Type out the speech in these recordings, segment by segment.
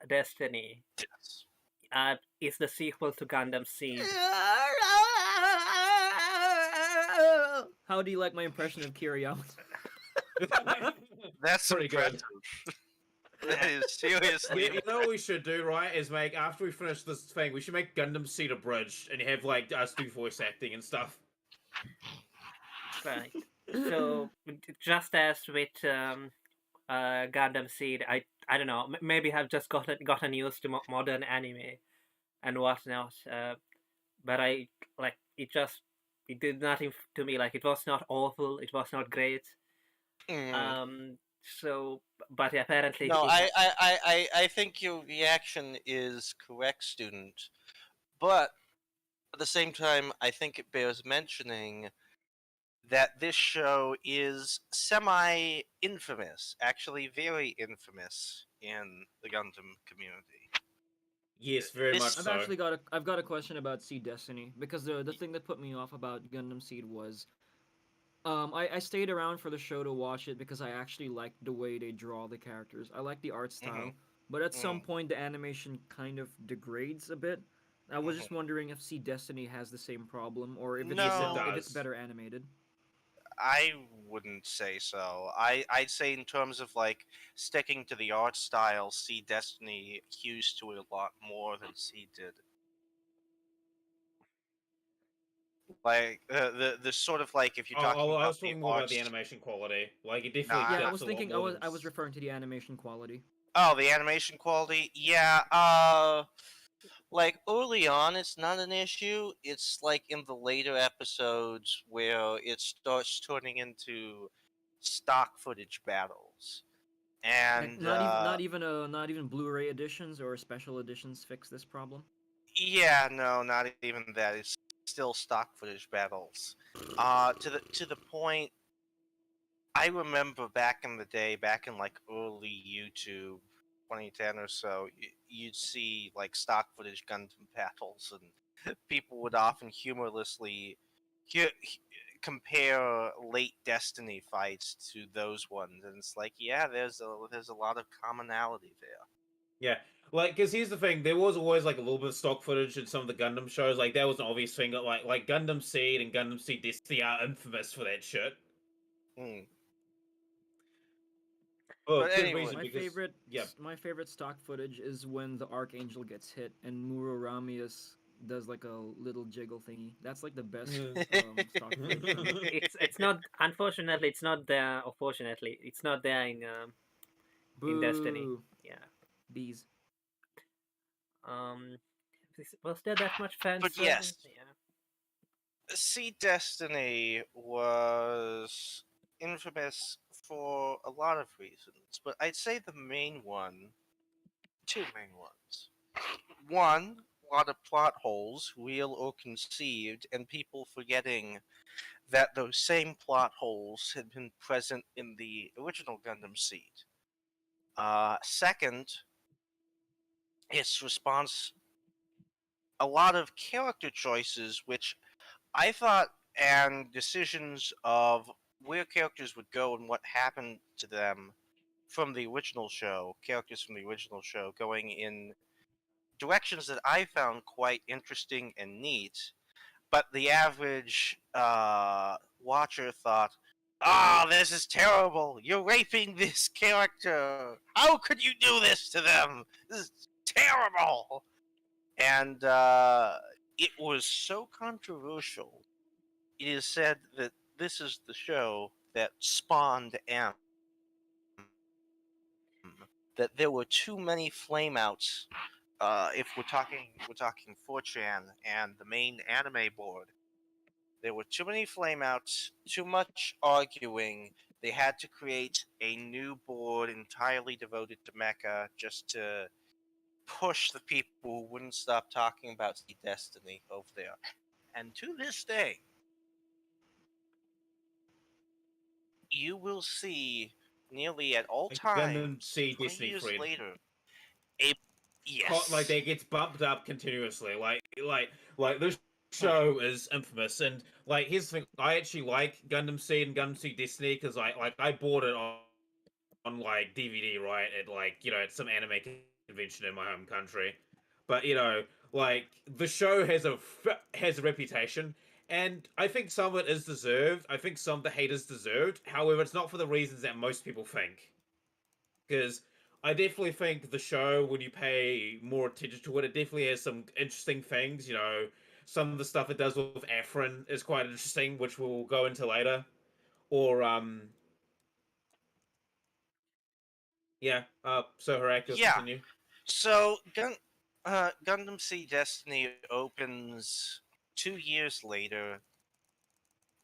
Destiny Yes. is the sequel to Gundam Seed. How do you like my impression of Kiriyama? That's Pretty good. impressive. That is seriously. You know what we should do, right? Is make after we finish this thing, we should make Gundam Seed abridged and have like us do voice acting and stuff. Right. So just as with Gundam Seed, I don't know, maybe I've just gotten used to modern anime and whatnot. But I like it did nothing to me. Like, it was not awful, it was not great. So, but apparently No, I think your reaction is correct, student. But at the same time, I think it bears mentioning that this show is semi-infamous, actually very infamous in the Gundam community. Yes, very much I've so. actually I've got a question about Seed Destiny, because the thing that put me off about Gundam Seed was I stayed around for the show to watch it because I actually liked the way they draw the characters. I like the art style, but at some point the animation kind of degrades a bit. I was just wondering if Seed Destiny has the same problem, or if No. it's better animated. I wouldn't say so. I'd say in terms of like sticking to the art style, C Destiny hews to it a lot more than C did. Like the sort of like if you're talking I about was the talking more about the arts. animation quality. Like, it definitely Nah. Yeah, I gets was a lot thinking more I was referring to the animation quality. Oh, the animation quality? Yeah, like early on it's not an issue. It's like in the later episodes where it starts turning into stock footage battles. Like, And not even Blu-ray editions or special editions fix this problem. yeah, no, not even that. It's still stock footage battles. To the point I remember back in the day, back in like early YouTube, 2010 or so, you'd see like stock footage Gundam battles, and people would often humorlessly hu- compare late Destiny fights to those ones, and it's like, yeah, there's a lot of commonality there. Yeah, like, because here's the thing: there was always like a little bit of stock footage in some of the Gundam shows. Like, that was an obvious thing. That, like Gundam Seed and Gundam Seed Destiny are infamous for that shit. Hmm. Oh, But good anyway, reason, because yeah, My favorite stock footage is when the Archangel gets hit and Muro Ramius does like a little jiggle thingy. That's like the best stock footage. it's not, unfortunately it's not there, or fortunately it's not there in Destiny. Boo. Yeah. Bees. Um, was there that much fan but service? yes, Yeah. See, Destiny was infamous for a lot of reasons, but I'd say the main one, two main ones. One, a lot of plot holes, real or conceived, and people forgetting that those same plot holes had been present in the original Gundam Seed. Second, its response, a lot of character choices, which I thought, and decisions of where characters would go and what happened to them from the original show, characters from the original show going in directions that I found quite interesting and neat, but the average watcher thought, "Ah, this is terrible! You're raping this character! How could you do this to them? This is terrible!" And it was so controversial. It is said that this is the show that spawned M. That there were too many flameouts. If we're talking 4chan and the main anime board, there were too many flameouts, too much arguing. They had to create a new board entirely devoted to mecha just to push the people who wouldn't stop talking about Destiny over there. And to this day, you will see nearly at all like Gundam times, Seed 20 Destiny years Fred. later, a yes, Like, that gets bumped up continuously. Like this show is infamous, and like, here's the thing: I actually like Gundam Seed and Gundam Seed Destiny because I bought it on like DVD, right? At like at some anime convention in my home country, but like the show has a reputation, and I think some of it is deserved. I think some of the hate is deserved. However, it's not for the reasons that most people think. Because I definitely think the show, when you pay more attention to it, it definitely has some interesting things. Some of the stuff it does with Afrin is quite interesting, which we'll go into later. Or yeah. So Heracles, Yeah. continue. So Gundam Seed Destiny opens 2 years later,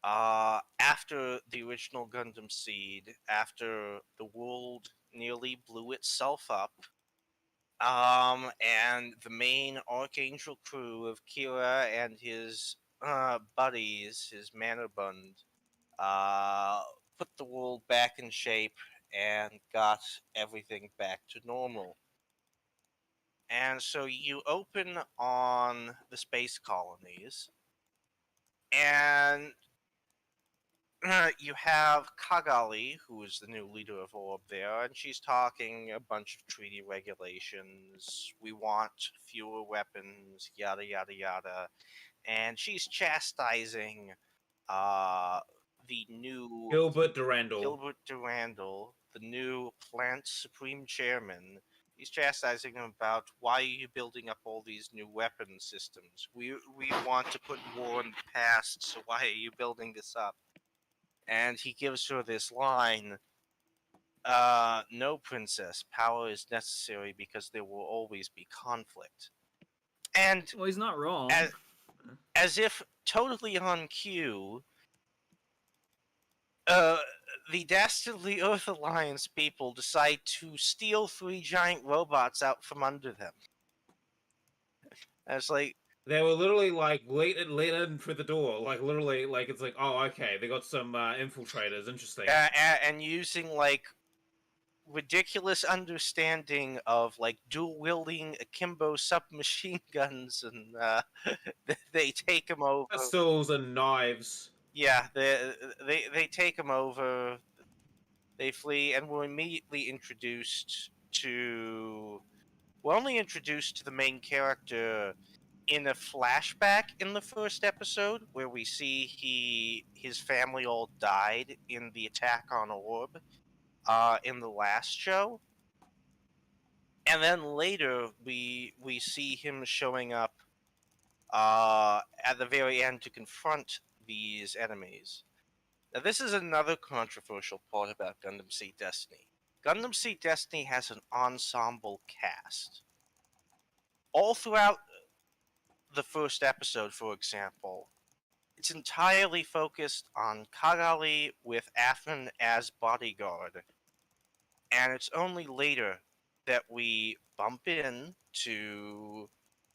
after the original Gundam Seed, after the world nearly blew itself up, and the main Archangel crew of Kira and his buddies, his Mannerbund, uh, put the world back in shape and got everything back to normal. And so you open on the space colonies, and you have Kagali, who is the new leader of Orb there, and she's talking a bunch of treaty regulations. We want fewer weapons, yada yada yada, and she's chastising uh, the new Gilbert Durandal. Gilbert Durandal, the new plant supreme chairman. He's chastising him about why are you building up all these new weapon systems? We want to put war in the past, so why are you building this up? And he gives her this line, no, princess, power is necessary because there will always be conflict. And Well, he's not wrong. as if totally on cue, uh, the Dastardly Earth Alliance people decide to steal 3 giant robots out from under them. And it's like, They were literally like let in through the door, like literally, like it's like, oh, okay, they got some infiltrators. Interesting. and using like ridiculous understanding of like dual wielding akimbo submachine guns, and they take him over. Pistols and knives. Yeah, they take him over. They flee, and we're immediately introduced to. We're only introduced to the main character in a flashback in the first episode, where we see his family all died in the attack on Orb in the last show. And then later we see him showing up at the very end to confront these enemies. Now, this is another controversial part about Gundam Seed Destiny. Gundam Seed Destiny has an ensemble cast. All throughout the first episode, for example, it's entirely focused on Kagali with Afrin as bodyguard. And it's only later that we bump in to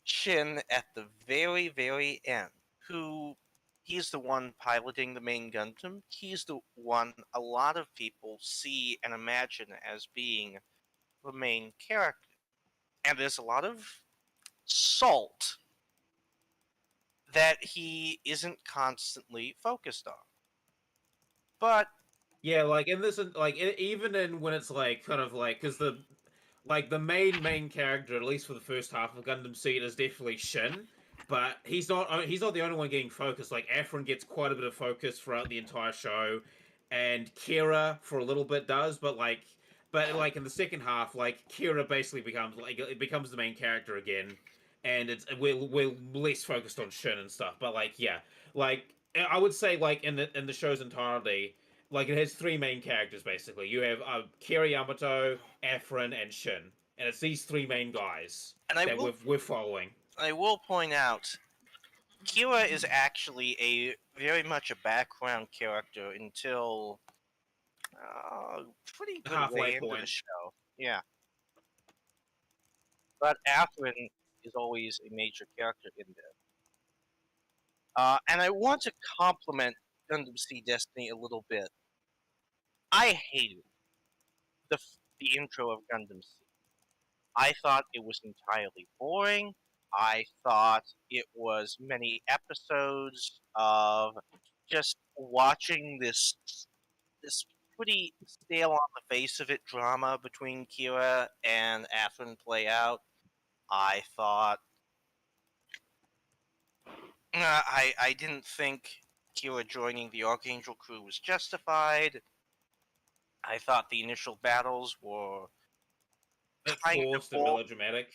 Shin at the very, very end, who he's the one piloting the main Gundam. He's the one a lot of people see and imagine as being the main character. And there's a lot of salt that he isn't constantly focused on. But Yeah, like in this, like even in when it's like kind of like because the main character, at least for the first half of Gundam Seed, is definitely Shin, but he's not the only one getting focused. Like Afrin gets quite a bit of focus throughout the entire show, and Kira for a little bit does, but in the second half, like Kira basically becomes the main character again, and we're less focused on Shin and stuff. But like yeah, like I would say like in the show's entirety, like it has three main characters basically. You have Kira Yamato, Afrin, and Shin, and it's these three main guys and that we're following. I will point out, Kira is actually a very much a background character until pretty good Halfway way into the point. show. Yeah, but Afrin is always a major character in there. And I want to compliment Gundam Seed Destiny a little bit. I hated the intro of Gundam Seed. I thought it was entirely boring. I thought it was many episodes of just watching this pretty stale on the face of it drama between Kira and Athrun play out. I thought I didn't think Kira joining the Archangel crew was justified. I thought the initial battles were It's kind of forced and boring. melodramatic.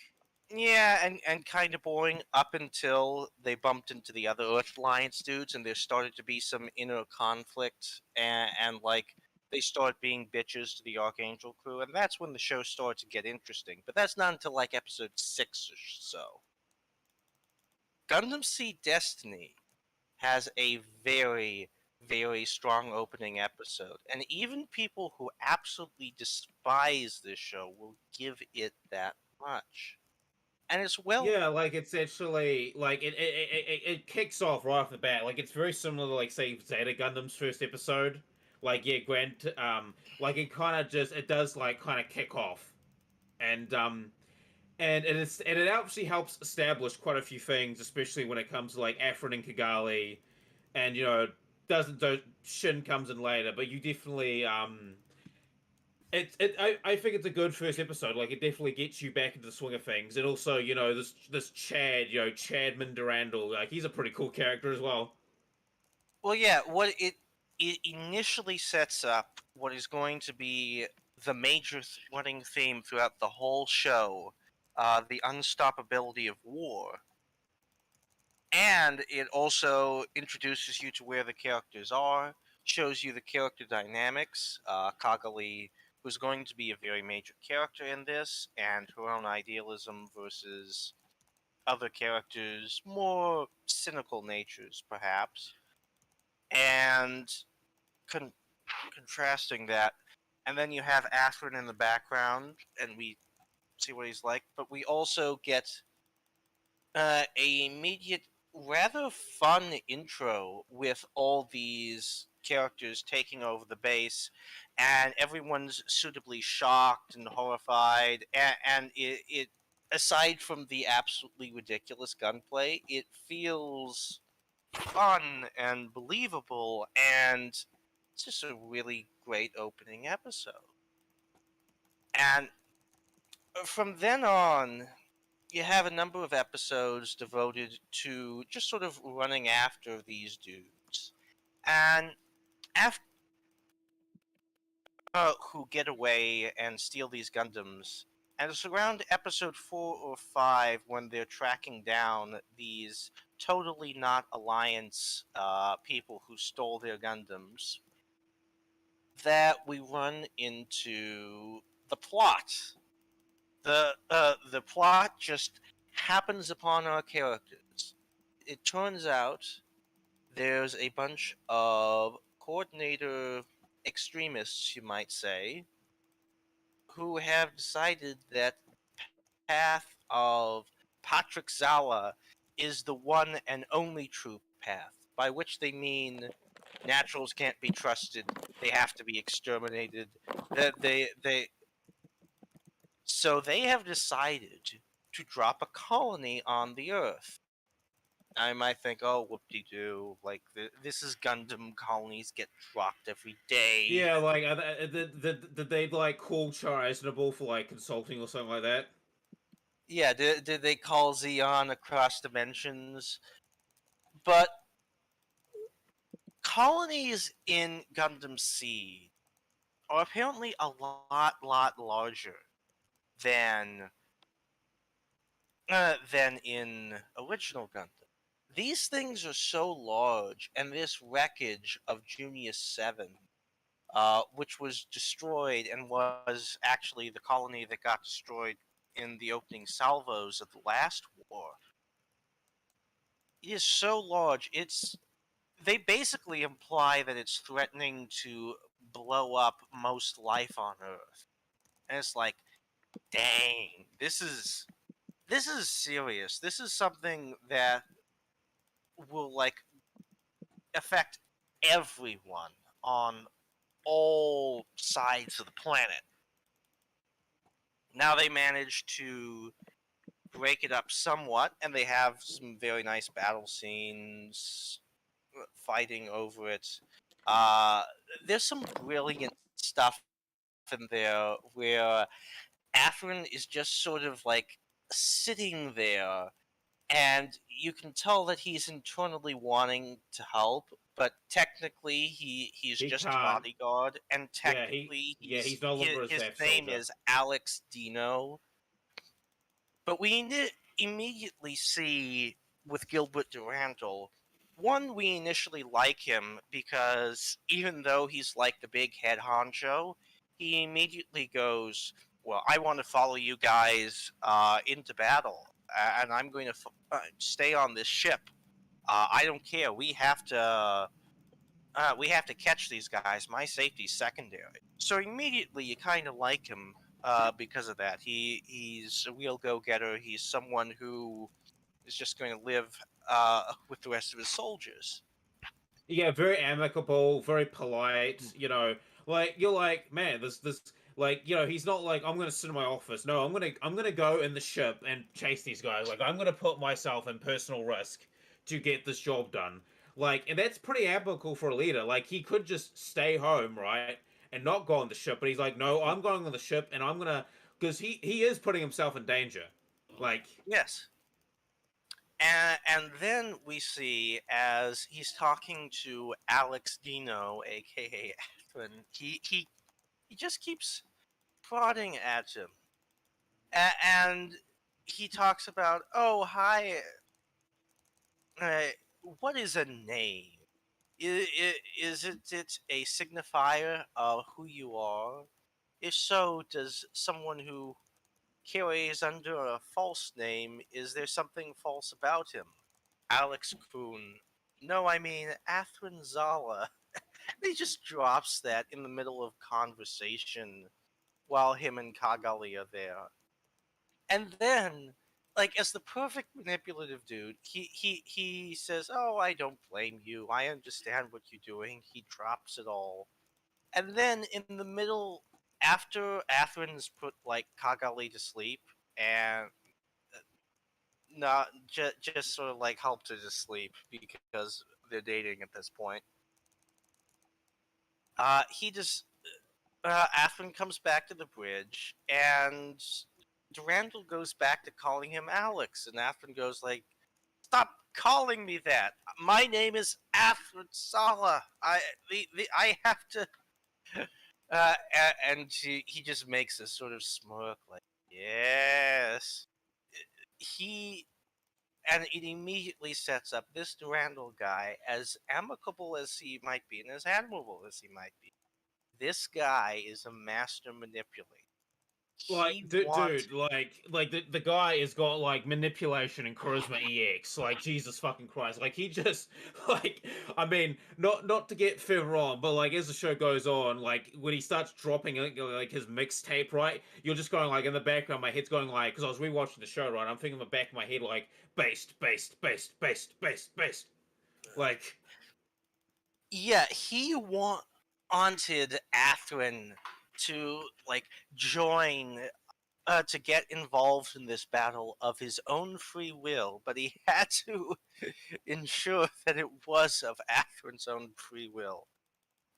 Yeah, and kind of boring up until they bumped into the other Earth Alliance dudes, and there started to be some inner conflict, and like they start being bitches to the Archangel crew, and that's when the show started to get interesting. But that's not until like episode 6 or so. Gundam Seed Destiny has a very, very strong opening episode, and even people who absolutely despise this show will give it that much. And it's well. Yeah, like it's actually like it kicks off right off the bat. Like it's very similar to like say Zeta Gundam's first episode. Like yeah, Grant like it kind of just it does like kind of kick off, and it actually helps establish quite a few things, especially when it comes to like Afrin and Kigali, and doesn't do Shin comes in later, but you definitely I think it's a good first episode. Like it definitely gets you back into the swing of things, and also this Chad, Chad Mindurandal, like he's a pretty cool character as well. Well, yeah, it initially sets up what is going to be the major running theme throughout the whole show, the unstoppability of war, and it also introduces you to where the characters are, shows you the character dynamics. Kagali, who's going to be a very major character in this, and her own idealism versus other characters, more cynical natures, perhaps, and con- contrasting that. And then you have Atherin in the background, and we see what he's like. But we also get a immediate, rather fun intro with all these characters taking over the base, and everyone's suitably shocked and horrified. And it aside from the absolutely ridiculous gunplay, it feels fun and believable, and it's just a really great opening episode. And from then on, you have a number of episodes devoted to just sort of running after these dudes. And after who get away and steal these Gundams. And it's around episode 4 or 5 when they're tracking down these totally not Alliance people who stole their Gundams that we run into the plot. The plot just happens upon our characters. It turns out there's a bunch of coordinator extremists, you might say, who have decided that path of Patrick Zala is the one and only true path, by which they mean naturals can't be trusted, they have to be exterminated. So they have decided to drop a colony on the Earth. I might think, oh, whoop-de-doo, like, this is Gundam, colonies get dropped every day. Yeah, like did they like call Char Aznable for like consulting or something like that? Yeah, did they call Xeon across dimensions? But colonies in Gundam Seed are apparently a lot larger than than in original Gundam. These things are so large, and this wreckage of Junius 7, which was destroyed and was actually the colony that got destroyed in the opening salvos of the last war, is so large. They basically imply that it's threatening to blow up most life on Earth. And it's like, dang, this is serious. This is something that will like affect everyone on all sides of the planet. Now they managed to break it up somewhat, and they have some very nice battle scenes fighting over it. Uh, there's some brilliant stuff in there where Afrin is just sort of like sitting there, and you can tell that he's internally wanting to help, but technically he's He just a can't. bodyguard, and Yeah, technically he's no longer a his staff name soldier. is Alex Dino. But we immediately see with Gilbert Durandal, one, we initially like him because even though he's like the big head honcho, he immediately goes, "Well, I want to follow you guys into battle, and I'm going to stay on this ship. I don't care. We have to catch these guys. My safety's secondary." So immediately you kind of like him because of that. He's a real go getter. He's someone who is just going to live with the rest of his soldiers. Yeah, very amicable, very polite. Like you're like, man, this like he's not like I'm gonna sit in my office. No, I'm gonna go in the ship and chase these guys. Like I'm gonna put myself in personal risk to get this job done. Like, and that's pretty amicable for a leader. Like he could just stay home, right, and not go on the ship, but he's like, no, I'm going on the ship, and I'm gonna because he is putting himself in danger. Like, Yes. And then we see as he's talking to Alex Dino, aka Athwin, he just keeps prodding at him. And he talks about, oh, hi, uh, what is a name? Is it a signifier of who you are? If so, does someone who carries under a false name, is there something false about him? Alex Kuhn. No, I mean Athwin Zala. He just drops that in the middle of conversation while him and Kagali are there. And then, like, as the perfect manipulative dude, he says, "Oh, I don't blame you. I understand what you're doing." He drops it all, and then in the middle, after Atherin's put like Kagali to sleep and not just sort of like helped her to sleep because they're dating at this point. He just Atherin comes back to the bridge, and Durandal goes back to calling him Alex, and Atherin goes like, "Stop calling me that. My name is Atherin Sala. I have to." And he just makes this sort of smirk, like, "Yes." He and it immediately sets up this Durandal guy, as amicable as he might be and as admirable as he might be. This guy is a master manipulator. Like, He wants. dude, like the guy has got like manipulation and charisma EX. Like, Jesus fucking Christ, like he just like, I mean, not to get further on, but like as the show goes on, like when he starts dropping like his mixtape, right, you're just going like in the background, my head's going like, because I was rewatching the show, right, I'm thinking in the back of my head like based, like. Yeah, wanted Atherin to like join to get involved in this battle of his own free will, but he had to ensure that it was of Atherin's own free will.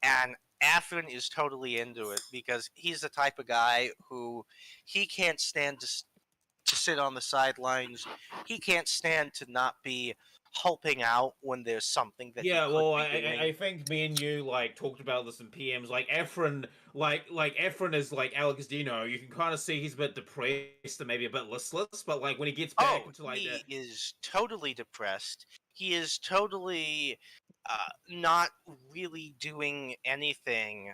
And Atherin is totally into it because he's the type of guy who he can't stand to sit on the sidelines. He can't stand to not be helping out when there's something that he Yeah, could well, be I doing. think me and you like talked about this in PMs. Like Efren, like Efren is like Alex Dino. You can kind of see he's a bit depressed and maybe a bit listless. But like when he gets back Oh, into like the he is totally depressed. He is totally not really doing anything.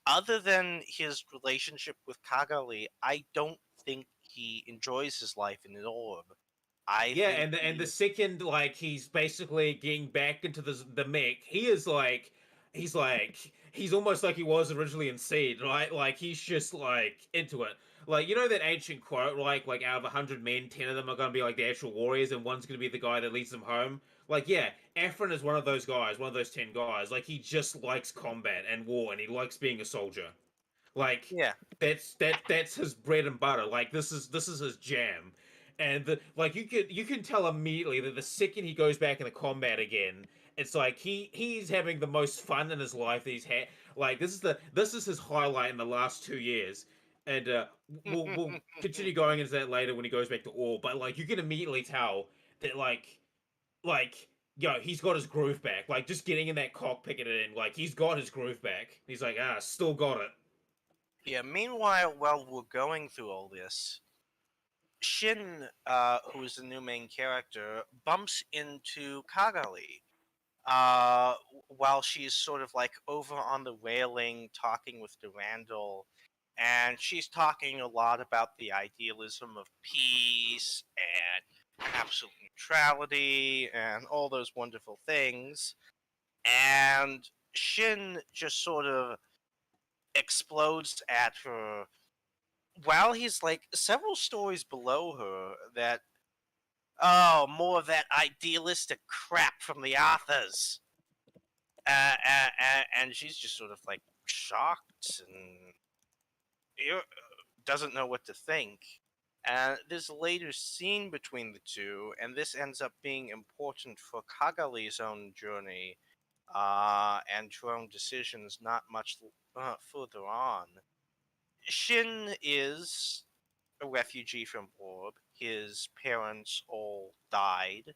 Other than his relationship with Kagali, I don't think he enjoys his life in an orb. I yeah, think and the he. second like he's basically getting back into the mech, he is like he's almost like he was originally in Seed, right? Like he's just like into it. Like that ancient quote, like out of 100 men, 10 of them are gonna be like the actual warriors, and one's gonna be the guy that leads them home. Like yeah, Efren is one of those guys, one of those 10 guys. Like he just likes combat and war, and he likes being a soldier. Like Yeah. that's his bread and butter. Like this is his jam. And like you can tell immediately that the second he goes back in the combat again, it's like he's having the most fun in his life that he's had. Like this is his highlight in the last 2 years, and we'll continue going into that later when he goes back to Orb. But like you can immediately tell that like yo, he's got his groove back. Like just getting in that cockpit and in, like he's got his groove back. He's like, still got it. Yeah, meanwhile, while we're going through all this, Shin, who is the new main character, bumps into Kagali while she's sort of like over on the railing talking with Durandal. And she's talking a lot about the idealism of peace and absolute neutrality and all those wonderful things. And Shin just sort of explodes at her while he's like several stories below her that, oh, more of that idealistic crap from the authors. And she's just sort of like shocked and doesn't know what to think. And there's a later scene between the two, and this ends up being important for Kagali's own journey and her own decisions not much further on. Shin is a refugee from Orb. His parents all died.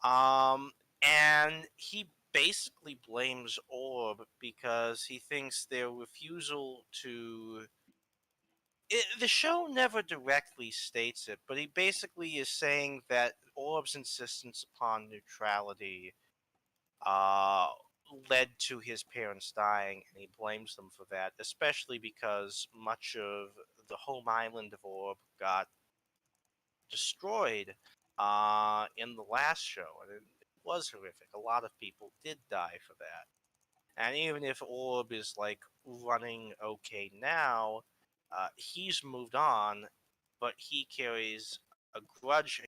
Um, and he basically blames Orb because he thinks their refusal to. The show never directly states it, but he basically is saying that Orb's insistence upon neutrality uh, led to his parents dying, and he blames them for that, especially because much of the home island of Orb got destroyed in the last show, and it was horrific. A lot of people did die for that. And even if Orb is like running okay now, he's moved on, but he carries a grudge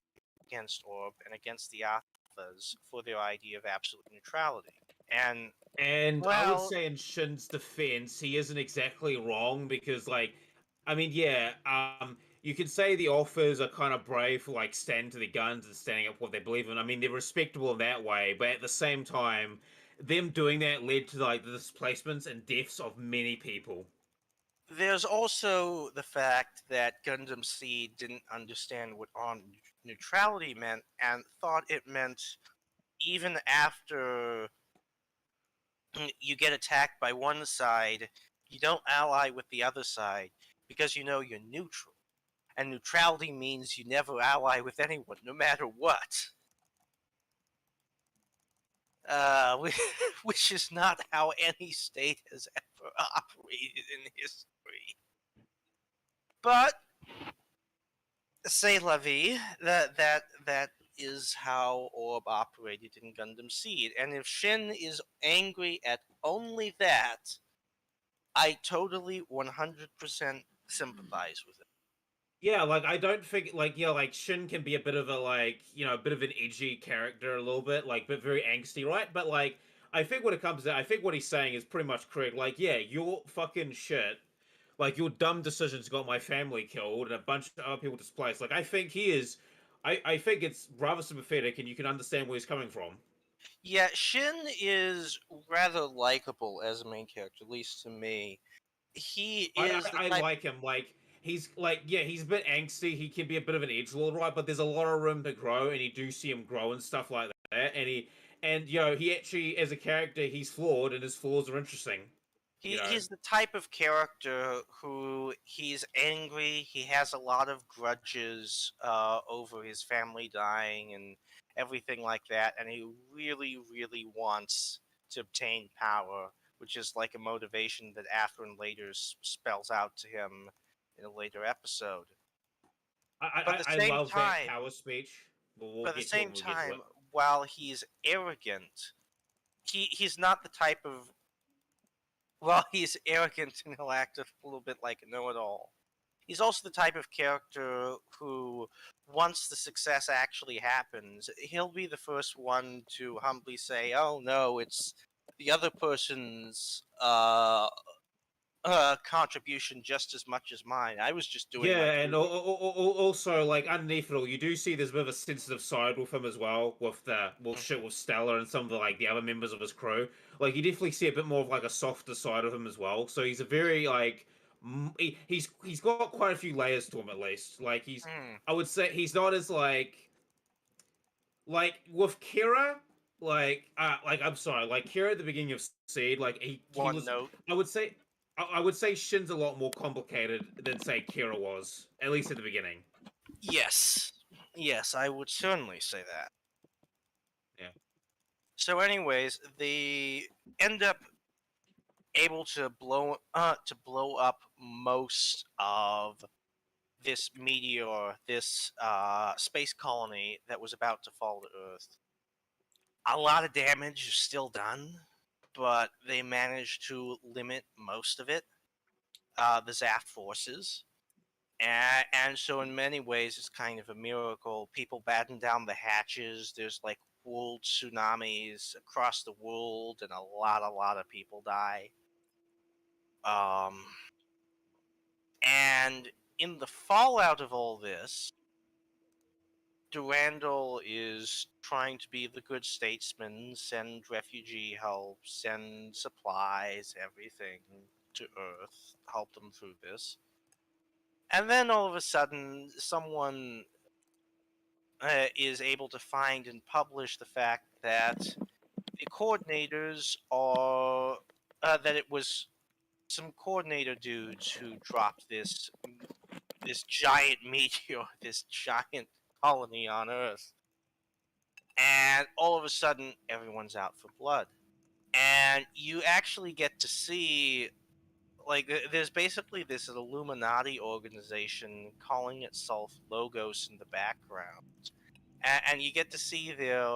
against Orb and against the Athas for their idea of absolute neutrality. And And I would well, say in Shin's defense, he isn't exactly wrong because, like, I mean, yeah, you could say the offers are kind of brave for like standing to their guns and standing up for what they believe in. I mean, they're respectable in that way, but at the same time, them doing that led to like the displacements and deaths of many people. there's also the fact that Gundam Seed didn't understand what armed neutrality meant and thought it meant even after you get attacked by one side, you don't ally with the other side because you know you're neutral. And neutrality means you never ally with anyone, no matter what. Which is not how any state has ever operated in history. But say la vie, that is how Orb operated in Gundam Seed. And if Shin is angry at only that, I totally 100% sympathize with it. Yeah, like I don't think like yeah, like Shin can be a bit of a like a bit of an edgy character a little bit, like but very angsty, right? But like I think when it comes to I think what he's saying is pretty much correct. Like, yeah, you're fucking shit. Like your dumb decisions got my family killed and a bunch of other people displaced. Like I think he is I think it's rather sympathetic and you can understand where he's coming from. Yeah, Shin is rather likable as a main character, at least to me. He I, is the I I type. like him. Like he's like yeah, he's a bit angsty. He can be a bit of an edgelord, right? But there's a lot of room to grow, and you do see him grow and stuff like that. And he actually as a character he's flawed, and his flaws are interesting. You know. He's the type of character who he's angry. He has a lot of grudges over his family dying and everything like that, and he really, really wants to obtain power, which is like a motivation that Athrun later spells out to him in a later episode. But at the I same love that time, power speech. We'll but at the get to it same when we get to it. time, while he's arrogant, he's not the type of while he's arrogant and he'll act a little bit like a know-it-all, he's also the type of character who, once the success actually happens, he'll be the first one to humbly say, "Oh no, it's the other person's contribution just as much as mine. I was just doing my Yeah, and duty. also like underneath it all, you do see there's a bit of a sensitive side with him as well, with the shit with Stella and some of the like the other members of his crew. Like you definitely see a bit more of like a softer side of him as well. So he's a very like he's got quite a few layers to him at least. Like Hmm. I would say he's not as like with Kira, like I'm sorry, like Kira at the beginning of Seed, like he One was note. I would say I would say Shin's a lot more complicated than say Kira was, at least at the beginning. Yes. Yes, I would certainly say that. Yeah. So, anyways, they end up able to blow up most of this meteor, this space colony that was about to fall to Earth. A lot of damage is still done, but they managed to limit most of it. The Zaft forces. And so, in many ways, it's kind of a miracle. People batten down the hatches. There's like world tsunamis across the world, and a lot of people die. Um, and in the fallout of all this, Durandal is trying to be the good statesman, send refugee help, send supplies, everything to Earth, help them through this. And then all of a sudden, someone is able to find and publish the fact that the coordinators are that it was some coordinator dudes who dropped this giant meteor, this giant colony on Earth, and all of a sudden everyone's out for blood, and you actually get to see like there's basically this Illuminati organization calling itself Logos in the background, and you get to see their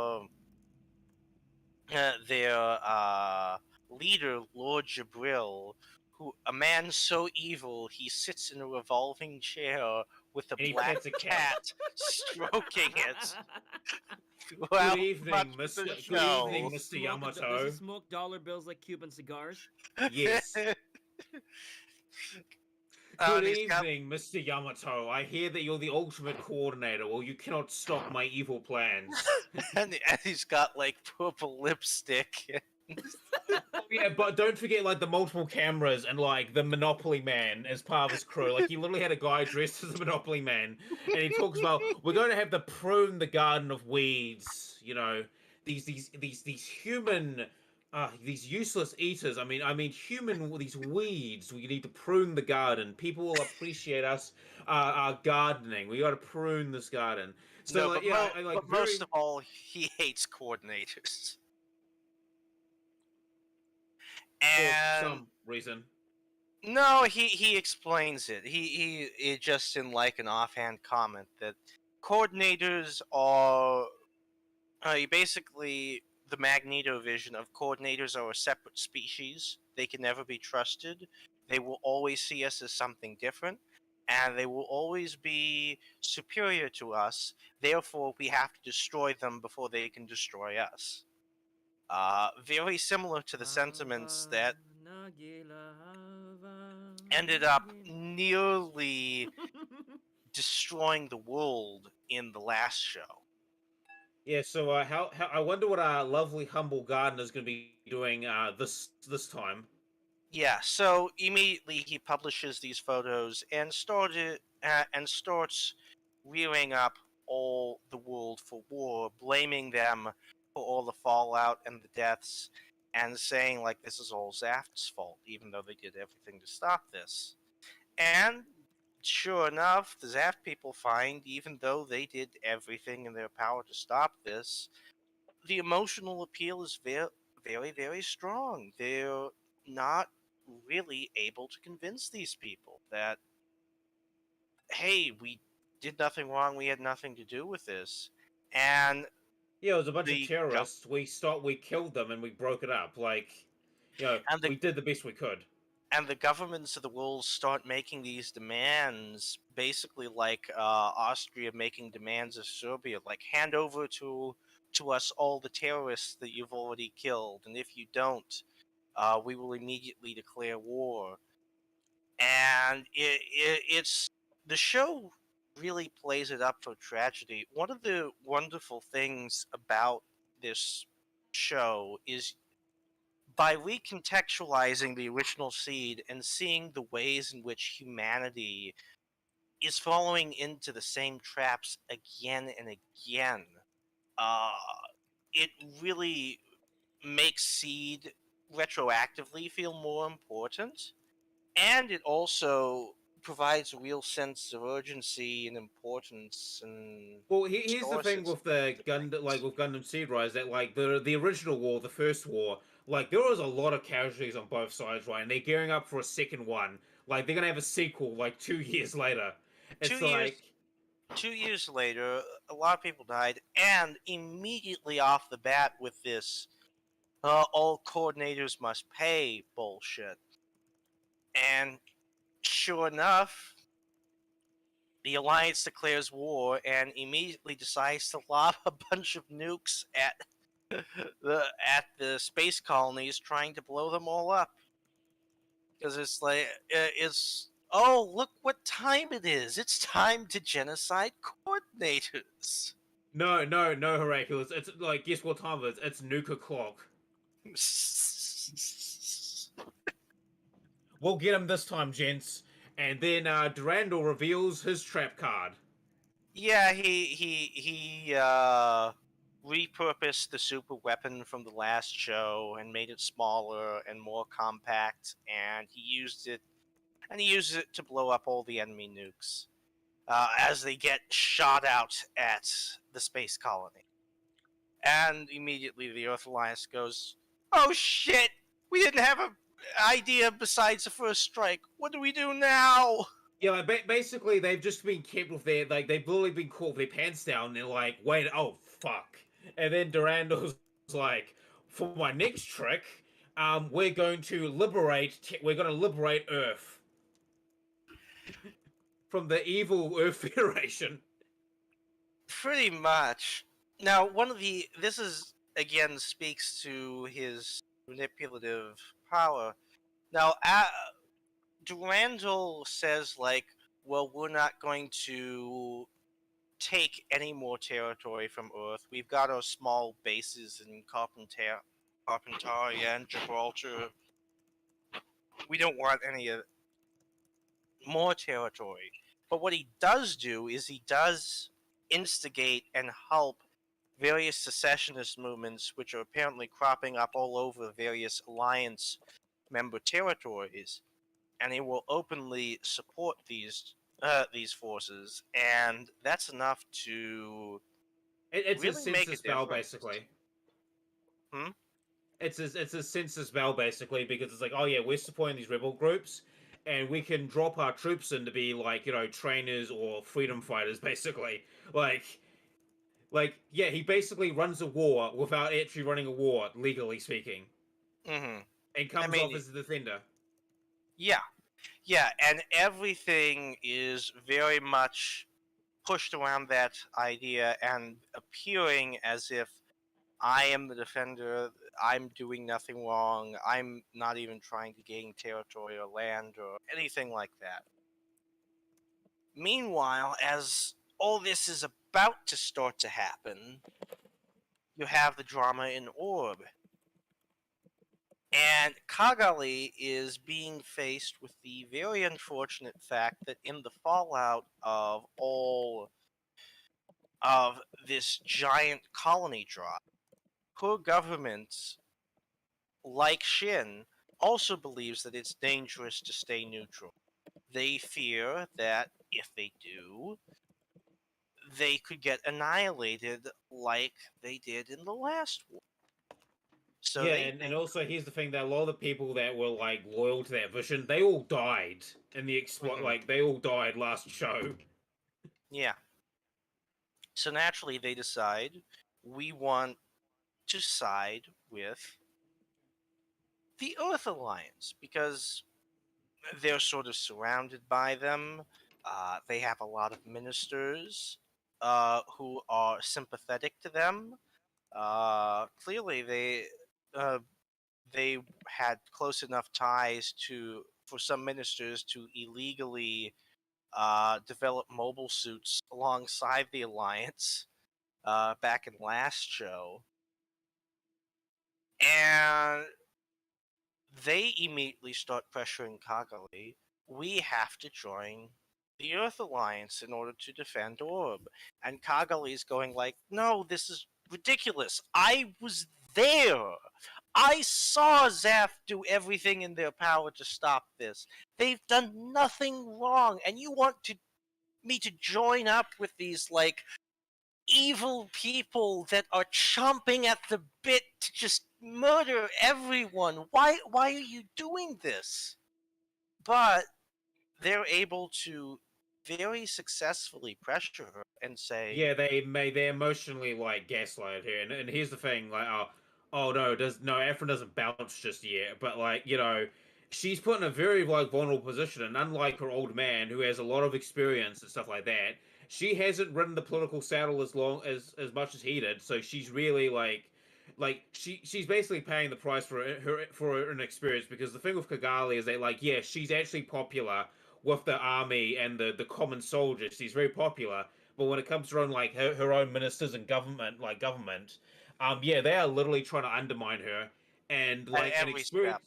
leader, Lord Jabril, who a man so evil he sits in a revolving chair with a And he black pets a cat. cat stroking it Good throughout much evening, of the Mr. Good evening, show. Does Mr. does he Yamato. smoke dollar bills like Cuban cigars? Yes. And Good he's got evening, Mr. Yamato. I hear that you're the ultimate coordinator. Well, you cannot stop my evil plans. and he's got like purple lipstick. Oh yeah, but don't forget like the multiple cameras and like the Monopoly Man as part of his crew. Like he literally had a guy dressed as a Monopoly Man, and he talks about we're going to have to prune the garden of weeds. You know, these human. These useless eaters. I mean, human. These weeds. We need to prune the garden. People will appreciate us. Our gardening. We got to prune this garden. So No, like, but, yeah, I like but most very of all, he hates coordinators. for And some reason. no, he explains it. He just in like an offhand comment that coordinators are basically the Magneto vision of coordinators are a separate species. They can never be trusted. They will always see us as something different, and they will always be superior to us. Therefore, we have to destroy them before they can destroy us. Very similar to the sentiments Hava that Nagila Hava ended up Nagila. nearly destroying the world in the last show. Yeah, so how I wonder what our lovely humble gardener is going to be doing this time. Yeah, so immediately he publishes these photos and starts rearing up all the world for war, blaming them for all the fallout and the deaths, and saying like this is all Zaft's fault, even though they did everything to stop this. And sure enough, the Zaft people find, even though they did everything in their power to stop this, the emotional appeal is very, very, very strong. They're not really able to convince these people that, hey, we did nothing wrong, we had nothing to do with this. And Yeah, it was a bunch of the terrorists. We killed them, and we broke it up. Like, and the we did the best we could. and the governments of the world start making these demands, basically like Austria making demands of Serbia, like hand over to us all the terrorists that you've already killed, and if you don't, we will immediately declare war. and it's the show really plays it up for tragedy. One of the wonderful things about this show is by recontextualizing the original seed and seeing the ways in which humanity is falling into the same traps again and again. Uh, it really makes seed retroactively feel more important, and it also provides a real sense of urgency and importance and Well, here's the thing historicism with the to Gundam, like things. with Gundam Seed Rise, that like the original war, the first war, like there was a lot of casualties on both sides, right? And they're gearing up for a second one. Like they're gonna have a sequel like 2 years later. Two It's years, like 2 years later, a lot of people died, and immediately off the bat with this, all coordinators must pay bullshit. And sure enough, the Alliance declares war and immediately decides to lob a bunch of nukes at the space colonies, trying to blow them all up. Because it's like it's oh, look what time it is! It's time to genocide coordinators. no, Hercules. It's like guess what time it is? It's nuke o'clock. We'll get him this time, gents. And then Durandal reveals his trap card. Yeah, he repurposed the super weapon from the last show and made it smaller and more compact, and he uses it to blow up all the enemy nukes as they get shot out at the space colony. And immediately the Earth Alliance goes, "Oh shit! We didn't have an idea besides the first strike. What do we do now?" Yeah, like basically they've just been kept with their like they've literally been caught with their pants down. And they're like, wait, oh fuck! And then Durandal's like, for my next trick, we're going to liberate Earth from the evil Earth Federation. Pretty much. Now, this is again speaks to his manipulative power. Now, Durandal says like, "Well, we're not going to take any more territory from Earth. We've got our small bases in Carpentaria and Gibraltar. We don't want any more territory." But what he does do is he does instigate and help various secessionist movements, which are apparently cropping up all over various alliance member territories, and he will openly support these forces, and that's enough to It's a really make a census bell, difference. basically. Hmm? It's a census bell, basically, because it's like, oh yeah, we're supporting these rebel groups, and we can drop our troops in to be like, trainers or freedom fighters, basically. Yeah, he basically runs a war without actually running a war, legally speaking, Hmm. and I comes off mean, as a defender. yeah, yeah, and everything is very much pushed around that idea and appearing as if I am the defender. I'm doing nothing wrong. I'm not even trying to gain territory or land or anything like that. Meanwhile, as all this is about to start to happen, you have the drama in Orb. And Kagali is being faced with the very unfortunate fact that in the fallout of all of this giant colony drop, her government, like Shin, also believes that it's dangerous to stay neutral. They fear that if they do, they could get annihilated like they did in the last war. So Yeah, they and think, also here's the thing: that a lot of the people that were like loyal to that vision, they all died in the mhm, Like they all died last show. yeah. So naturally, they decide we want to side with the Earth Alliance because they're sort of surrounded by them. They have a lot of ministers who are sympathetic to them. Clearly, uh, they had close enough ties to for some ministers to illegally develop mobile suits alongside the Alliance back in last show. And they immediately start pressuring Kagami. We have to join the Earth Alliance in order to defend Orb. And Kagali's going like, no, this is ridiculous. I was there. I saw Zaf do everything in their power to stop this. They've done nothing wrong, and you want me to join up with these like evil people that are chomping at the bit to just murder everyone. Why are you doing this? But they're able to very successfully pressure her and say, Yeah, they emotionally like gaslight her, and here's the thing, like, oh no, Efren doesn't bounce just yet, but like, she's put in a very like vulnerable position, and unlike her old man who has a lot of experience and stuff like that, she hasn't ridden the political saddle as much as he did, so she's really she's basically paying the price for her inexperience, because the thing with Kigali is that, like, yeah, she's actually popular with the army and the common soldiers. She's very popular, but when it comes to her own, like, her own ministers and government, yeah, they are literally trying to undermine her, and at like an every experience, step.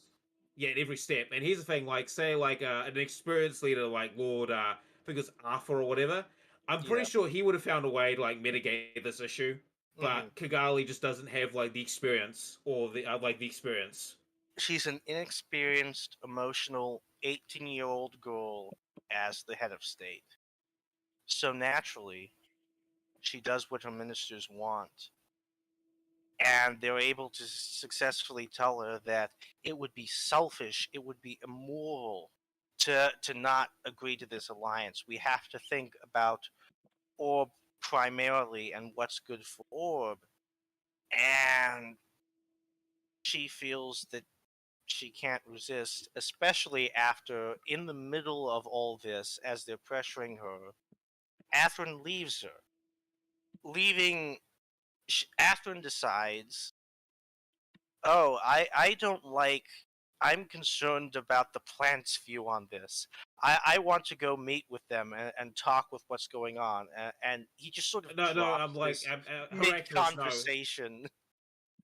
yeah, at every step. And here's the thing, like, say like an experienced leader like Lord, I think it's Arthur or whatever. I'm pretty Yeah. sure he would have found a way to like mitigate this issue, Hmm. but Kigali just doesn't have like the experience or the experience. She's an inexperienced, emotional 18-year-old girl as the head of state. So naturally, she does what her ministers want. And they're able to successfully tell her that it would be selfish, it would be immoral to not agree to this alliance. We have to think about Orb primarily and what's good for Orb. And she feels that she can't resist, especially after, in the middle of all this, as they're pressuring her, Athrun leaves her. Leaving, Athrun decides, oh, I don't like. I'm concerned about the plant's view on this. I want to go meet with them and talk with what's going on. And he just sort of No, I'm drops like, this mid Hercules. No, conversation.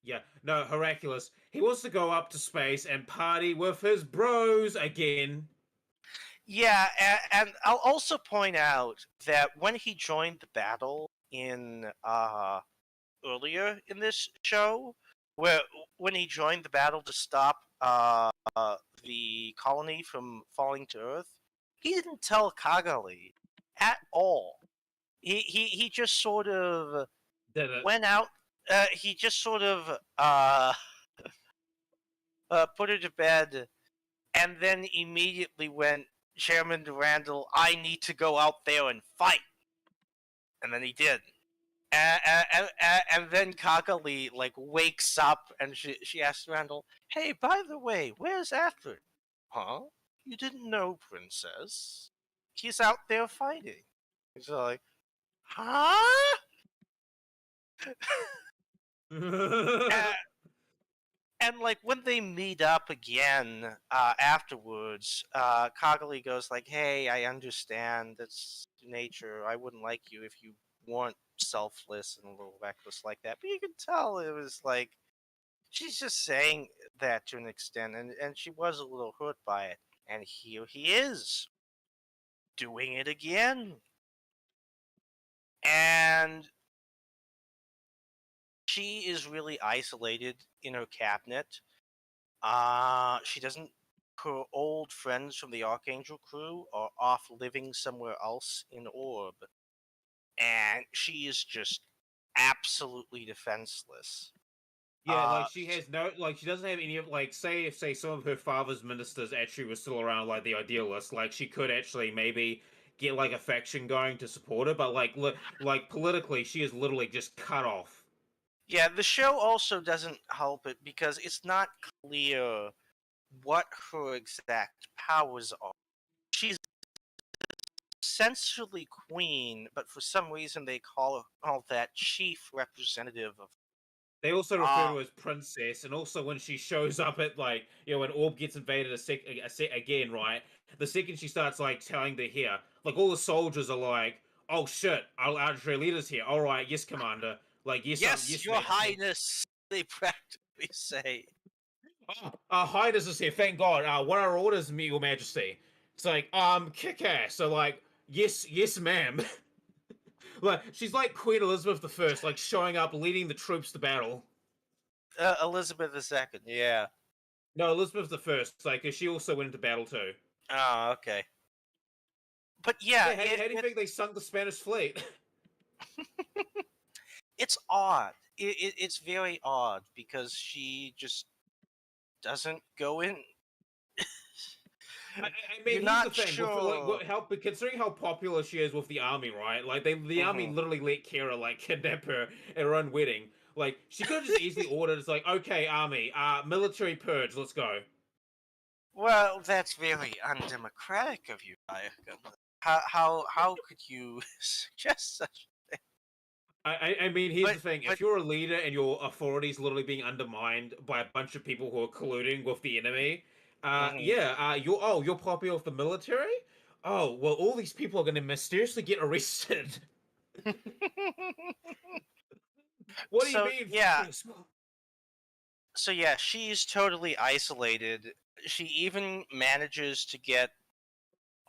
yeah, no, Hercules. He wants to go up to space and party with his bros again. Yeah, and I'll also point out that when he joined the battle in earlier in this show, where when he joined the battle to stop the colony from falling to Earth, he didn't tell Kagali at all. He just sort of Did it? went out. He just sort of put her to bed, and then immediately went, Chairman Durandal, I need to go out there and fight. And then he did. And then Kakali like wakes up and she asks Randall, "Hey, by the way, where's Athrun?" "Huh? You didn't know, Princess? He's out there fighting." He's like, "Huh?" and, and like when they meet up again afterwards, Kakali goes like, "Hey, I understand that's nature. I wouldn't like you if you weren't selfless and a little reckless like that." But you can tell it was like she's just saying that to an extent, and she was a little hurt by it. And here he is doing it again. And she is really isolated in her cabinet. She doesn't. Her old friends from the Archangel crew are off living somewhere else in Orb, and she is just absolutely defenseless. Yeah, like she has no, like she doesn't have any of, like, say some of her father's ministers actually were still around, like the idealists, like she could actually maybe get like a faction going to support her, but like politically, she is literally just cut off. Yeah, the show also doesn't help it because it's not clear what her exact powers are. She's essentially queen, but for some reason they call that chief representative of. They also refer to Uh, her as princess, and also when she shows up at like when Orb gets invaded again, right? The second she starts like telling the here, like all the soldiers are like, "Oh shit, our leader's here." All right, yes, Commander. Like yes, yes, Your Majesty. Highness, they practically say. Oh, Highness is here. Thank God. What are our orders, Your Majesty? It's like kick ass. So like, yes, ma'am. Like she's like Queen Elizabeth the First, like showing up, leading the troops to battle. Elizabeth II, yeah. No, Elizabeth the First, like, 'cause she also went into battle too. Oh, okay. But yeah, Yeah, how do you think they sunk the Spanish fleet? it's odd. It's very odd because she just doesn't go in. I mean, You're here's the not thing: with sure. how considering how popular she is with the army, right? Like, the army Hmm. literally let Kira like kidnap her at her own wedding. Like, she could have just easily ordered, "It's like, okay, army, military purge, let's go." Well, that's very undemocratic of you, Ayaka. How could you suggest such? I mean, here's But the thing: but if you're a leader and your authority is literally being undermined by a bunch of people who are colluding with the enemy, mhm. yeah, you're popular with the military. Oh well, all these people are going to mysteriously get arrested. What do you So mean? yeah, Fucking small? so yeah, she's totally isolated. She even manages to get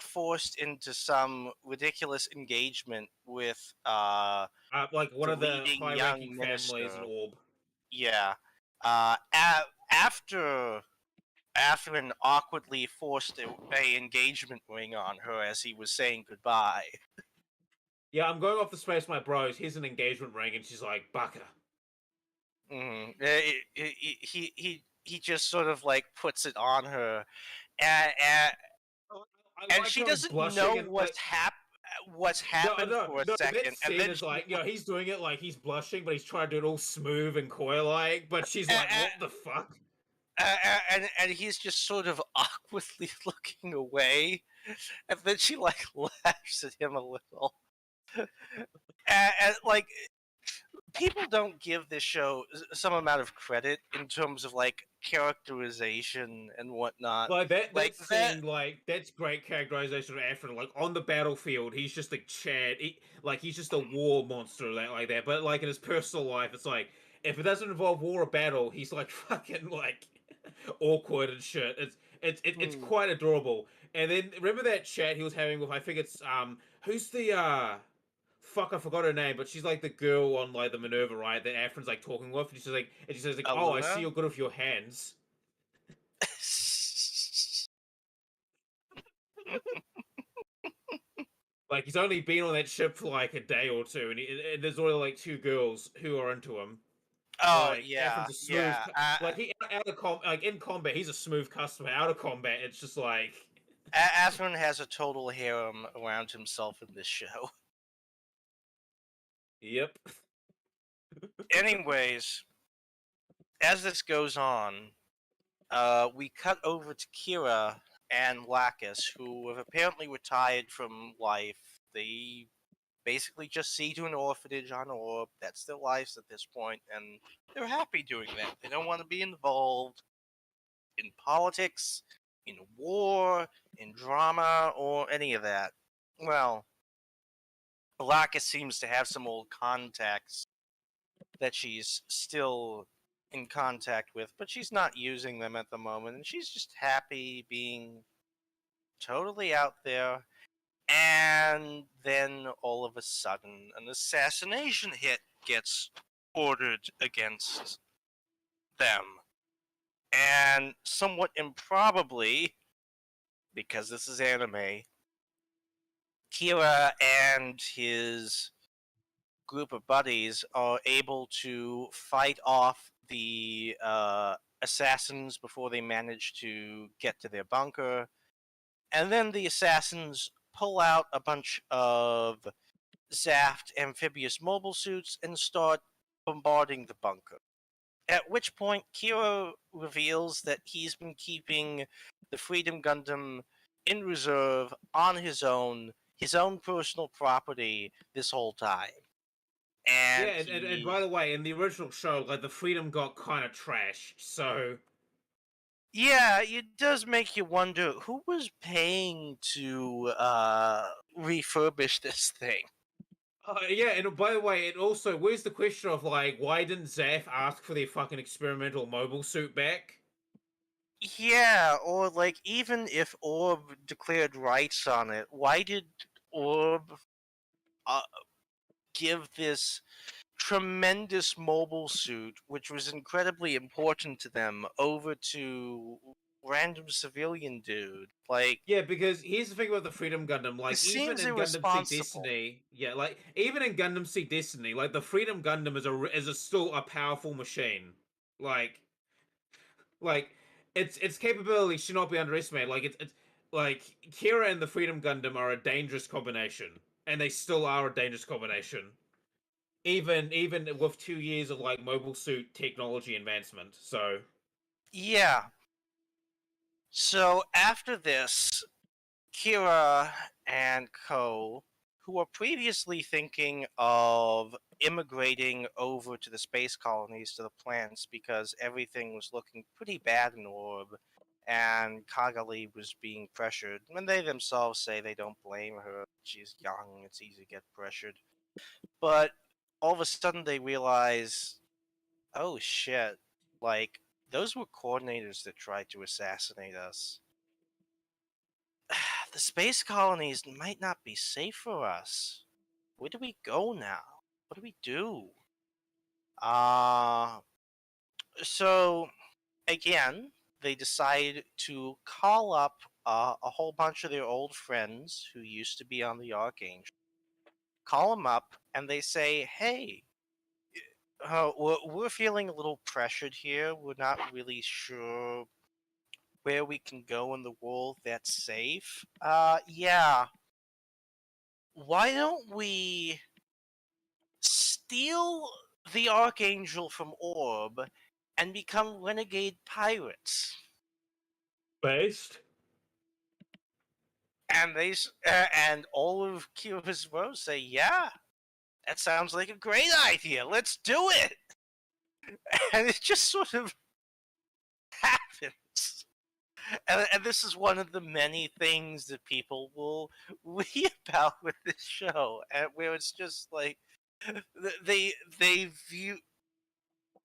forced into some ridiculous engagement with Like one the of the leading high-ranking young families in minister. Orb. Yeah. After Athrun awkwardly forced a engagement ring on her as he was saying goodbye. Yeah, I'm going off the space, my bros. Here's an engagement ring, and she's like, "Baka." He just sort of like puts it on her, and, I and like she how he's doesn't blushing know and like. what's No, happened no, for a no. That second, and scene then is like, he's doing it like he's blushing, but he's trying to do it all smooth and coy-like. But she's like, "What the fuck?" and he's just sort of awkwardly looking away, and then she like laughs at him a little, and like people don't give this show some amount of credit in terms of like characterization and whatnot. Like Like that that, scene, like that's great characterization of Afrin. Like on the battlefield, he's just a Chad. Like he's just a war monster, like that. But like in his personal life, it's like if it doesn't involve war or battle, he's like fucking like awkward and shit. It's hmm, quite adorable. And then remember that chat he was having with, I think it's who's the fuck, I forgot her name, but she's like the girl on like the Minerva, right? That Afrin's like talking with, and she says like, "Oh, I see Aluna. you're good with your hands." Like he's only been on that ship for like a day or two, and there's only like two girls who are into him. Oh Like yeah, Afrin's a smooth, yeah. like he out of like in combat, he's a smooth customer. Out of combat, it's just like, Athrun has a total harem around himself in this show. yep. Anyways, as this goes on, we cut over to Kira and Lacus, who have apparently retired from life. They basically just see to an orphanage on Orb. That's their lives at this point, and they're happy doing that. They don't want to be involved in politics, in war, in drama, or any of that. Well, Lacus seems to have some old contacts that she's still in contact with, but she's not using them at the moment, and she's just happy being totally out there. And then all of a sudden, an assassination hit gets ordered against them. And somewhat improbably, because this is anime, Kira and his group of buddies are able to fight off the assassins before they manage to get to their bunker. And then the assassins pull out a bunch of Zaft amphibious mobile suits and start bombarding the bunker. At which point, Kira reveals that he's been keeping the Freedom Gundam in reserve on his own personal property, this whole time. And Yeah, and by the way, in the original show, like the Freedom got kind of trashed. So yeah, it does make you wonder who was paying to refurbish this thing. yeah, and by the way, it also where's the question of like why didn't Zaf ask for their fucking experimental mobile suit back? Yeah, or like even if Orb declared rights on it, why did Orb uh, give this tremendous mobile suit, which was incredibly important to them, over to random civilian dude? Like, Yeah, because here's the thing about the Freedom Gundam. it Like even seems in Gundam Seed irresponsible. Destiny, yeah, like even in Gundam Seed Destiny, like the Freedom Gundam is a still a powerful machine. Like like its capability should not be underestimated. Like it's like Kira and the Freedom Gundam are a dangerous combination, and they still are a dangerous combination. Even with 2 years of like mobile suit technology advancement. So Yeah. So after this, Kira and Co., who were previously thinking of immigrating over to the space colonies to the plants because everything was looking pretty bad in Orb and Kagali was being pressured. And they themselves say they don't blame her. She's young, it's easy to get pressured. But all of a sudden they realize, oh shit, like, those were coordinators that tried to assassinate us. The space colonies might not be safe for us. Where do we go now? What do we do? Uh, so again, they decide to call up a whole bunch of their old friends who used to be on the Archangel. Call them up, and they say, "Hey, we're feeling a little pressured here. We're not really sure where we can go in the world that's safe. Yeah, why don't we steal the Archangel from Orb and become renegade pirates?" based. And and all of Kira's bros say, "Yeah, that sounds like a great idea. Let's do it." And it just sort of happens. And this is one of the many things that people will read about with this show, and where it's just like they view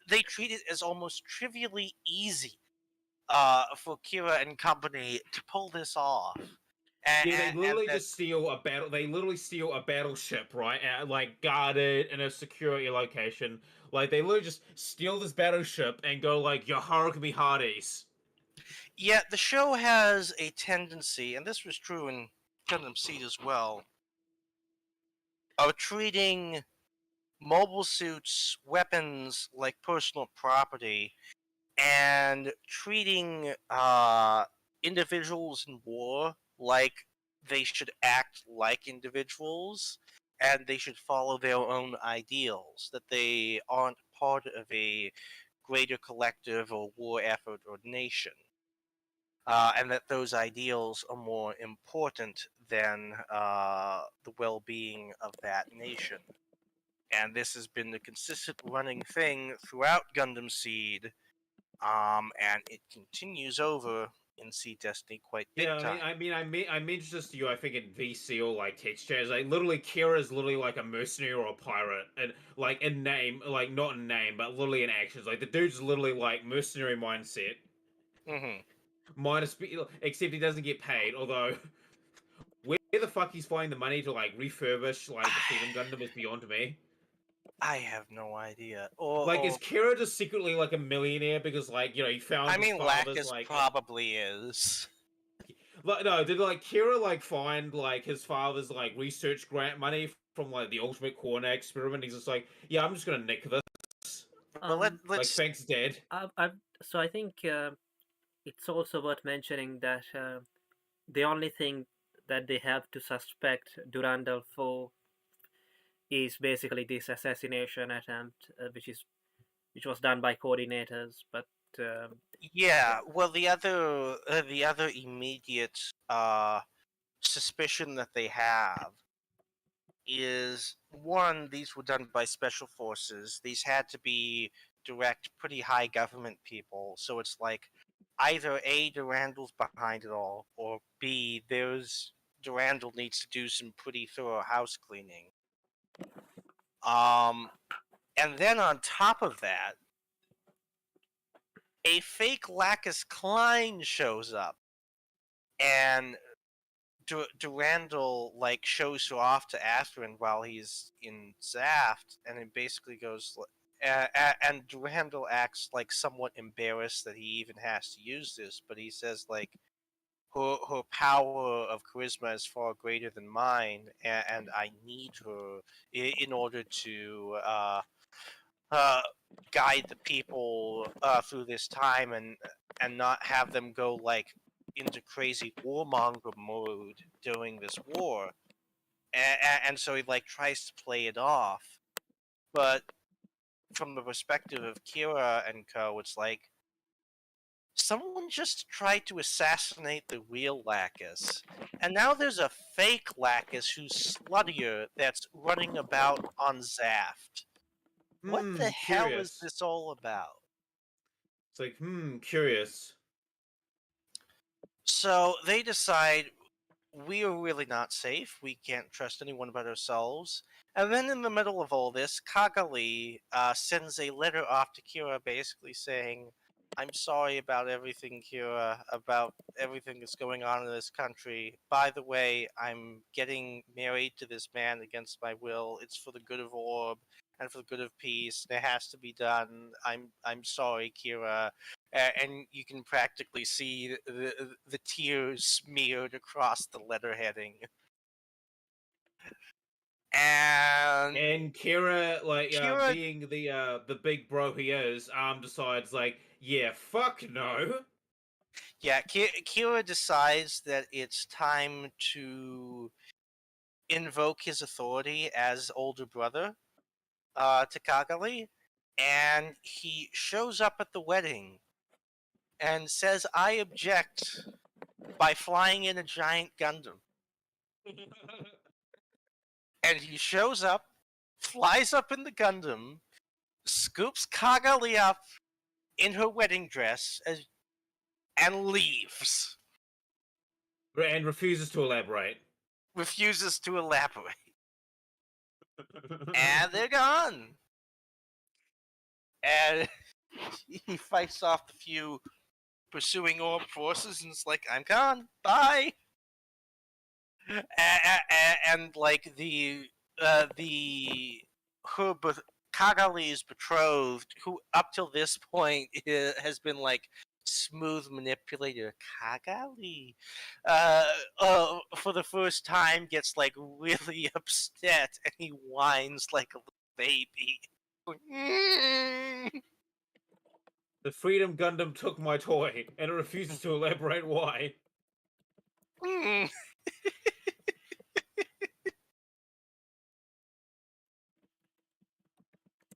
they treat it as almost trivially easy for Kira and company to pull this off. Yeah, they And literally that, just steal a battle. They literally steal a battleship, right? Like guarded in a security location. Like they literally just steal this battleship and go like, "Your Harakami Hades." yeah, the show has a tendency, and this was true in Gundam Seed as well, of treating mobile suits, weapons like personal property, and treating individuals in war like they should act like individuals and they should follow their own ideals, that they aren't part of a greater collective or war effort or nation. And that those ideals are more important than the well being of that nation. And this has been the consistent running thing throughout Gundam Seed, and it continues over in Seed Destiny quite big Yeah, time. I mentioned this to you. I think in VC or like text chat. Like literally, Kira is literally like a mercenary or a pirate, and like in name, like not in name, but literally in actions. Like the dude's literally like mercenary mindset, Hmm. except he doesn't get paid. Although where the fuck he's finding the money to like refurbish like the Freedom Gundam is beyond me. I have no idea. Like, is Kira just secretly like a millionaire because like he found I his mean, father's Lacus like probably is. like no, did like Kira like find like his father's like research grant money from like the ultimate corner experiment? He's just like, yeah, I'm just gonna nick this. Well, Um, Like, let's. thanks, Dad. so I think it's also worth mentioning that the only thing that they have to suspect Durandal for is basically this assassination attempt, which was done by coordinators. But yeah, Yeah. Well, the other immediate suspicion that they have is one, these were done by special forces. These had to be direct, pretty high government people. So it's like either A, Durandal's behind it all, or B, Durandal needs to do some pretty thorough house cleaning. And then on top of that, a fake Lacus Klein shows up, and Durandal like shows her off to Atherin while he's in Zaft, and it basically goes. And Durandal acts like somewhat embarrassed that he even has to use this, but he says like her power of charisma is far greater than mine, and I need her in order to uh, guide the people through this time and not have them go like into crazy warmonger mode during this war. And so he like tries to play it off, but from the perspective of Kira and co, it's like someone just tried to assassinate the real Lacus, and now there's a fake Lacus who's sluttier that's running about on Zaft. What the hell is Curious. this all about? It's like, curious. So they decide we are really not safe. We can't trust anyone but ourselves. And then in the middle of all this, Kagali sends a letter off to Kira basically saying, I'm sorry about everything, Kira, about everything that's going on in this country. By the way, I'm getting married to this man against my will. It's for the good of Orb and for the good of peace. It has to be done. I'm sorry, Kira. And you can practically see the tears smeared across the letter heading. And And Kira, like, Kira, being the big bro he is, decides like, yeah, fuck no. yeah, Kira decides that it's time to invoke his authority as older brother to Kagali, and he shows up at the wedding and says, "I object," by flying in a giant Gundam. And he shows up, flies up in the Gundam, scoops Kagali up in her wedding dress, and leaves. And refuses to elaborate. Refuses to elaborate. And they're gone. And he fights off the few pursuing Orb forces, and it's like, I'm gone. Bye. And like Kagali's betrothed, who up till this point has been like smooth manipulator Kagali, for the first time gets like really upset, and he whines like a little baby. The Freedom Gundam took my toy, and it refuses to elaborate why.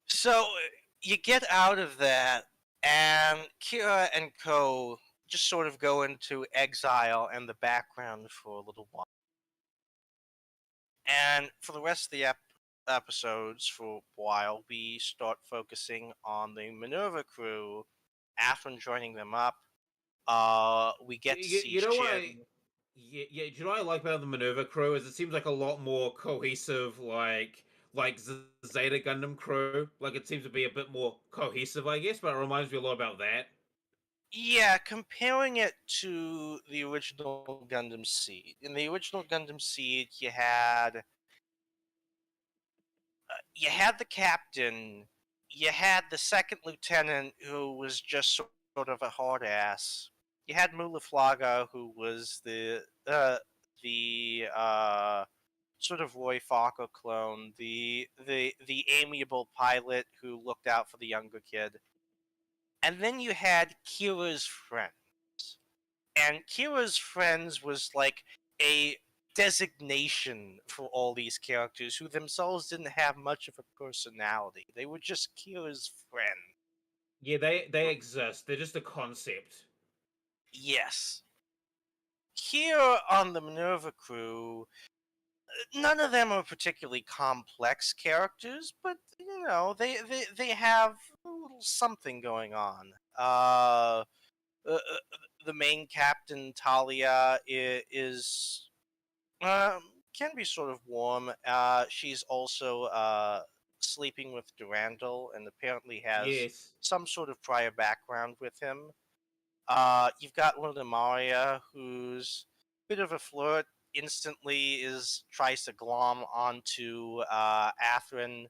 So you get out of that, and Kira and Co just sort of go into exile and the background for a little while. And for the rest of the episodes, for a while, we start focusing on the Minerva crew. After joining them up, we get to see You know what? Shin. Yeah. Do you know what I like about the Minerva crew is it seems like a lot more cohesive, like Zeta Gundam crew. Like it seems to be a bit more cohesive, I guess. But it reminds me a lot about that. Yeah, comparing it to the original Gundam Seed. In the original Gundam Seed, you had the captain, you had the second lieutenant who was just sort of a hard ass. You had Mulaflaga, who was the sort of Roy Fokker clone, the amiable pilot who looked out for the younger kid. And then you had Kira's friends. And Kira's friends was like a designation for all these characters who themselves didn't have much of a personality. They were just Kira's friend. Yeah, they exist. They're just a concept. Yes. Here on the Minerva crew, none of them are particularly complex characters, but they have a little something going on. The main captain Talia is can be sort of warm. She's also sleeping with Durandal and apparently has Yes. some sort of prior background with him. You've got Luna Maria, who's a bit of a flirt. Instantly is tries to glom onto Atherin.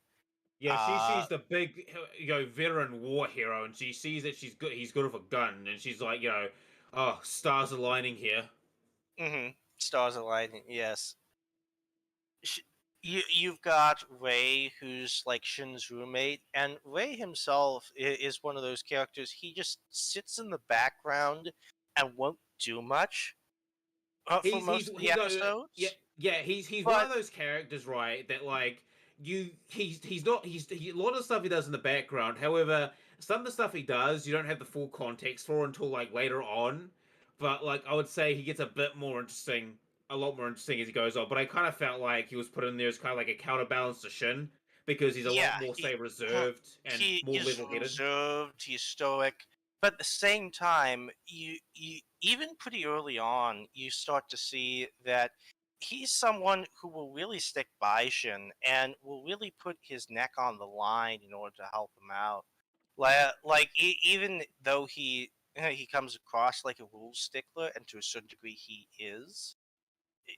Yeah, Uh, she's the big veteran war hero, and she sees that he's good with a gun, and she's like, oh, stars aligning here. Stars aligning, yes. Sh- you've got Ray, who's like Shin's roommate, and Ray himself is one of those characters. He just sits in the background and won't do much for most of the Yeah, episodes. yeah, he's one But of those characters, right? That like he's not a lot of the stuff he does in the background. However, some of the stuff he does, you don't have the full context for until like later on. But like I would say, he gets a lot more interesting as he goes on. But I kind of felt like he was put in there as kind of like a counterbalance to Shin because he's a yeah, lot more, he say, reserved and he more is level-headed. reserved. He's stoic. But at the same time, you even pretty early on, you start to see that he's someone who will really stick by Shin and will really put his neck on the line in order to help him out. Even though he comes across like a rule stickler, and to a certain degree he is,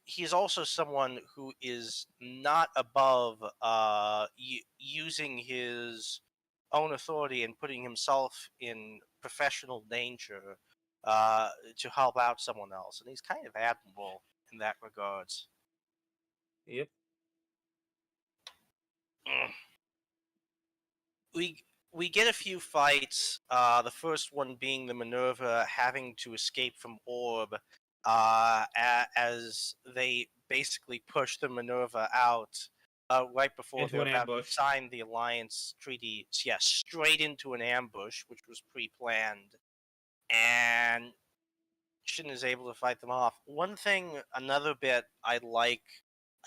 he's also someone who is not above using his own authority and putting himself in professional danger to help out someone else, and he's kind of admirable in that regards. Yep. Mm. we we get a few fights. The first one being the Minerva having to escape from Orb, as they basically push the Minerva out right before Into they're an about to ambush. sign the alliance treaty. Yes, straight into an ambush, which was pre-planned, and Shin is able to fight them off. Another bit I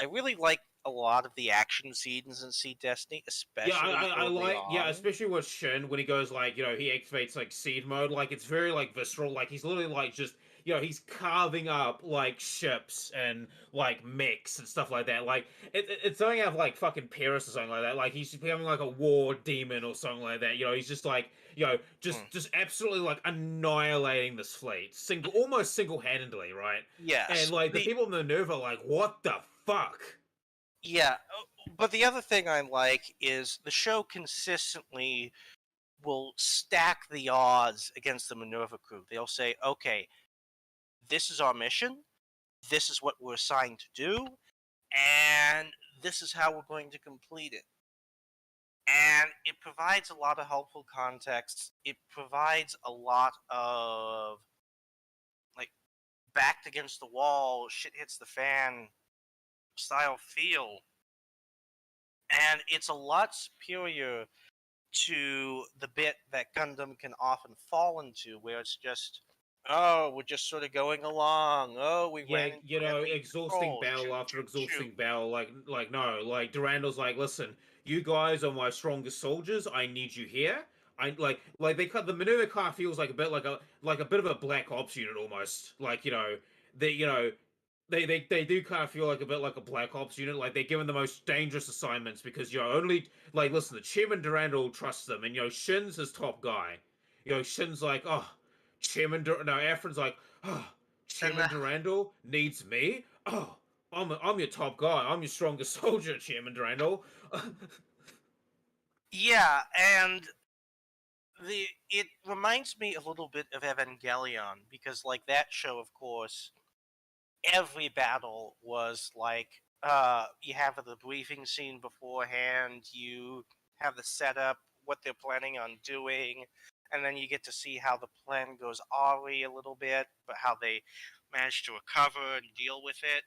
really like a lot of the action scenes in Sea Destiny, Yeah, especially I early like, yeah, on. especially with Shin when he goes like, he activates like seed mode, like it's very like visceral, like he's literally like just, he's carving up like ships and like mechs and stuff like that. Like it's something out of like fucking Paris or something like that. Like he's becoming like a war demon or something like that. He's just like, Mm. just absolutely like annihilating this fleet, almost single handedly, right? And Yes, like the the people in the Nova are like, what the fuck? yeah, but the other thing I like is the show consistently will stack the odds against the Minerva crew. They'll say, "Okay, this is our mission. This is what we're assigned to do, and this is how we're going to complete it." And it provides a lot of helpful context. It provides a lot of like backed against the wall, shit hits the fan style feel, and it's a lot superior to the bit that Gundam can often fall into, where it's just, oh, we're just sort of going along. Oh, we Yeah, ran into enemy exhausting patrol. battle Shoot, after shoot, shoot. exhausting battle. Like no, like Durandal's like, listen, you guys are my strongest soldiers. I need you here. I like they cut the Minerva car feels like a bit like a bit of a black ops unit almost. Like they they do kind of feel like a bit like a black ops unit. Like they're given the most dangerous assignments because only like listen, the chairman Durandal trusts them, and Shin's his top guy. Shin's like, oh, no, Afrin's like, oh. And Chairman Durandal needs me? Oh, I'm your top guy. I'm your strongest soldier, Chairman Durandal. yeah, and it reminds me a little bit of Evangelion because, like that show, of course, every battle was like you have the briefing scene beforehand, you have the setup, what they're planning on doing, and then you get to see how the plan goes awry a little bit, but how they manage to recover and deal with it.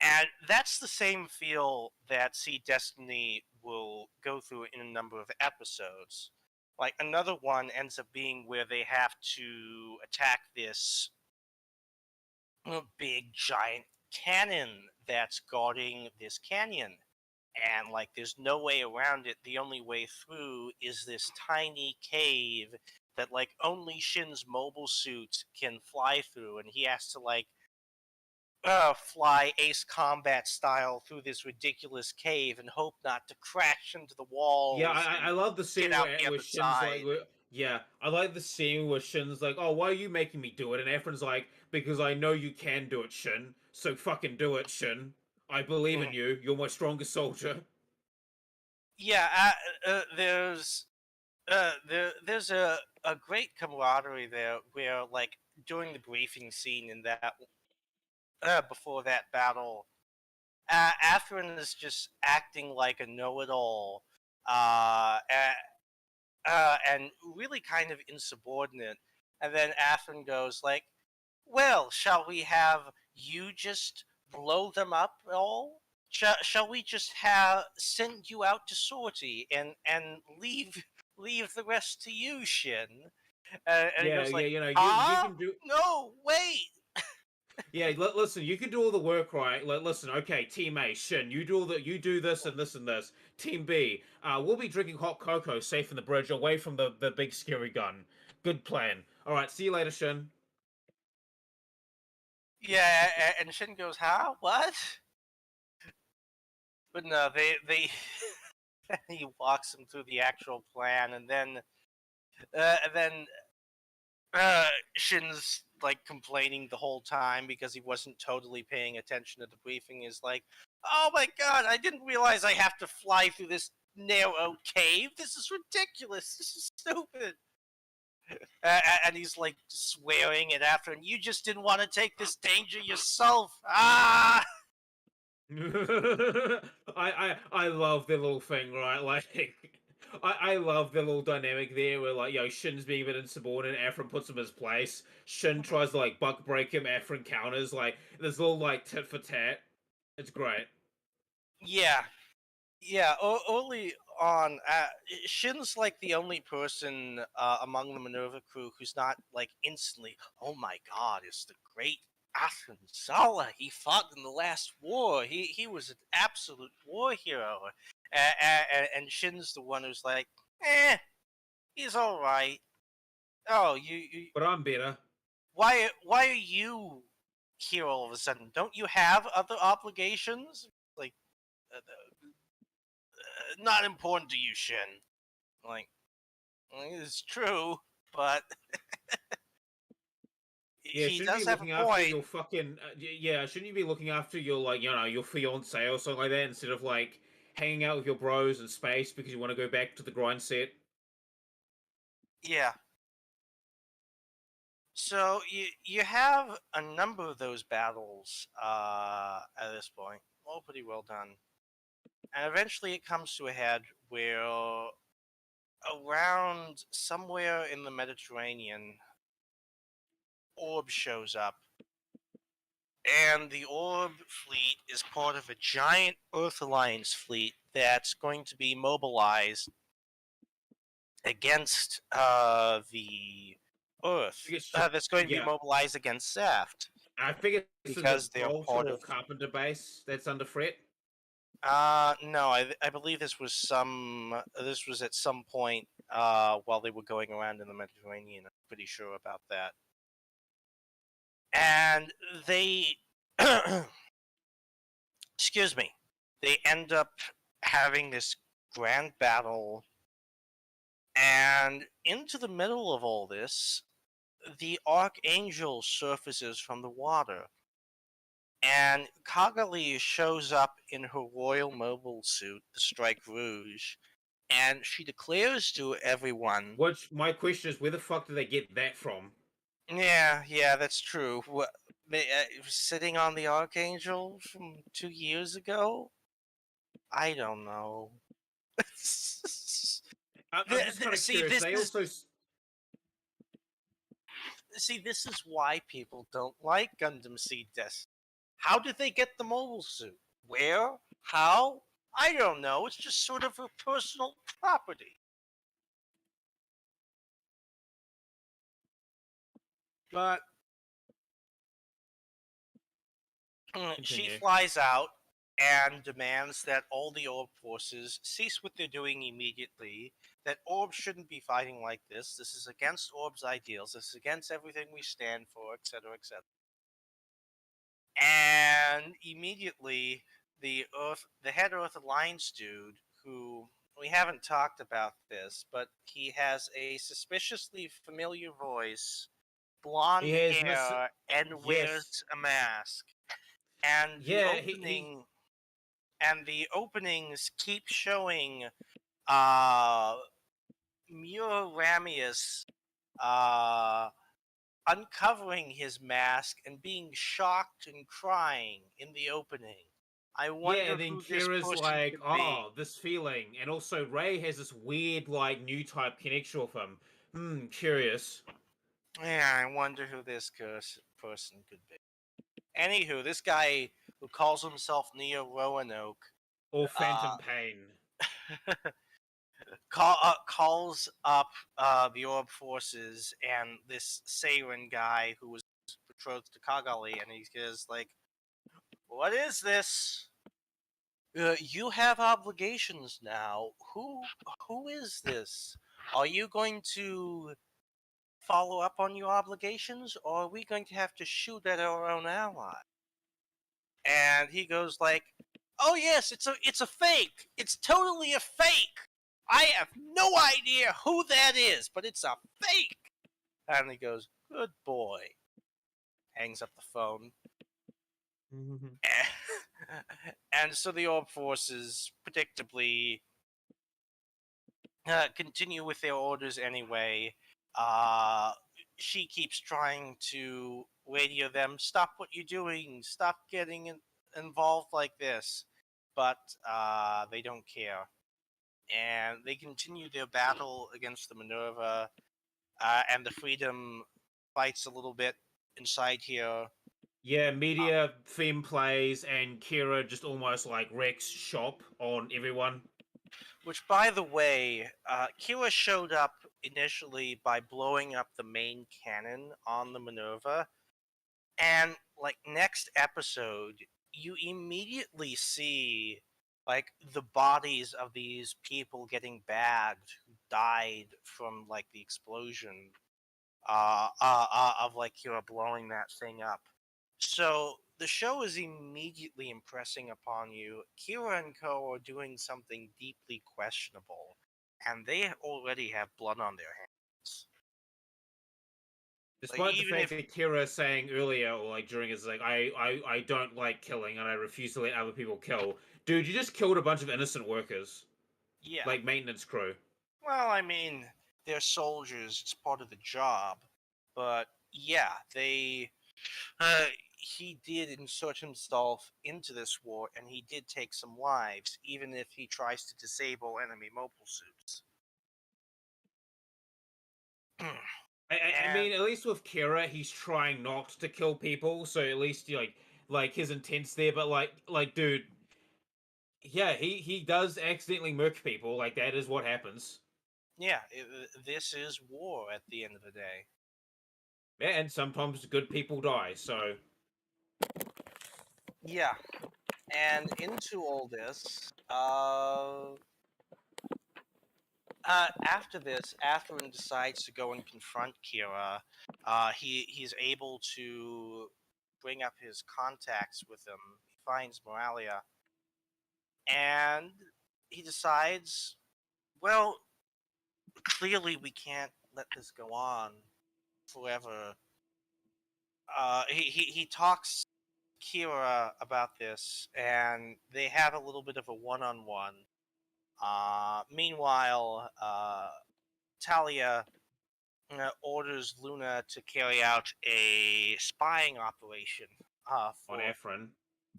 And that's the same feel that Sea Destiny will go through in a number of episodes. Like another one ends up being where they have to attack this big giant cannon that's guarding this canyon. And like there's no way around it. The only way through is this tiny cave that like only Shin's mobile suit can fly through, and he has to like fly Ace Combat style through this ridiculous cave and hope not to crash into the Yeah, walls I and love the get scene out the where other Shin's like, side. yeah, I like the scene where Shin's like, oh, why are you making me do it? And Efren's like, because I know you can do it, Shin. So fucking do it, Shin. I believe in Mhm. you. You're my strongest soldier. Yeah, there's a great camaraderie there where like during the briefing scene in that before that battle, Athrun is just acting like a know-it-all, uh, and really kind of insubordinate. And then Athrun goes like, "Well, shall we have you just blow them up all? Shall we just have send you out to sortie and leave the rest to you, Shin?" And he Yeah, goes yeah, like, you know, you "Huh? can do. No, wait." Yeah, listen, you can do all the work, right? Listen, okay, Team A, Shin, you do this and this and this. Team B, we'll be drinking hot cocoa safe in the bridge, away from the big scary gun. Good plan. All right, see you later, Shin. Yeah, and Shin goes, "Huh? What?" But no, they he walks him through the actual plan, and then Shin's like complaining the whole time because he wasn't totally paying attention to the briefing. Is like, "Oh my god, I didn't realize I have to fly through this narrow cave. This is ridiculous. This is stupid." And he's like swearing at after, and you just didn't want to take this danger yourself. Ah! I love the little thing, right? Like I love the little dynamic there where like, Shin's being a bit insubordinate, Efren puts him in his place. Shin tries to like buck break him, Efren counters, like this little like tit for tat. It's great. Yeah, yeah. Early on, Shin's like the only person among the Minerva crew who's not like instantly, "Oh my god, it's the great Athrun Zala. He fought in the last war. He was an absolute war hero." And Shin's the one who's like, he's all right. Oh, you But I'm better. why are you here all of a sudden? Don't you have other obligations? Like, not important to you, Shin. Like, it's true, but Yeah, he shouldn't you does be have a looking after point. your fucking yeah, shouldn't you be looking after your like, your fiance or something like that instead of like hanging out with your bros in space because you want to go back to the grind set? Yeah. So you have a number of those battles at this point, all pretty well done, and eventually it comes to a head where around somewhere in the Mediterranean, Orb shows up, and the Orb fleet is part of a giant Earth Alliance fleet that's going to be mobilized against the I Earth. guess That's going to be yeah, mobilized against Saft I figure this is because they're Gibraltar part or of. Carpenter base that's under threat. No, I believe this was some. This was at some point while they were going around in the Mediterranean. I'm pretty sure about that. And they, excuse me, they end up having this grand battle, and into the middle of all this, the Archangel surfaces from the water, and Kagali shows up in her royal mobile suit, the Strike Rouge, and she declares to everyone, Which my question is, where the fuck did they get that from? yeah, that's true. Sitting on the Archangel from 2 years ago? I don't know. I'm just kind of See, curious. They also this is why people don't like Gundam Seed Destiny. How did they get the mobile suit? Where? How? I don't know. It's just sort of a personal property. But She Continue. flies out and demands that all the orb forces cease what they're doing immediately. That orbs shouldn't be fighting like this. This is against orbs' ideals. This is against everything we stand for, etc., etc. And immediately, the head Earth Alliance dude, who we haven't talked about this, but he has a suspiciously familiar voice, blonde He has hair, and yes, wears a mask. And the yeah. He openings keep showing uh Muramius uh uncovering his mask and being shocked and crying in the opening. I Yeah, wonder and then who this Kira's person like, could be. oh, this feeling. And also Ray has this weird, like, new type connection with him. Curious. Yeah, I wonder who this person could be. Anywho, this guy who calls himself Neo Roanoke Or uh, Phantom Pain. calls up the Orb forces and this Seirin guy who was betrothed to Kagali, and he goes like, "What is this? You have obligations now. Who is this? Are you going to follow up on your obligations, or are we going to have to shoot at our own ally?" And he goes like, "Oh yes, it's a fake. It's totally a fake. I have no idea who that is, but it's a fake." And he goes, "Good boy." Hangs up the phone. And so the Orb forces predictably continue with their orders anyway. Uh, she keeps trying to radio them, "Stop what you're doing. Stop getting involved like this." But they don't care. And they continue their battle against the Minerva, and the Freedom fights a little bit inside here. Yeah, media theme plays, and Kira just almost like wrecks shop on everyone. Which, by the way, Kira showed up initially by blowing up the main cannon on the Minerva, and like next episode, you immediately see like the bodies of these people getting bagged who died from like the explosion of like Kira blowing that thing up. So the show is immediately impressing upon you Kira and Co are doing something deeply questionable, and they already have blood on their hands. Like Despite the even fact if that Kira saying earlier, or like during his like, I don't like killing and I refuse to let other people kill. Dude, you just killed a bunch of innocent workers. yeah, Like maintenance crew. well, I mean they're soldiers; it's part of the job. But yeah, they he did insert himself into this war, and he did take some lives, even if he tries to disable enemy mobile suits. I And mean, at least with Kira, he's trying not to kill people, so at least like his intent's there. But dude, yeah, he does accidentally murk people. Like that is what happens. yeah, this is war at the end of the day. Yeah, and sometimes good people die. So Yeah, and into all this, after this, Athrun decides to go and confront Kira. He's able to bring up his contacts with him. He finds Moralia, and he decides, well, clearly we can't let this go on forever. He talks Kira about this, and they have a little bit of a one-on-one. Meanwhile, Talia orders Luna to carry out a spying operation on for Efren,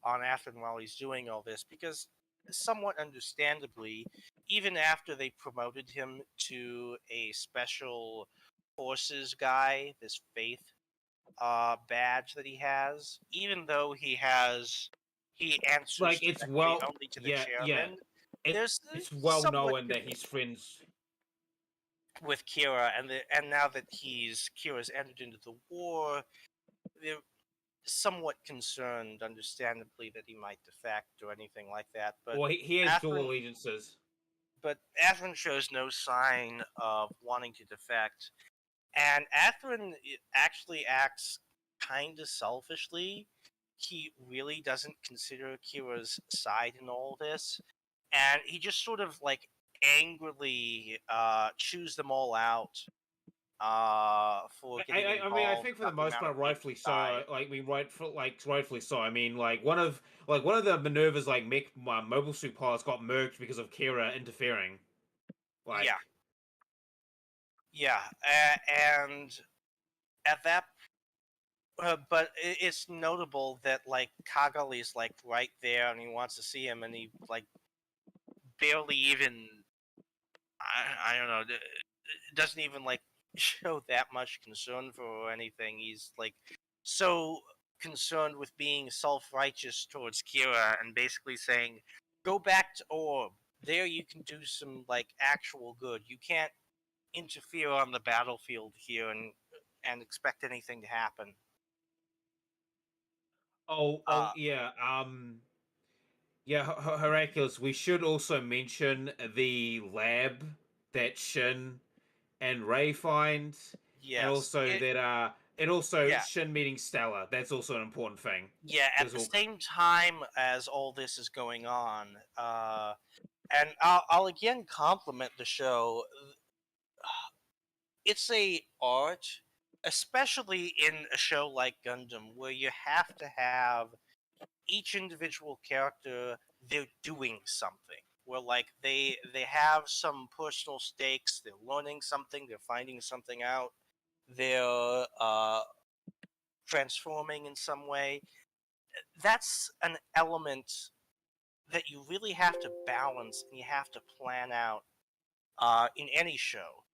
on Athen while he's doing all this, because somewhat understandably, even after they promoted him to a special forces guy, this faith badge that he has, even though he answers like it's directly well, only to the yeah. chairman. It There's it's well somewhat known that he's friends. with Kira, and now that Kira's entered into the war, somewhat concerned, understandably, that he might defect or anything like that. But Well, he has dual Athrun, allegiances. but Athrun shows no sign of wanting to defect, and Athrun actually acts kind of selfishly. He really doesn't consider Kira's side in all this, and he just sort of like angrily chews them all out for getting I mean, I involved think for the about the most amount of part, people rightfully who so. died. Rightfully so. I mean, one of the maneuvers, like mech mobile suit pilots, got murked because of Kira interfering. Like, Yeah, yeah, and at that, but it's notable that like Kagali's like right there, and he wants to see him, and he like barely even, I don't know, doesn't even like show that much concern for her or anything. He's like so concerned with being self-righteous towards Kira and basically saying, "Go back to Orb. There you can do some like actual good. You can't interfere on the battlefield here and expect anything to happen." oh Uh, yeah, yeah, Heracles. We should also mention the lab that Shin and Ray find, and yes. also and also Yeah. Shin meeting Stella. That's also an important thing. Yeah, at Because the we'll same time as all this is going on, and I'll again compliment the show. It's a art, especially in a show like Gundam, where you have to have each individual character, they're doing something. Where like they have some personal stakes, they're learning something, they're finding something out, they're transforming in some way. That's an element that you really have to balance and you have to plan out in any show.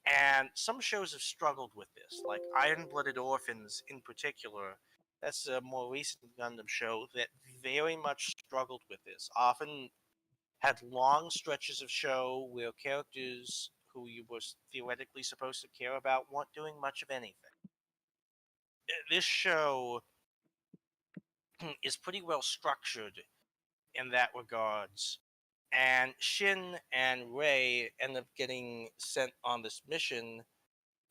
And some shows have struggled with this, like Iron Blooded Orphans in particular. That's a more recent Gundam show that very much struggled with this. Often had long stretches of show where characters who you were theoretically supposed to care about weren't doing much of anything. This show is pretty well structured in that regards. And Shin and Rei end up getting sent on this mission,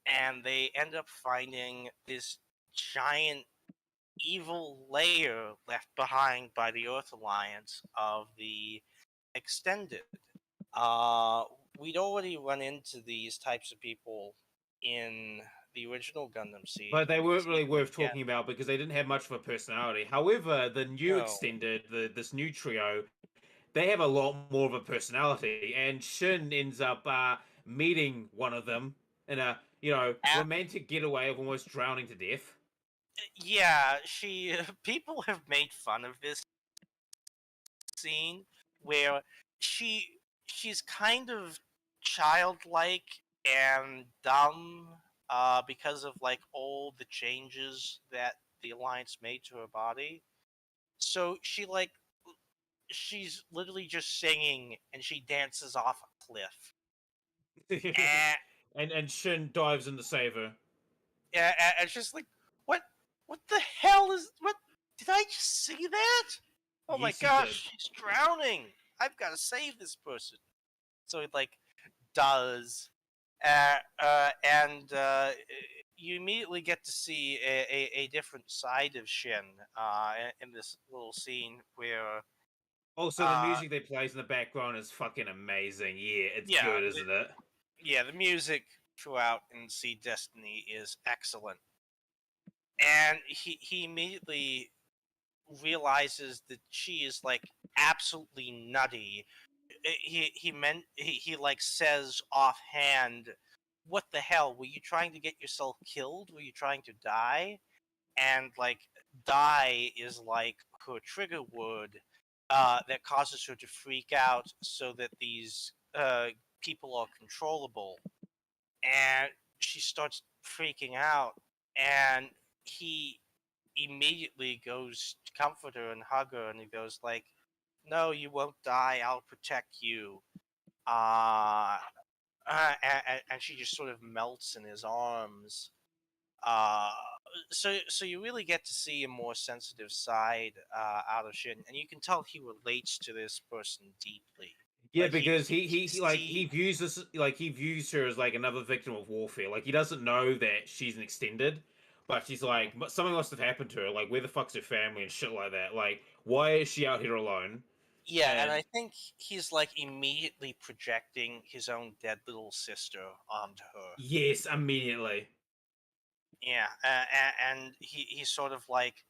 and they end up finding this giant evil layer left behind by the Earth Alliance of the Extended. Uh, we'd already run into these types of people in the original Gundam Seed. but they We weren't see really them worth again. talking about because they didn't have much of a personality. However, the new No. extended, this new trio, they have a lot more of a personality, and Shin ends up meeting one of them in a At, romantic getaway of almost drowning to death. yeah, she. People have made fun of this scene where she she's kind of childlike and dumb because of like all the changes that the Alliance made to her body. So she's literally just singing and she dances off a cliff. And, and Shin dives in to save her. and it's just like, what what the hell is what did I just see that? Oh my Yes, he did. gosh, she's drowning. I've got to save this person. So it like does, and you immediately get to see a different side of Shin in this little scene where Also, the uh, music that plays in the background is fucking amazing. Yeah, it's yeah, good, isn't it? the music throughout in Sea Destiny is excellent, and he immediately realizes that she is like absolutely nutty. He like says offhand, "What the hell? Were you trying to get yourself killed? Were you trying to die?" And like, "die" is like her trigger word that causes her to freak out, so that these people are controllable, and she starts freaking out, and he immediately goes to comfort her and hug her, and he goes like, "No, you won't die. I'll protect you." Uh, and she just sort of melts in his arms. Uh, so you really get to see a more sensitive side out of Shin, and you can tell he relates to this person deeply. Yeah, Like because he see, views this like he views her as like another victim of warfare. Like he doesn't know that she's an extended, but she's like something must have happened to her. Like where the fuck's her family and shit like that. Like why is she out here alone? yeah, and And I think he's like immediately projecting his own dead little sister onto her. yes, immediately. Yeah, and he's sort of like,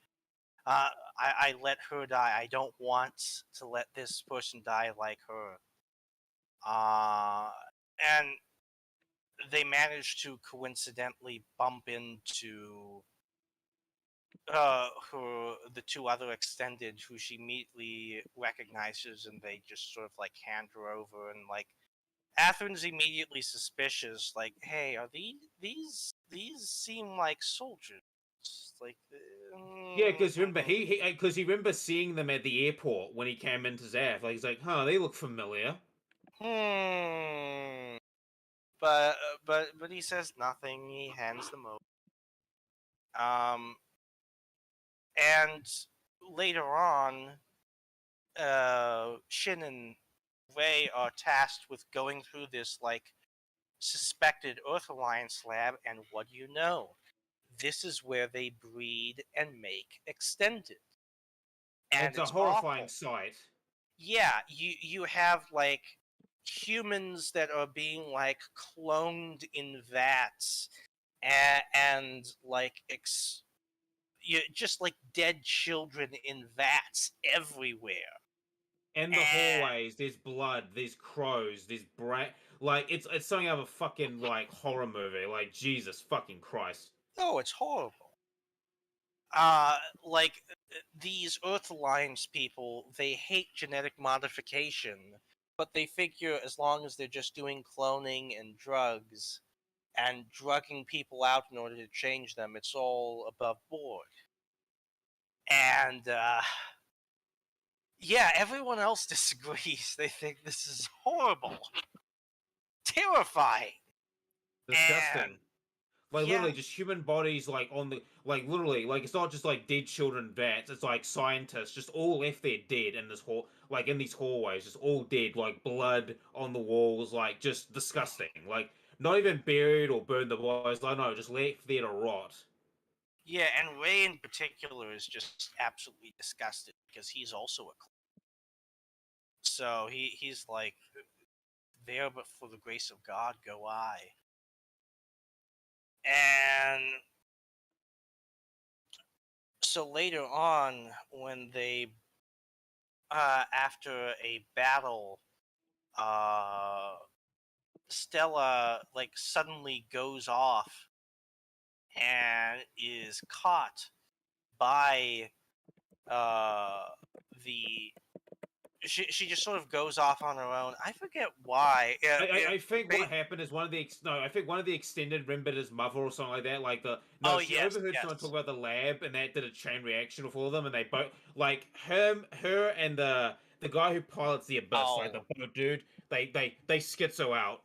I let her die. I don't want to let this person die like her. And they managed to coincidentally bump into the two other extended, who she immediately recognizes, and they just sort of like hand her over, and like Atherin's immediately suspicious, like, hey, are these seem like soldiers? Like, Yeah, because remember he remember seeing them at the airport when he came into Zaf. Like he's like, huh, they look familiar. hmm. But he says nothing. He hands them over. And later on, Shin and Rei are tasked with going through this like suspected Earth Alliance lab, and what do you know? This is where they breed and make extended, and It's a it's horrifying awful. sight. Yeah, you have like humans that are being like cloned in vats, and like just like dead children in vats everywhere. In the And hallways, there's blood, there's crows, there's like it's something out of a fucking like horror movie. Like Jesus fucking Christ. oh, it's horrible. Like these Earth Alliance people, they hate genetic modification, but they figure as long as they're just doing cloning and drugs and drugging people out in order to change them, it's all above board. And yeah, everyone else disagrees. They think this is horrible, terrifying, and Disgusting. Like yeah, literally just human bodies like on the like literally like it's not just like dead children vats, it's like scientists just all left there dead in this hall like in these hallways, just all dead, like blood on the walls, like just disgusting. Like not even buried or burned the bodies, like no, just left there to rot. yeah, and Ray in particular is just absolutely disgusted because he's also a clone. So he's like, there, but for the grace of God go I. And so later on, when they, after a battle, uh, Stella like suddenly goes off and is caught by uh, the. She just sort of goes off on her own. I forget why. I think what happened is one of the no, I think one of the extended remembered his mother or something like that. Like the no, Oh she yes, overheard someone yes. talk about the lab, and that did a chain reaction of all of them, and they both like her, and the guy who pilots the abyss, like the Oh boat dude. They schizo out.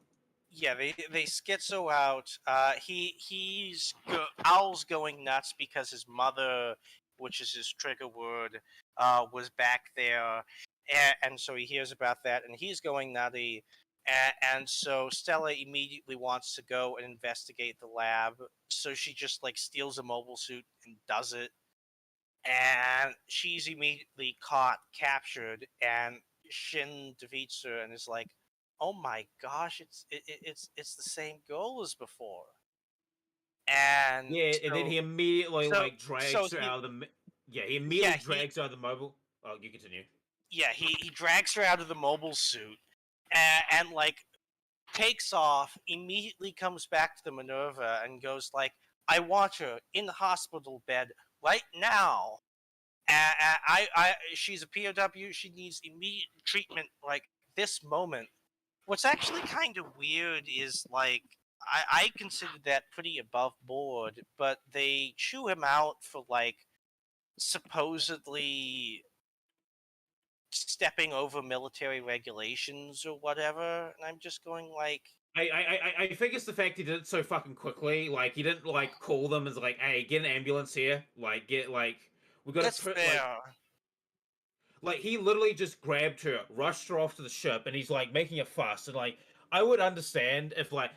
yeah, they schizo out. Owl's going nuts because his mother, which is his trigger word, was back there, and so he hears about that, and he's going nutty. And so Stella immediately wants to go and investigate the lab. So she just like steals a mobile suit and does it, and she's immediately caught, captured, and Shin defeats her and is like, "Oh my gosh, it's the same goal as before." And Yeah, and then he immediately so like so drags her he out of the. Yeah, he immediately yeah he drags her out of the mobile. Oh, you continue. yeah he drags her out of the mobile suit, and like takes off, immediately comes back to the Minerva and goes like, "I want her in the hospital bed right now." She's a POW. She needs immediate treatment, like this moment. What's actually kind of weird is like I consider that pretty above board, but they chew him out for like supposedly stepping over military regulations or whatever. And I'm just going like, I think it's the fact he did it so fucking quickly. Like he didn't like call them as like, hey, get an ambulance here. Like get like we got that's to put fair. like he literally just grabbed her, rushed her off to the ship, and he's like making a fuss. And like I would understand if like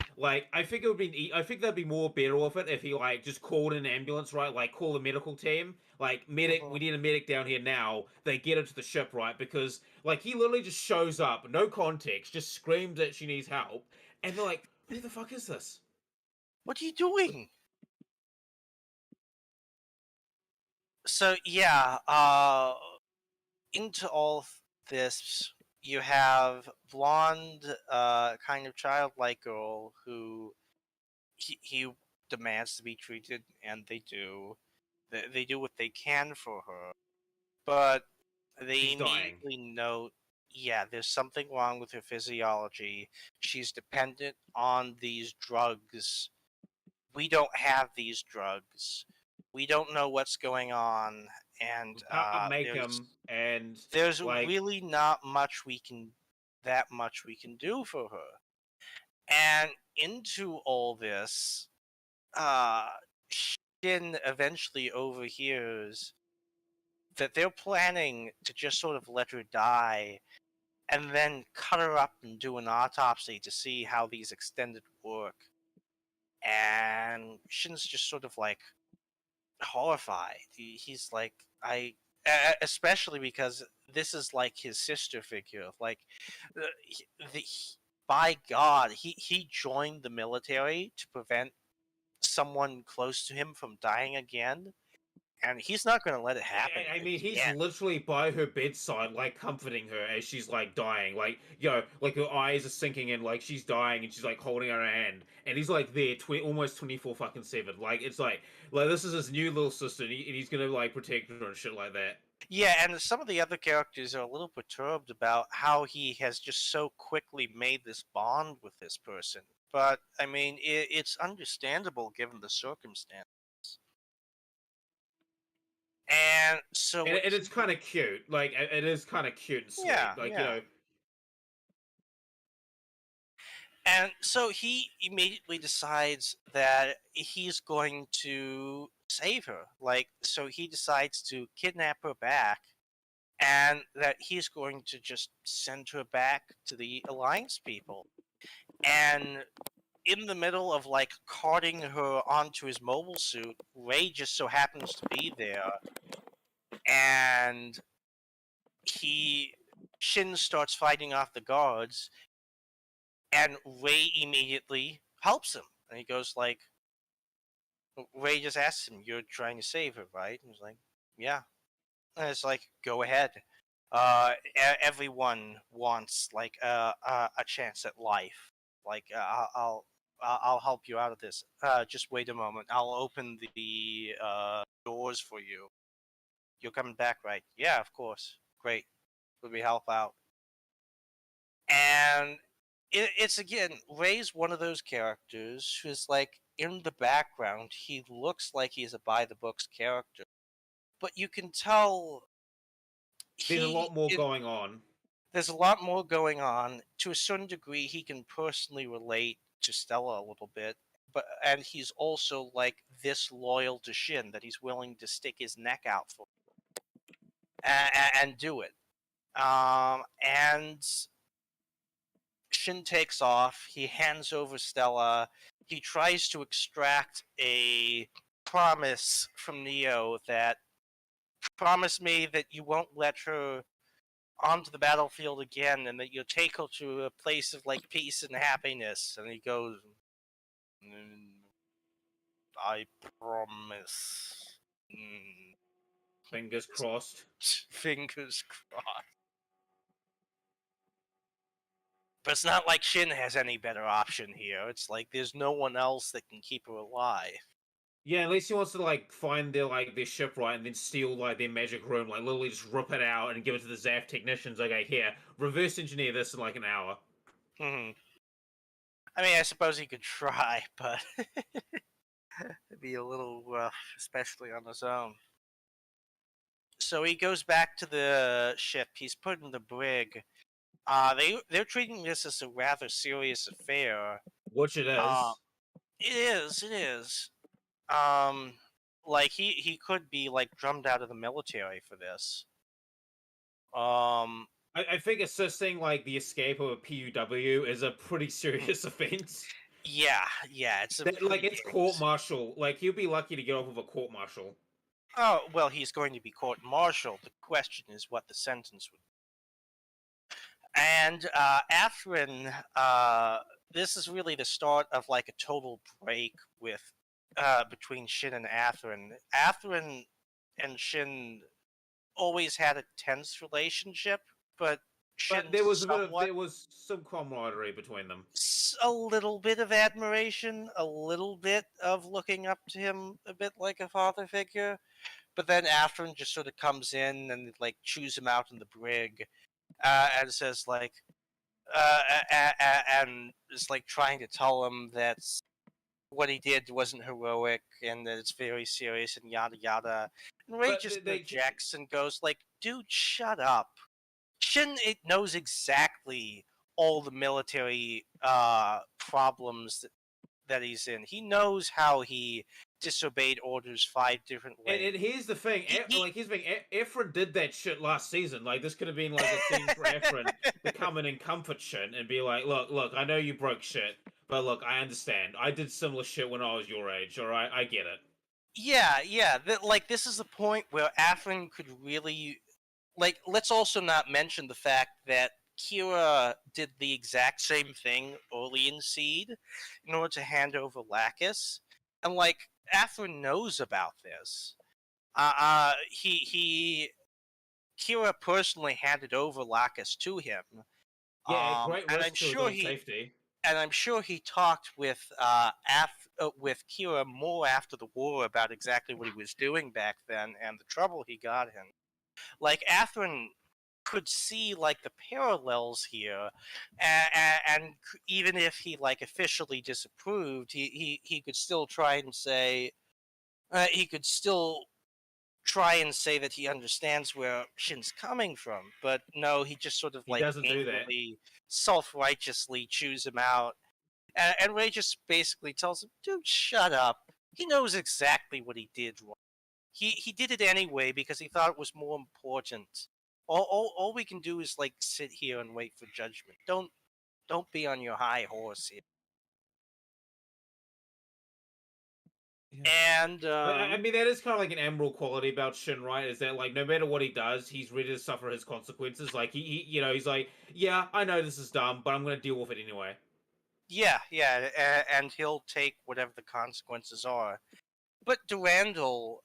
I think it would be I think that'd be more better with it if he like just called an ambulance, right? Like call the medical team. Like medic, we Mhm. need a medic down here now. They get her to the ship, right? Because like he literally just shows up, no context, just screams that she needs help, and they're like, "Who the fuck is this?" What are you doing? So yeah, into all this, you have blonde, kind of childlike girl who he demands to be treated, and they do. They do what they can for her, but they She's dying. immediately note, yeah, there's something wrong with her physiology. She's dependent on these drugs. We don't have these drugs. We don't know what's going on, and We can't make him, and there's like really not much we can do for her. And into all this, uh, Shin eventually overhears that they're planning to just sort of let her die and then cut her up and do an autopsy to see how these extended work. And Shin's just sort of like horrified. He's like, especially because this is like his sister figure. Like, the, by God, he joined the military to prevent someone close to him from dying again, and he's not going to let it happen I mean, he's again. literally by her bedside, like comforting her as she's like dying. Like, like her eyes are sinking in, like she's dying, and she's like holding her hand, and he's like there, almost 24 fucking 7. Like, it's like this is his new little sister, and he's gonna like protect her and shit like that. Yeah, and some of the other characters are a little perturbed about how he has just so quickly made this bond with this person. But I mean, it's understandable given the circumstance. And so And, what and it's kind of cute. Like, it is kind of cute and sweet. yeah, Like, yeah. And so he immediately decides that he's going to save her. Like, so he decides to kidnap her back, and that he's going to just send her back to the Alliance people. And in the middle of like carting her onto his mobile suit, Ray just so happens to be there, and he Shin starts fighting off the guards, and Ray immediately helps him. And he goes like, Ray just asks him, "You're trying to save her, right?" And he's like, "Yeah." And it's like, "Go ahead." Everyone wants like a chance at life. Like, I'll help you out of this. Just wait a moment. I'll open the doors for you. You're coming back, right? Yeah, of course. Great. Let me help out. And it's again, Ray's one of those characters who's like in the background. He looks like he's a by the books character, but you can tell there's a lot more it, going on. there's a lot more going on. To a certain degree, he can personally relate to Stella a little bit, and he's also like this loyal to Shin that he's willing to stick his neck out for and do it. And Shin takes off. He hands over Stella. He tries to extract a promise from Neo that promise me that you won't let her onto the battlefield again and that you'll take her to a place of like peace and happiness. And he goes, I promise. Fingers crossed. Fingers crossed. But it's not like Shin has any better option here. It's like there's no one else that can keep her alive. Yeah, at least he wants to like find their shipwright and then steal like their magic room, like literally just rip it out and give it to the ZAF technicians. Okay, here, reverse engineer this in like an hour. Hmm. I mean, I suppose he could try, but it'd be a little rough, especially on his own. So he goes back to the ship. He's put in the brig. They're treating this as a rather serious affair. Which it Uh, is. it is. It is. Um, like he could be like drummed out of the military for this. Um, I think assisting like the escape of a PUW is a pretty serious offense. yeah, it's a Like pretty it's court serious. martial. Like he'll be lucky to get off of a court martial. Oh well, he's going to be court-martialed. The question is what the sentence would. And Afrin, this is really the start of like a total break with between Shin and Afrin. Afrin and Shin always had a tense relationship, but Shin But there was somewhat some camaraderie between them. a little bit of admiration, a little bit of looking up to him a bit like a father figure. But then Afrin just sort of comes in and like chews him out in the brig, and says like, and is like trying to tell him that what he did wasn't heroic and that it's very serious and yada yada. And Ray But just they interjects and goes like, "Dude, shut up." Shin it knows exactly all the military problems that he's in. He knows how he disobeyed orders 5 different ways. and here's the thing, like here's the thing, Efren did that shit last season. Like this could have been like a scene for Efren to come in and comfort Shin and be like, look, I know you broke shit, but look, I understand. I did similar shit when I was your age. All right, I get it. Yeah. Like this is the point where Afrin could really like. Let's also not mention the fact that Kira did the exact same thing early in Seed in order to hand over Lacus, and like Afrin knows about this. He Kira personally handed over Lacus to him. Yeah, at great And risk to his own safety. I'm sure he talked with with Kira more after the war about exactly what he was doing back then and the trouble he got in. Like Atherin could see like the parallels here, and even if he like officially disapproved, he could still try and say he could still try and say that he understands where Shin's coming from, but no, he just sort of He like doesn't do that. angrily, self-righteously chews him out, and Ray just basically tells him, "Dude, shut up." He knows exactly what he did wrong. He did it anyway because he thought it was more important. All we can do is like sit here and wait for judgment. Don't be on your high horse here. Yeah. And I mean, that is kind of like an emerald quality about Shin, right? Is that like no matter what he does, he's ready to suffer his consequences. Like you know, he's like, yeah, I know this is dumb, but I'm gonna deal with it anyway. yeah, and he'll take whatever the consequences are. But Durandal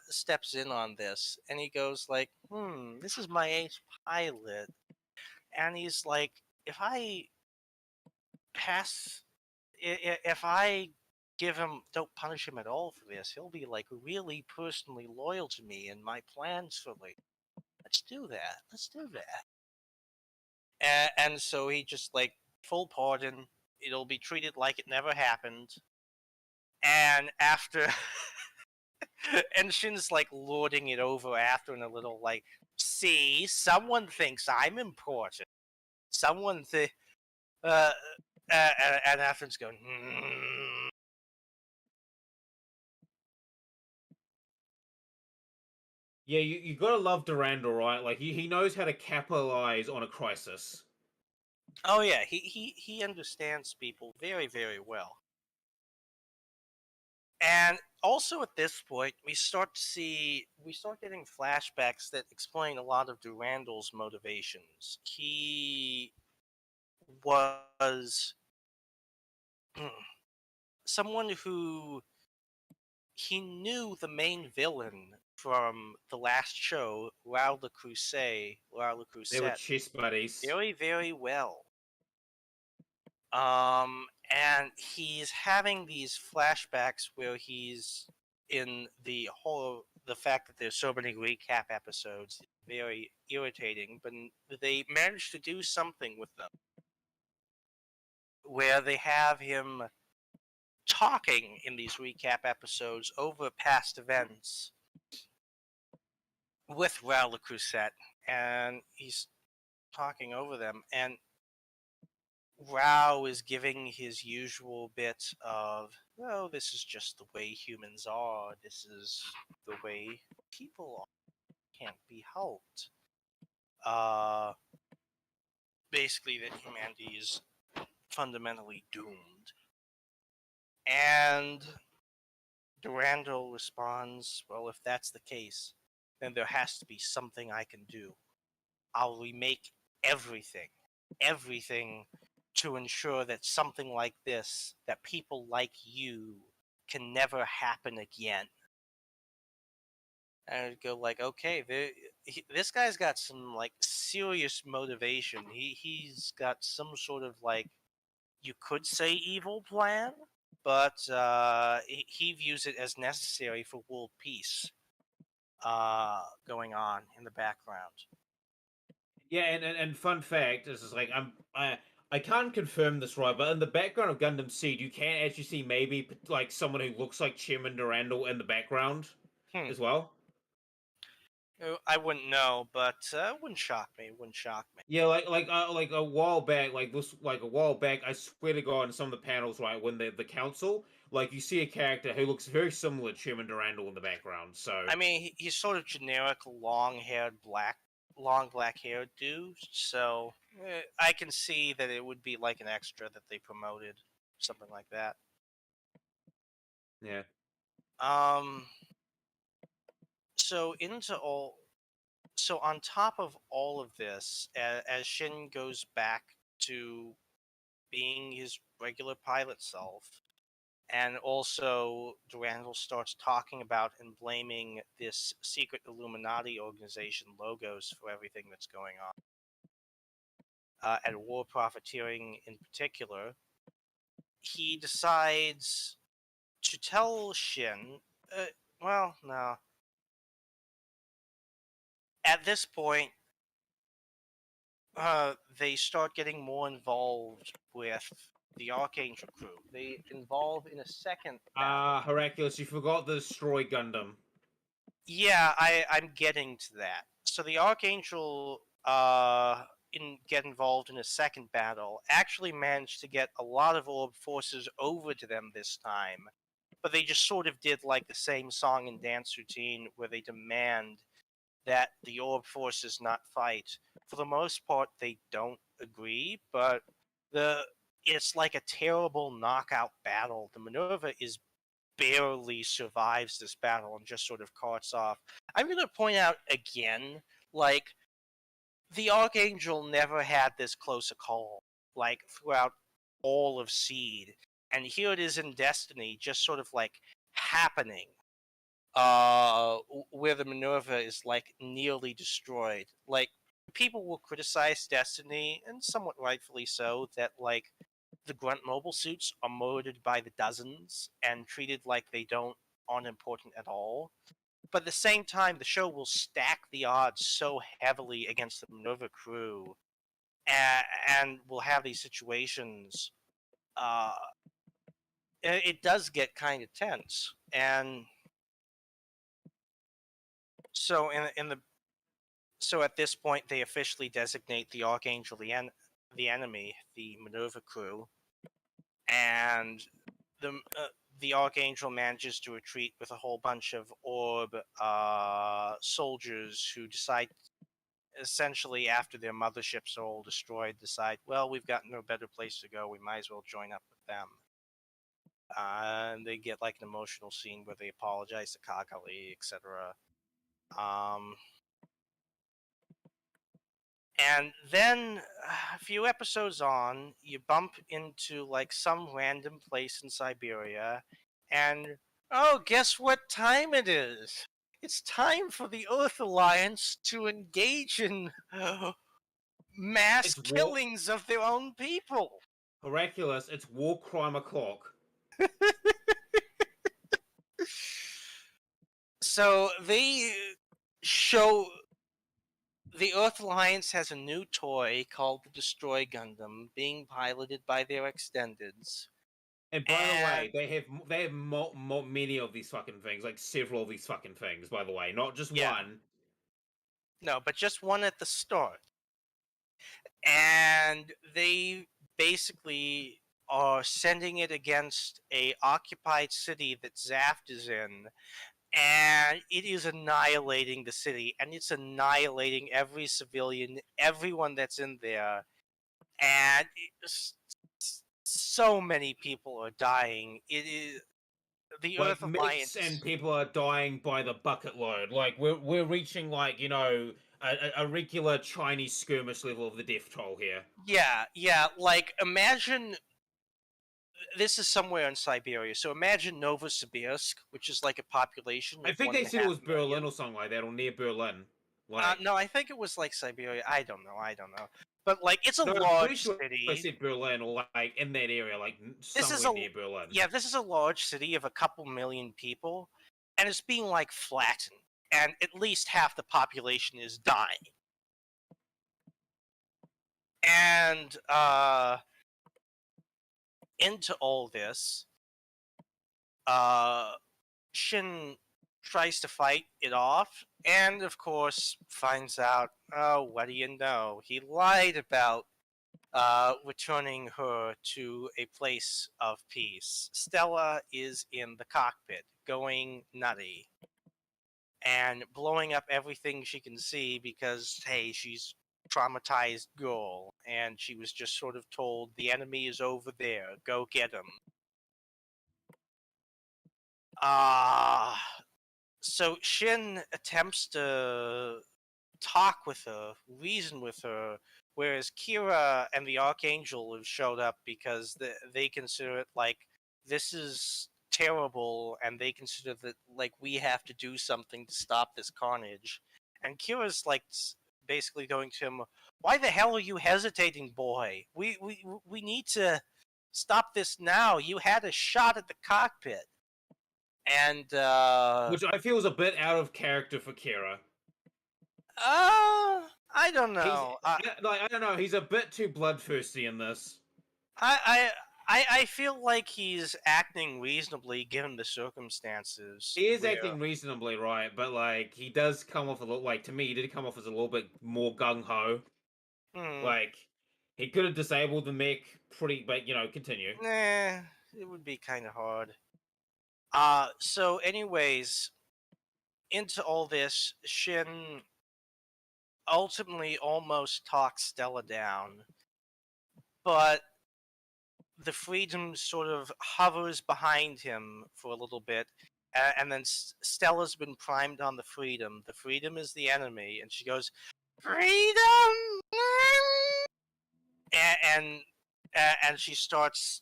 steps in on this, and he goes like, this is my ace pilot," and he's like, "If I pass, if I give him, don't punish him at all for this, he'll be like really personally loyal to me and my plans for like, let's do that, let's do that." And so he just like full pardon. It'll be treated like it never happened. And after and Shin's like lording it over after in a little like, "See, someone thinks I'm important. Someone uh, and Afrin's going, Yeah, you gotta love Durandal, right? Like he knows how to capitalize on a crisis. "Oh yeah, he understands people very very well." And also at this point, we start getting flashbacks that explain a lot of Durandal's motivations. He was someone who he knew the main villain from the last show, Raul the They were Crusade, chess buddies. very, very well. And he's having these flashbacks where he's in the fact that there's so many recap episodes, very irritating, but they managed to do something with them where they have him talking in these recap episodes over past events with Raul Le Creuset, and he's talking over them, and Rao is giving his usual bit of, "Oh, this is just the way humans are. This is the way people are. Can't be helped." Uh, Basically, that humanity is fundamentally doomed. And Durandal responds, "Well, if that's the case, then there has to be something I can do. I'll remake everything, everything to ensure that something like this, that people like you, can never happen again." And I'd go like, okay, this guy's got some like serious motivation. He's got some sort of like, you could say, evil plan, but he views it as necessary for world peace going on in the background. Yeah, and fun fact is like I can't confirm this right, but in the background of Gundam Seed, you can actually see maybe like someone who looks like Chairman Durandal in the background Hmm. as well. I wouldn't know, but it wouldn't shock me. It wouldn't shock me. Yeah, like a while back, like a while back, I swear to God, in some of the panels, right, when the council, like you see a character who looks very similar to Chairman Durandal in the background. So I mean, he's sort of generic, long black haired dude. So I can see that it would be like an extra that they promoted, something like that. yeah, Um. So into all. So on top of all of this, as Shin goes back to being his regular pilot self, and also Durandal starts talking about and blaming this secret Illuminati organization logos for everything that's going on, and war profiteering in particular. He decides to tell Shin, well, no. At this point, they start getting more involved with the Archangel crew. They involve in a second battle. Hercules, you forgot the Destroy Gundam. Yeah, I'm getting to that. So the Archangel get involved in a second battle. Actually managed to get a lot of Orb forces over to them this time, but they just sort of did like the same song and dance routine where they demand that the Orb forces not fight. For the most part, they don't agree, but the it's like a terrible knockout battle. The Minerva is barely survives this battle and just sort of carts off. I'm going to point out again, like, the Archangel never had this close a call, like, throughout all of Seed. And here it is in Destiny, just sort of like happening, where the Minerva is like nearly destroyed. Like, people will criticize Destiny, and somewhat rightfully so, that like the grunt mobile suits are murdered by the dozens and treated like they don't aren't important at all. But at the same time, the show will stack the odds so heavily against the Minerva crew, and we'll have these situations. Uh, it does get kind of tense, and so in the so at this point they officially designate the Archangel the enemy, the Minerva crew, and the uh, the Archangel manages to retreat with a whole bunch of Orb soldiers who decide, essentially after their motherships are all destroyed, decide, well, we've got no better place to go. We might as well join up with them. And they get like an emotional scene where they apologize to Kagali, etc. Um, And then a few episodes on, you bump into like some random place in Siberia, and oh, guess what time it is? It's time for the Earth Alliance to engage in mass It's war, killings of their own people. Hercules. It's war crime o'clock. So they show the Earth Alliance has a new toy called the Destroy Gundam, being piloted by their extendeds. And by the way, they have many of these fucking things, like several of these fucking things. By the way, not just Yeah. one. No, but just one at the start. And they basically are sending it against a occupied city that Zaft is in, and it is annihilating the city, and it's annihilating every civilian, everyone that's in there, and so many people are dying. It is the Like Earth myths and Alliance. people are dying by the bucket load. Like we're reaching like a regular Chinese skirmish level of the death toll here. Yeah, yeah. Like imagine this is somewhere in Siberia. So imagine Novosibirsk, which is like a population I of think one they and a said it half was Berlin million. or something like that, or near Berlin. Like No, I think it was like Siberia. I don't know. I don't know. But like, it's a no, I'm pretty large sure they city. said Berlin or like in that area, like This is somewhere a near Berlin. Yeah. This is a large city of a couple million people, and it's being like flattened, and at least half the population is dying. And into all this, uh, Shin tries to fight it off, and of course finds out. Oh, what do you know? He lied about returning her to a place of peace. Stella is in the cockpit, going nutty and blowing up everything she can see because, hey, she's traumatized girl, and she was just sort of told the enemy is over there, go get him. Ah, so Shin attempts to talk with her, reason with her, whereas Kira and the Archangel have showed up because they consider it like this is terrible, and they consider that like we have to do something to stop this carnage. And Kira's like basically going to him, "Why the hell are you hesitating, boy? We need to stop this now. You had a shot at the cockpit." And Which I feel is a bit out of character for Kira. I don't He's know. like I don't know. He's a bit too bloodthirsty in this. I, I feel like he's acting reasonably given the circumstances. He is Where, acting reasonably right, but like he does come off a little like to me. He did come off as a little bit more gung ho. hmm, Like he could have disabled the mech pretty, but continue. nah, it would be kind of hard. So anyways, into all this, Shin ultimately almost talks Stella down, but the freedom sort of hovers behind him for a little bit, and then Stella's been primed on the freedom. The freedom is the enemy, and she goes, "Freedom!" and and she starts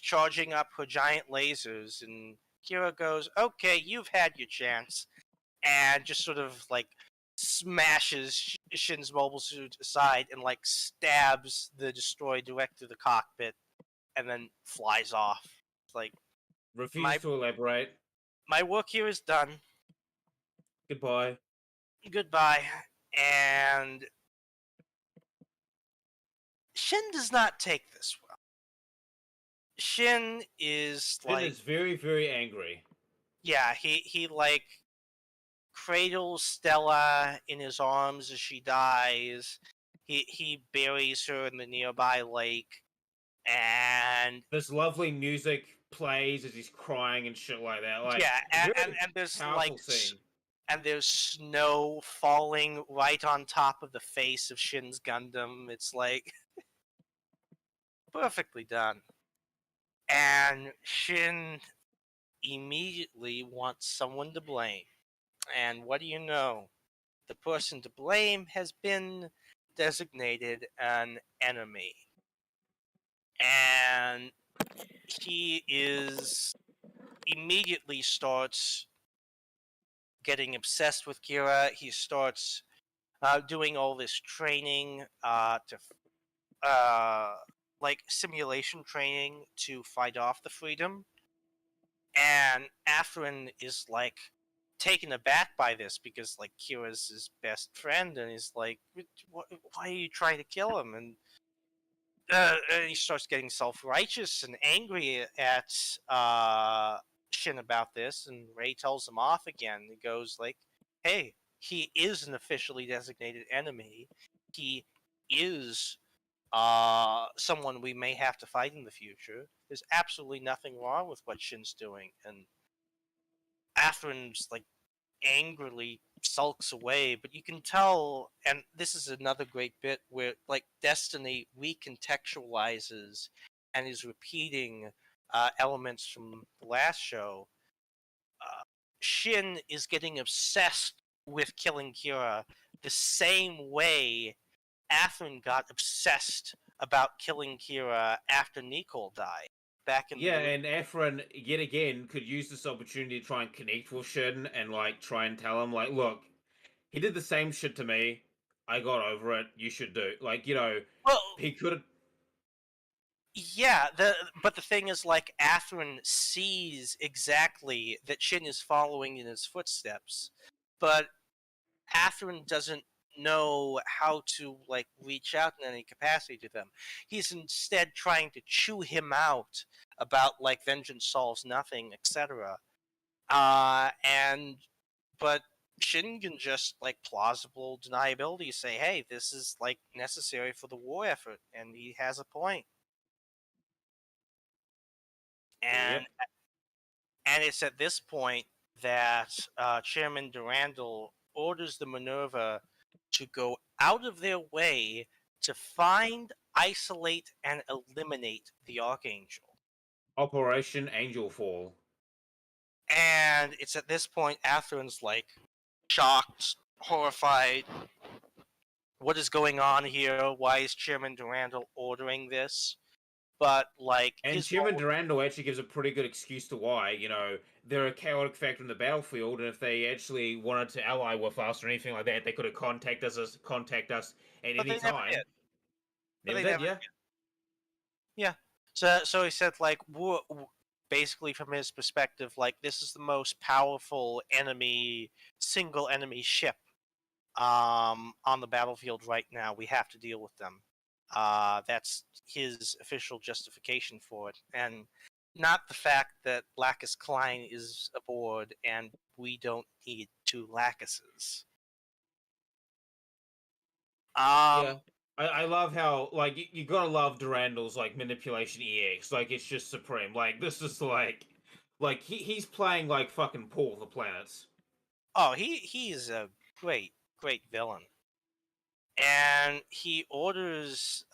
charging up her giant lasers, and Kira goes, "Okay, you've had your chance," and just sort of like smashes Shin's mobile suit aside and like stabs the destroyer direct through the cockpit, and then flies off. It's like Refuse my to elaborate. my work here is done. Goodbye. Goodbye. And Shin does not take this well. Shin is Finn like, is very, very angry. yeah, he like cradles Stella in his arms as she dies. He buries her in the nearby lake, and This lovely music plays as he's crying and shit like that. Like yeah, very and there's like powerful scene. and there's snow falling right on top of the face of Shin's Gundam. It's like perfectly done. And Shin immediately wants someone to blame. And what do you know? The person to blame has been designated an enemy. And he is immediately starts getting obsessed with Kira. He starts doing all this training to like simulation training to fight off the freedom. And Afrin is like taken aback by this because like Kira's his best friend, and he's like, why are you trying to kill him? And he starts getting self-righteous and angry at Shin about this, and Ray tells him off again. He goes like, hey, he is an officially designated enemy. He is someone we may have to fight in the future. There's absolutely nothing wrong with what Shin's doing, and Atherin's like angrily sulks away, but you can tell, and this is another great bit where like Destiny recontextualizes and is repeating elements from the last show. Shin is getting obsessed with killing Kira the same way Atherin got obsessed about killing Kira after Nicole died back in Yeah, the. and Efren yet again could use this opportunity to try and connect with Shin and like try and tell him like, look, he did the same shit to me. I got over it. You should do like Well, he could have. yeah, but the thing is, like, Atherin sees exactly that Shin is following in his footsteps, but Atherin doesn't know how to like reach out in any capacity to them. He's instead trying to chew him out about like vengeance solves nothing, etc. And but Shin can just like plausible deniability say, hey, this is like necessary for the war effort, and he has a point. Yep. And it's at this point that Chairman Durandal orders the Minerva to go out of their way to find, isolate, and eliminate the Archangel. Operation Angel Fall. And it's at this point Atherin's like shocked, horrified. What is going on here? Why is Chairman Durandal ordering this? But like And his Chairman Durandal actually gives a pretty good excuse to why. They're a chaotic factor in the battlefield, and if they actually wanted to ally with us or anything like that, they could have contact us at but any they never time. did. But Never they did, never yeah. did. Yeah. So he said like basically from his perspective, like this is the most powerful enemy, single enemy ship on the battlefield right now. We have to deal with them. That's his official justification for it, and not the fact that Lacus Klein is aboard and we don't need two Lacuses. Yeah. I love how like you gotta love Durandal's like manipulation EX. Like it's just supreme. Like this is like he's playing like fucking Paul of the Planets. Oh, he is a great villain, and he orders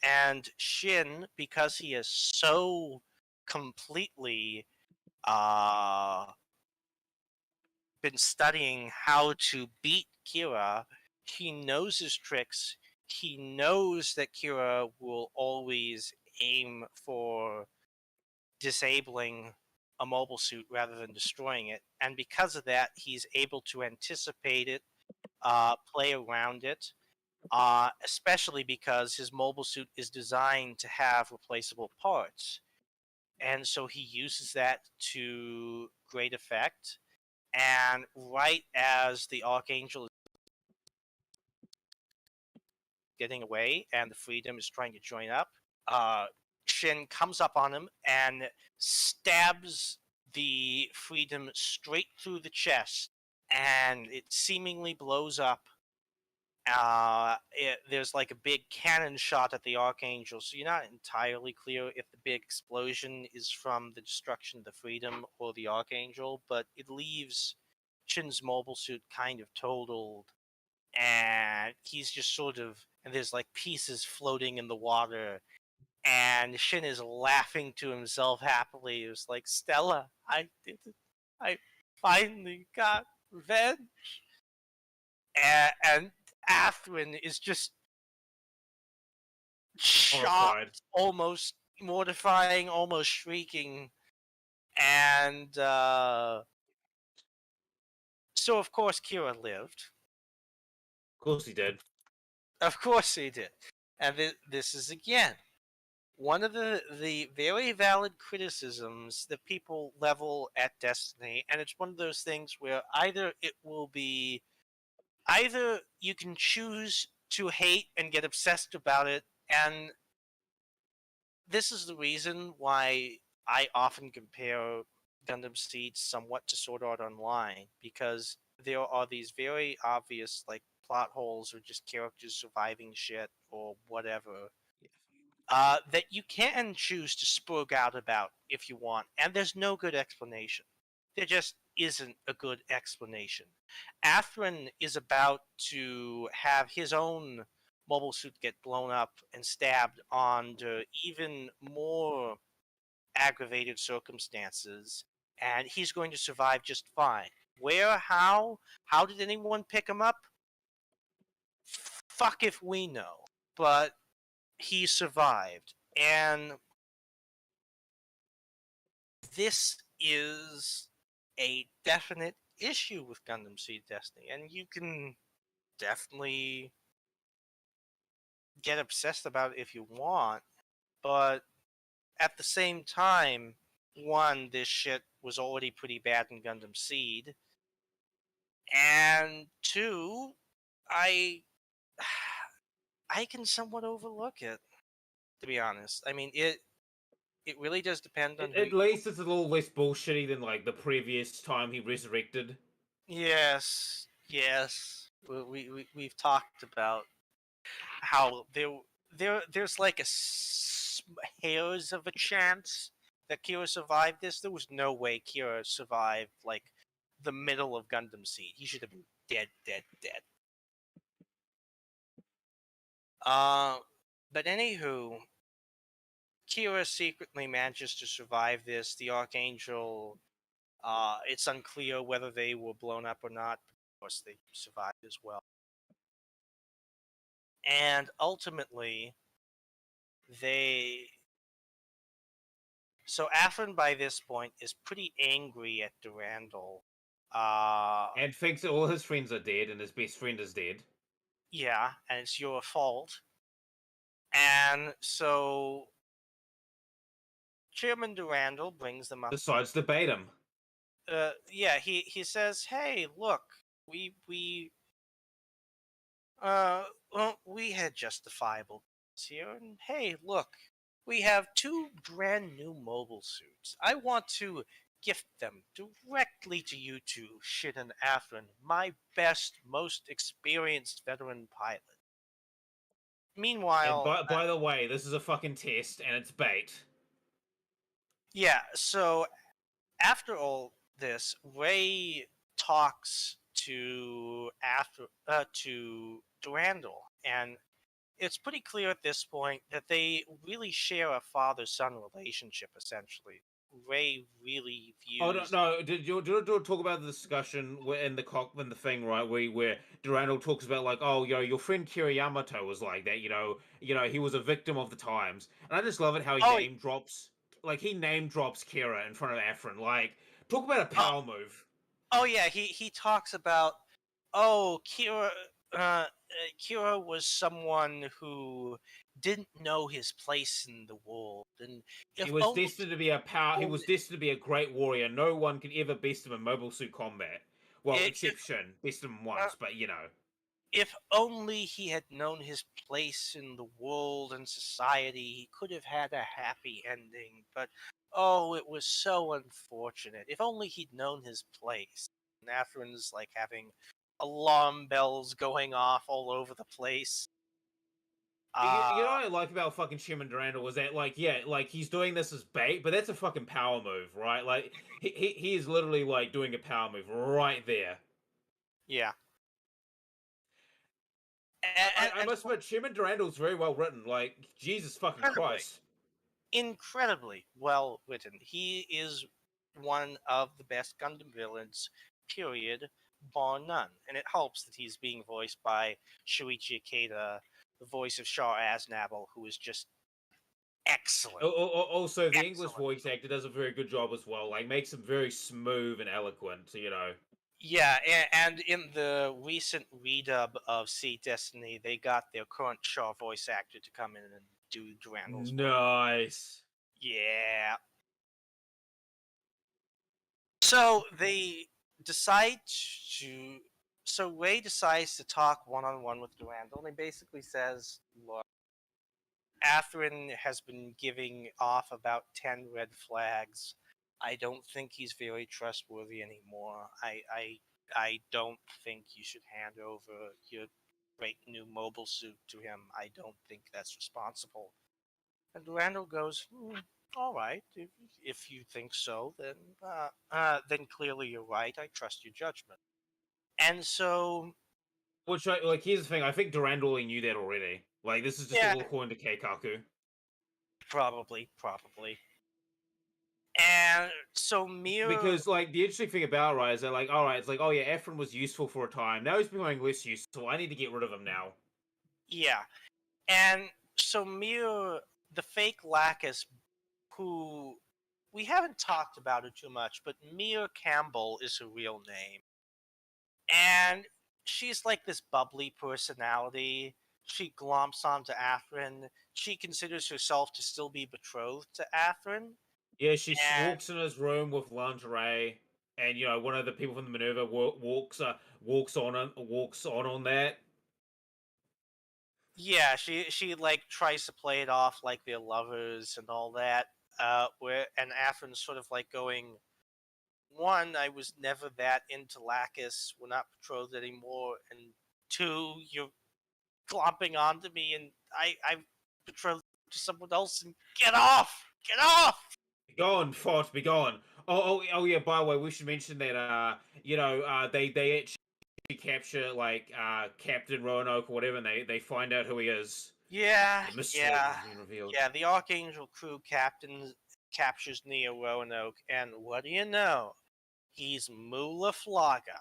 and Shin, because he is so completely uh been studying how to beat Kira. He knows his tricks. He knows that Kira will always aim for disabling a mobile suit rather than destroying it. And because of that, he's able to anticipate it, play around it, especially because his mobile suit is designed to have replaceable parts. And so he uses that to great effect. And right as the Archangel is getting away and the Freedom is trying to join up, Shin comes up on him and stabs the Freedom straight through the chest, and it seemingly blows up. There's like a big cannon shot at the Archangel, so you're not entirely clear if the big explosion is from the destruction of the Freedom or the Archangel, but it leaves Shin's mobile suit kind of totaled, and he's just sort of, and there's like pieces floating in the water, and Shin is laughing to himself happily. It was like, Stella, I did it. I finally got revenge. And Atherin is just Horrified. shocked, almost mortifying, almost shrieking. And so, of course, Kira lived. Of course he did. Of course he did. And this is, again, one of the very valid criticisms that people level at Destiny. And it's one of those things where either you can choose to hate and get obsessed about it, and this is the reason why I often compare Gundam Seed somewhat to Sword Art Online, because there are these very obvious like plot holes or just characters surviving shit or whatever that you can choose to spook out about if you want, and there's no good explanation. There just isn't a good explanation. Atherin is about to have his own mobile suit get blown up and stabbed under even more aggravated circumstances, and he's going to survive just fine. Where? How? How did anyone pick him up? Fuck if we know. But he survived, and this is a definite issue with Gundam Seed Destiny, and you can definitely get obsessed about it if you want, but at the same time, one, this shit was already pretty bad in Gundam Seed, and two, I I can somewhat overlook it, to be honest. I mean, it really does depend on who. At least it's a little less bullshitty than like the previous time he resurrected. Yes, yes. We've talked about how there's like hairs of a chance that Kira survived this. There was no way Kira survived like the middle of Gundam Seed. He should have been dead, dead, dead. Uh, but anywho, Kira secretly manages to survive this. The Archangel, it's unclear whether they were blown up or not. Of course, they survived as well. And ultimately, they. So Afrin by this point is pretty angry at Durandal. And thinks that all his friends are dead and his best friend is dead. Yeah, and it's your fault. And so Chairman Durandal brings them up. Decides to bait him. Yeah, he says, "Hey, look, we well, we had justifiable here, and hey, look, we have two brand new mobile suits. I want to gift them directly to you two, Shin and Afrin, my best, most experienced veteran pilot." And Meanwhile, by the way, this is a fucking test and it's bait. yeah, so after all this, Ray talks to Durandal, and it's pretty clear at this point that they really share a father-son relationship. Essentially, Ray really Oh no, views. no! Did you talk about the discussion in the thing, right? Where Durandal talks about like, oh, your friend Kira Yamato was like that, he was a victim of the times, and I just love it how Oh, he name drops Kira in front of Afrin. Like, talk about a oh, power move. oh yeah, he talks about, oh, Kira was someone who didn't know his place in the world, and He if was only destined to be a power. He was destined to be a great warrior. No one can ever best him in mobile suit combat. Well, if, except Shin, best him uh, once, but if only he had known his place in the world and society, he could have had a happy ending. But oh, it was so unfortunate. If only he'd known his place. And Atherin's like having alarm bells going off all over the place. You know what I like about fucking Sherman Durandal was that, like, yeah, like he's doing this as bait, but that's a fucking power move, right? Like, he is literally like doing a power move right there. Yeah. I must admit, Sherman Durandal's very well written. Like, Jesus fucking Incredibly, Christ. incredibly well written. He is one of the best Gundam villains, period, bar none. And it helps that he's being voiced by Shuichi Ikeda, the voice of Shah Aznable, who is just excellent. Also, the English Excellent. voice actor does a very good job as well. Like, makes him very smooth and eloquent. Yeah, and in the recent redub of Sea Destiny, they got their current Shaw voice actor to come in and do Durandal's voice. Nice. Yeah. So they decide to. So Ray decides to talk one on one with Durandal, and he basically says, "Look, Atherin has been giving off about 10 red flags. I don't think he's very trustworthy anymore. I don't think you should hand over your great new mobile suit to him. I don't think that's responsible. And Randall goes, all right, if you think so, then clearly you're right. I trust your judgment. And so, Which, here's the thing. I think Durandal knew that already. Like, this is just yeah, all according to Keikaku. probably. And so Mir, Because, like, the interesting thing about Rai is that, like, alright, it's like, oh yeah, Efren was useful for a time. Now he's becoming less useful. I need to get rid of him now. yeah, and so Mir, the fake Lacus, who we haven't talked about it too much, but Mir Campbell is her real name, and she's like this bubbly personality. She glomps onto Athrun. She considers herself to still be betrothed to Athrun, Yeah, she and walks in his room with lingerie, and one of the people from the Minerva walks on that. yeah, she like tries to play it off like they're lovers and all that. Where and Athrun's sort of like going, one, I was never that into Lacus. We're not betrothed anymore, and two, you're glomping onto me, and I'm betrothed to someone else. And get off. Be gone, Fort, be gone. Oh, yeah. By the way, we should mention that they actually capture Captain Roanoke or whatever, and they find out who he is. Yeah, The mystery yeah, has been revealed. yeah. The Archangel crew captain captures Neo Roanoke, and what do you know? He's Mula Flaga.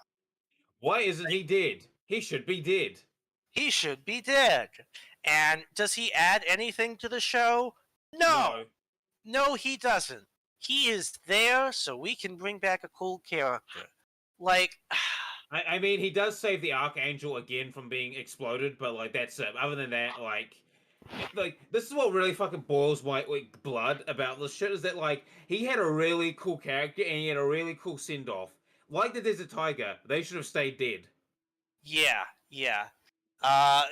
Why isn't he dead? He should be dead. He should be dead. And does he add anything to the show? No. No. No, he doesn't. He is there so we can bring back a cool character. Like, I mean, he does save the Archangel again from being exploded, but like that's it. Other than that, like this is what really fucking boils my blood about this shit is that like he had a really cool character and he had a really cool send off. Like the Desert Tiger, they should have stayed dead. yeah, yeah.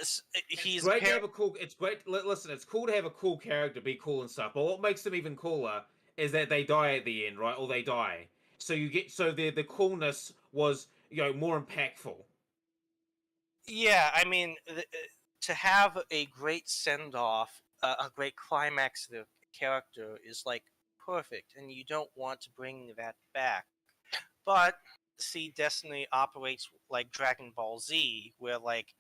It's He's great to have a cool. It's great. Listen, it's cool to have a cool character be cool and stuff. But what makes them even cooler is that they die at the end, right? Or they die. So you get the coolness was more impactful. yeah. I mean, to have a great send off, a great climax of the character is like perfect, and you don't want to bring that back. But see, Destiny operates like Dragon Ball Z, where like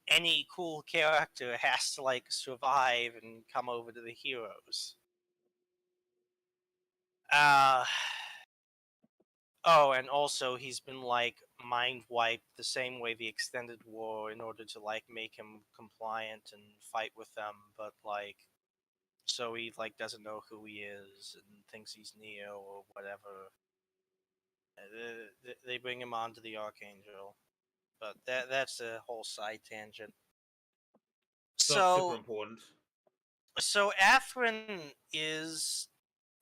any cool character has to like survive and come over to the heroes. Uh oh, and also he's been like mind wiped the same way the extended war in order to like make him compliant and fight with them, but like so he like doesn't know who he is and thinks he's Neo or whatever. They bring him on to the Archangel, but that's a whole side tangent. It's not super So important. so Athrun is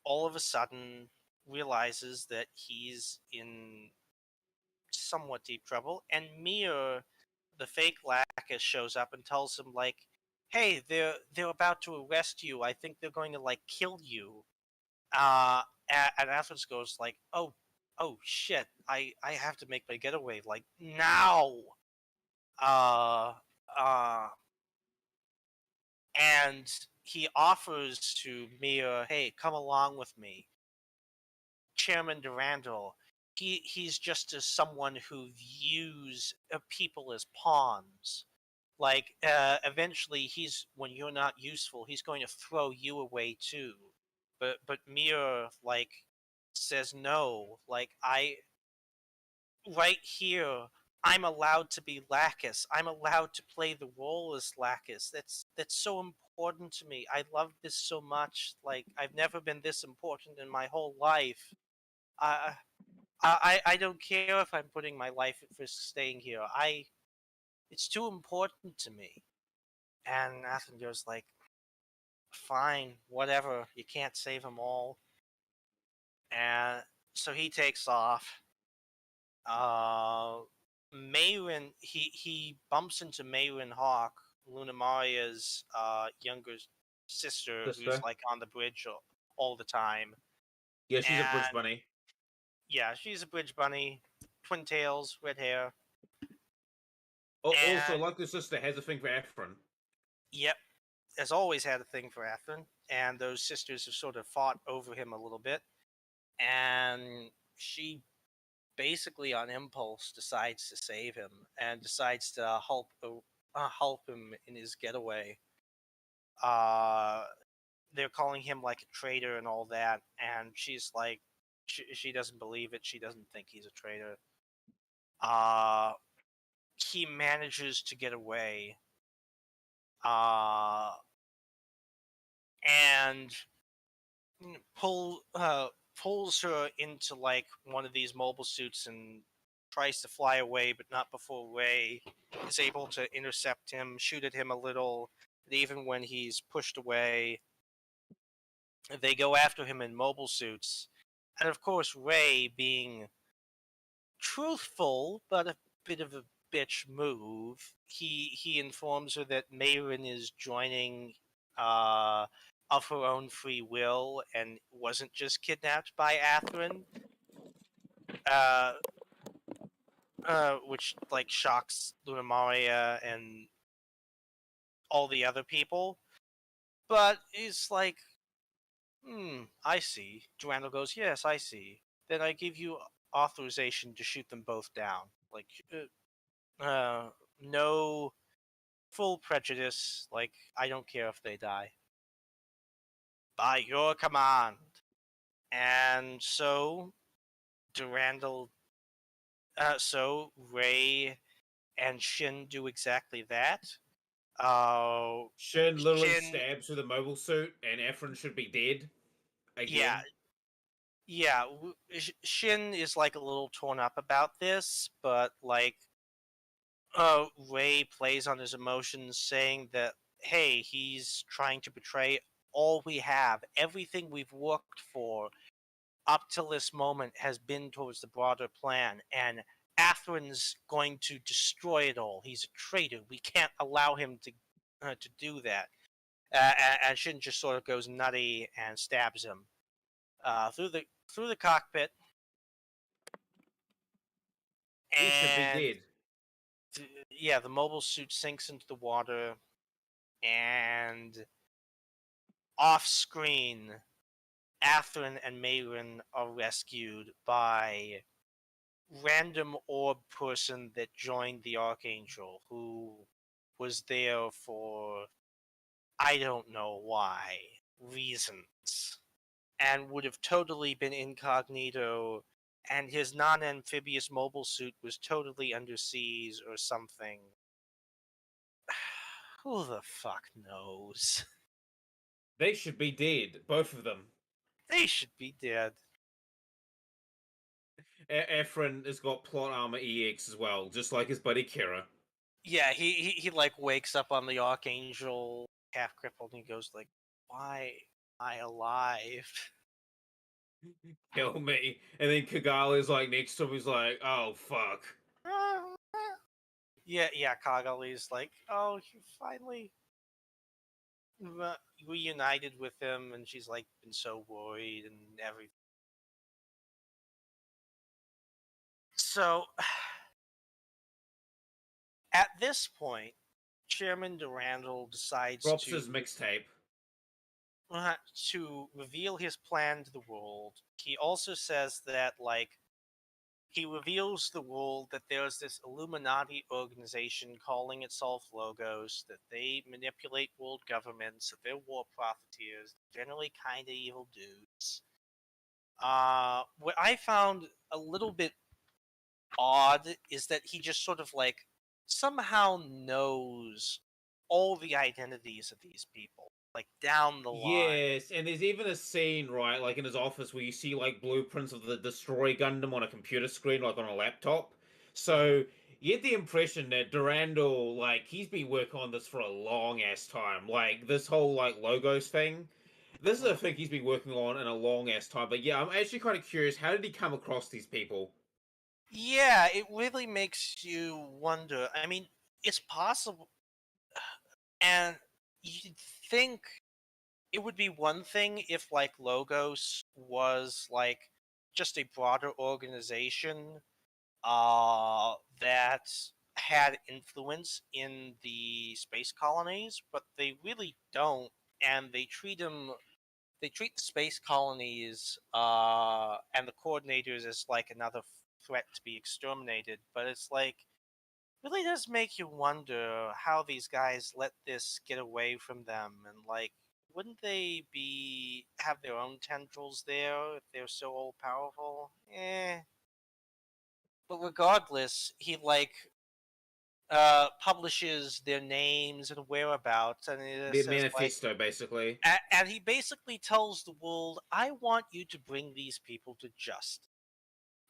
all of a sudden realizes that he's in somewhat deep trouble, and Mir, the fake Lacus, shows up and tells him like, "Hey, they're about to arrest you. I think they're going to like kill you." Uh, and Athens goes like, "Oh shit! I have to make my getaway like now." Uh, uh, and he offers to Mir, "Hey, come along with me." Chairman Durandal, he's just as someone who views people as pawns. Like eventually, he's when you're not useful, he's going to throw you away too. But Mir like says no. Like I right here, I'm allowed to be Lacus. I'm allowed to play the role as Lacus. That's so important to me. I love this so much. Like I've never been this important in my whole life. I I don't care if I'm putting my life at risk staying here. It's too important to me. And Athender's like, fine, whatever. You can't save them all. And so he takes off. Uh, Mayrin, he bumps into Mayrin Hawk, Luna Maria's younger sister, who's Sister. like on the bridge all the time. Yeah, she's a bridge And bunny. yeah, she's a bridge bunny, twin tails, red hair. Also, And like the sister, has a thing for Afrin. yep, has always had a thing for Athrun, and those sisters have sort of fought over him a little bit. And she basically, on impulse, decides to save him and decides to help him in his getaway. Uh, they're calling him like a traitor and all that, and she's like, she doesn't believe it. She doesn't think he's a traitor. Uh, he manages to get away. Uh, and pulls her into like one of these mobile suits and tries to fly away, but not before Ray is able to intercept him, shoot at him a little. And even when he's pushed away, they go after him in mobile suits. And of course, Ray, being truthful but a bit of a bitch move, he informs her that Mayrin is joining uh, of her own free will and wasn't just kidnapped by Athrun, uh, which like shocks Luna Maria and all the other people. But it's like, I see. Durandal goes, yes, I see. Then I give you authorization to shoot them both down. Like, no full prejudice. Like, I don't care if they die. By your command. And so, Durandal, so Ray and Shin do exactly that. Shin literally Shin, stabs through the mobile suit, and Afrin should be dead yeah, again. yeah. Shin is like a little torn up about this, but like, Ray plays on his emotions, saying that, hey, he's trying to betray all we have, everything we've worked for up till this moment has been towards the broader plan, and Athrun's going to destroy it all. He's a traitor. We can't allow him to do that. And Shin just sort of goes nutty and stabs him through the cockpit, He should be and dead. yeah, the mobile suit sinks into the water, and off screen, Athrun and Mayrin are rescued by random orb person that joined the Archangel, who was there for I don't know why reasons, and would have totally been incognito, and his non-amphibious mobile suit was totally underseas or something. Who the fuck knows? They should be dead, both of them. They should be dead. Afrin has got plot armor EX as well, just like his buddy Kira. Yeah, he like wakes up on the Archangel half crippled and he goes like, why am I alive? Kill me. And then Kagali's like next to him, he's like, oh fuck. Yeah, Kagali's like, oh, you finally reunited with him, and she's like been so worried and everything. So at this point, Chairman Durandal decides Drops his mixtape. to reveal his plan to the world. He also says that like he reveals the world that there's this Illuminati organization calling itself Logos, that they manipulate world governments, that they're war profiteers, generally kind of evil dudes. What I found a little bit odd is that he just sort of like somehow knows all the identities of these people, like down the line. Yes, and there's even a scene, right, like in his office where you see like blueprints of the Destroy Gundam on a computer screen, like on a laptop. So you get the impression that Durandal, like, he's been working on this for a long ass time. Like this whole like logos thing. This is a thing he's been working on in a long ass time. But yeah, I'm actually kind of curious, how did he come across these people? Yeah, it really makes you wonder. I mean, it's possible, and you'd think it would be one thing if like Logos was like just a broader organization that had influence in the space colonies, but they really don't, and they treat the space colonies and the coordinators as like another threat to be exterminated. But it's like really does make you wonder how these guys let this get away from them, and like wouldn't they be have their own tendrils there if they're so all powerful? But regardless, he like publishes their names and whereabouts, and it The says like, manifesto, basically. and he basically tells the world, "I want you to bring these people to justice."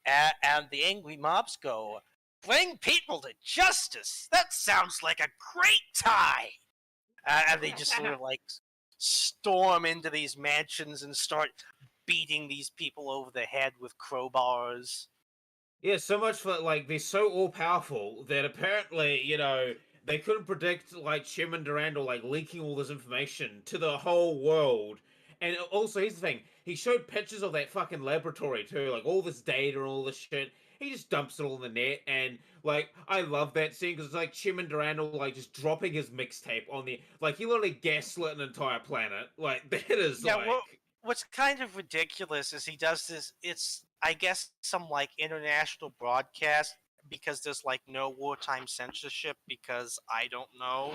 And the angry mobs go, "Bring people to justice? That sounds like a great time!" And they just sort of like storm into these mansions and start beating these people over the head with crowbars. Yeah, so much for like they're so all powerful that apparently, they couldn't predict like Chairman Durandal like leaking all this information to the whole world. And also, here's the thing: he showed pictures of that fucking laboratory too, like all this data and all this shit. He just dumps it all in the net, and like I love that scene because it's like Chairman Durandal like just dropping his mixtape on the like he literally gaslit an entire planet. Like that is Yeah, well, like what's kind of ridiculous is he does this. It's, I guess, some like international broadcast because there's like no wartime censorship because I don't know.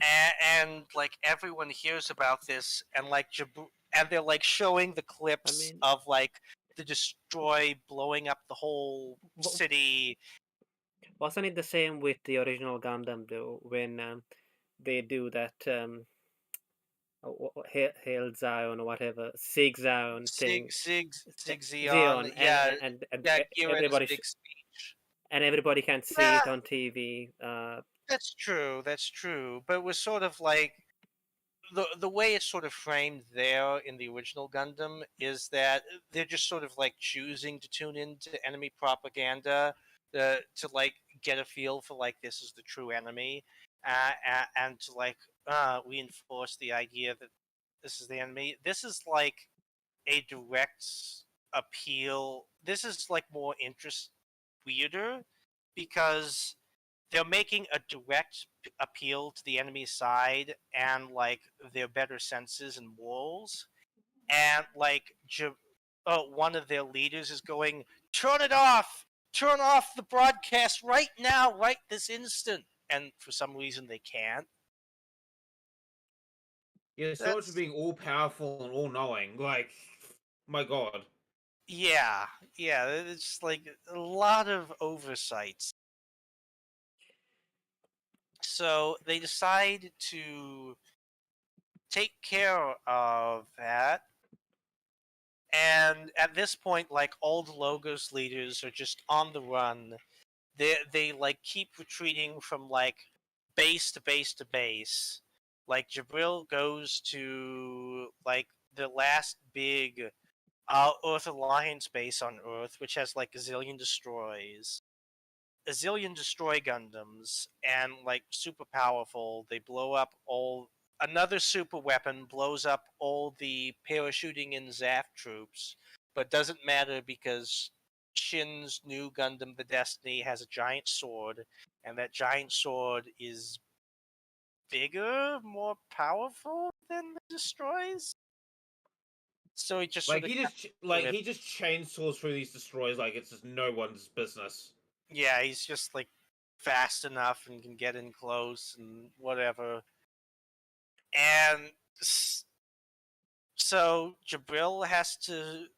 And like everyone hears about this, and like and they're like showing the I clips mean, of like the destroy blowing up the whole wa- city. wasn't it the same with the original Gundam though? When they do that Hail Zion or whatever Sig Zion thing, Sig Zion, Zion, yeah, yeah, Giran is a everybody big speech. and everybody can see Yeah, it on TV. that's true. That's true. But it was sort of like the way it's sort of framed there in the original Gundam is that they're just sort of like choosing to tune into enemy propaganda to like get a feel for like this is the true enemy, and to like reinforce the idea that this is the enemy. This is like a direct appeal. This is like more interest weirder because they're making a direct appeal to the enemy side and like their better senses and morals, and like one of their leaders is going, turn off the broadcast right now, right this instant, and for some reason they can't. yeah, so much for That's being all powerful and all knowing. Like, my god. yeah, yeah, it's like a lot of oversights. So they decide to take care of that. And at this point, like all the Logos leaders are just on the run. They like keep retreating from like base to base to base. Like Jabril goes to like the last big Earth Alliance base on Earth, which has like a zillion destroy Gundams, and like super powerful. They blow up all. Another super weapon blows up all the parachuting in Zaf troops, but doesn't matter because Shin's new Gundam, the Destiny, has a giant sword, and that giant sword is bigger, more powerful than the destroys. So he just sort Like of he just chainsaws through these destroyers like it's just no one's business. yeah, he's just like fast enough and can get in close and whatever. And so Jabril has to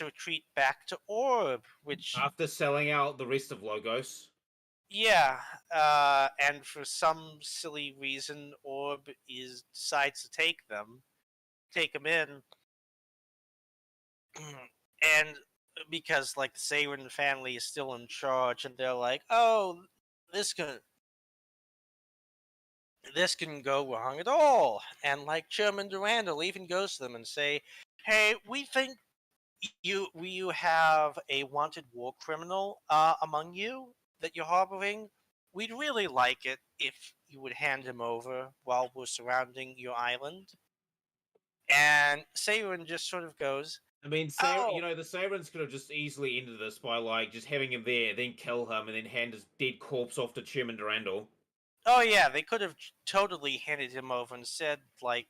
retreat back to Orb, which After selling out the rest of Logos. yeah, and for some silly reason, Orb is decides to take them in, and because like the Sarin family is still in charge, and they're like, oh, this can this can go wrong at all. And like Chairman Durandal even goes to them and say, "Hey, we think you have a wanted war criminal among you that you're harboring. we'd really like it if you would hand him over while we're surrounding your island. And Seirin just sort of goes, I mean, "Oh, you know, the Saberins could have just easily ended this by like just having him there, then kill him, and then hand his dead corpse off to Chairman Durandal. oh yeah, they could have totally handed him over and said like,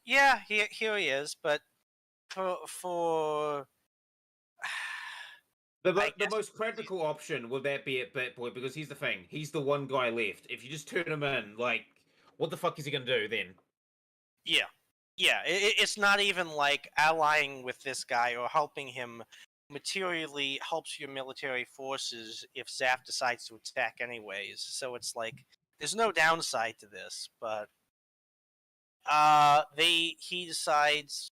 yeah, here he is, but for I The guess most practical option would that be at that point, because here's the thing: he's the one guy left. If you just turn him in, like, what the fuck is he gonna do then? yeah, yeah, it's not even like allying with this guy or helping him materially helps your military forces if Zaf decides to attack anyways. So it's like there's no downside to this, but he decides,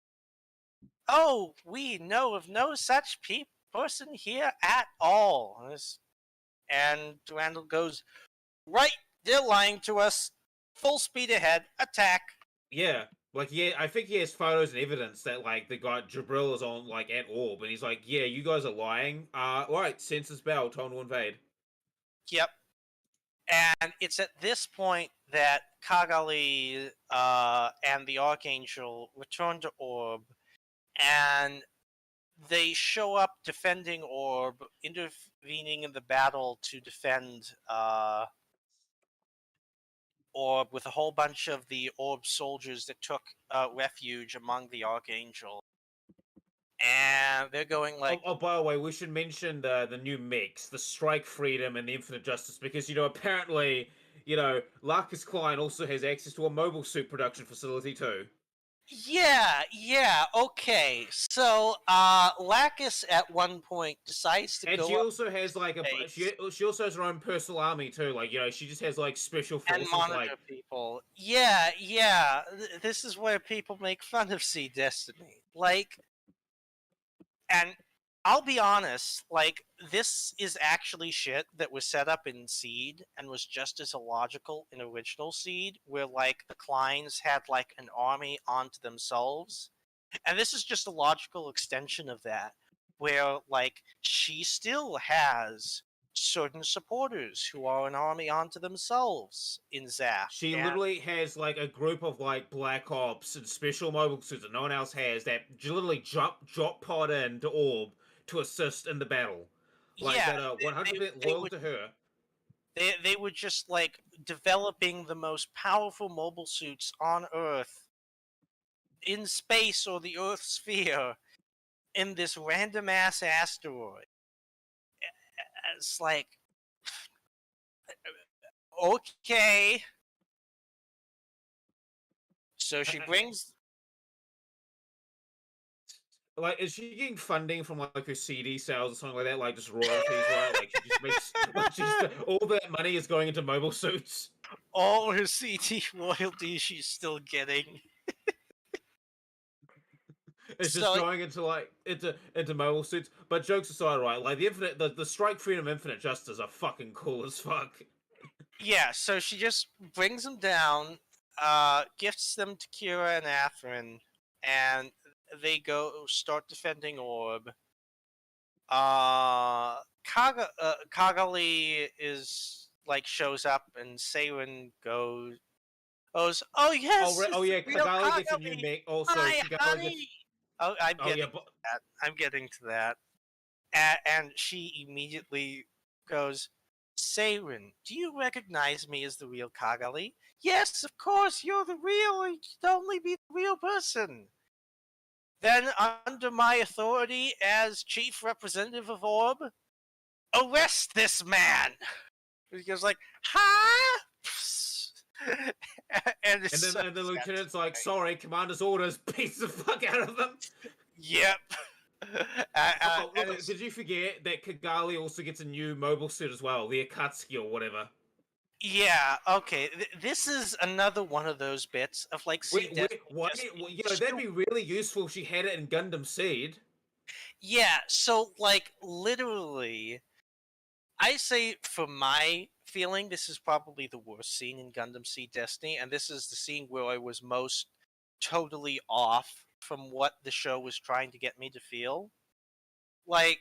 oh, we know of no such person here at all. And Randall goes, right, they're lying to us. Full speed ahead, attack. Yeah, like, yeah, I think he has photos and evidence that like the guy Jabril is on like at Orb, and he's like, yeah, you guys are lying. Right, census bell, time to invade. Yep. And it's at this point that Kagali and the Archangel return to Orb, and they show up defending Orb, intervening in the battle to defend Orb with a whole bunch of the Orb soldiers that took refuge among the Archangel. And they're going like, Oh, by the way, we should mention the new mix, the Strike Freedom and the Infinite Justice, because apparently, Larkus Klein also has access to a mobile suit production facility too. yeah, okay. So, Lacus at one point decides to And go she up also has like space she also has her own personal army too. Like, she just has like special and forces. monitor Like, people. Yeah. This is where people make fun of Sea Destiny. Like, and I'll be honest, like, this is actually shit that was set up in Seed and was just as illogical in original Seed, where, like, the Kleins had, like, an army onto themselves. And this is just a logical extension of that, where, like, she still has certain supporters who are an army onto themselves in Zaf. she And literally has like a group of like black ops and special mobile suits that no one else has that literally drop pod into Orb to assist in the battle. Like, yeah, that are 100% they loyal would to her. they were just like developing the most powerful mobile suits on Earth, in space or the Earth sphere, in this random ass asteroid. It's like, okay. So she brings. Like, is she getting funding from like her CD sales or something like that? Like, just royalties, right? Like, she just makes all that money is going into mobile suits. All her CD royalties she's still getting. It's just So going into like into mobile suits. But jokes aside, right? Like, the Strike Freedom Infinite Justice are fucking cool as fuck. yeah, so she just brings them down, gifts them to Kira and Athrun, and they go start defending Orb. Kagali is like shows up, and Seirin goes, oh yes, Oh it's the yeah, real Kagali gets a new Kagali, mech. Also, my Kagali honey. gets. Oh, Oh yeah, but I'm getting to that. And she immediately goes, Seirin, do you recognize me as the real Kagali? Yes, of course, you're the real. You can only be the real person. Then, under my authority as chief representative of Orb, arrest this man. He goes like, huh? And it's and so then the lieutenant's like, satisfying. "Sorry, commander's orders." Beats the fuck out of them. Yep. Oh, And it's, did you forget that Kigali also gets a new mobile suit as well, the Akatsuki or whatever? yeah, okay. This is another one of those bits of like, see, Why? That'd be really useful if she had it in Gundam Seed. yeah. So like, literally, I say for my feeling, this is probably the worst scene in Gundam Seed Destiny, and this is the scene where I was most totally off from what the show was trying to get me to feel. Like,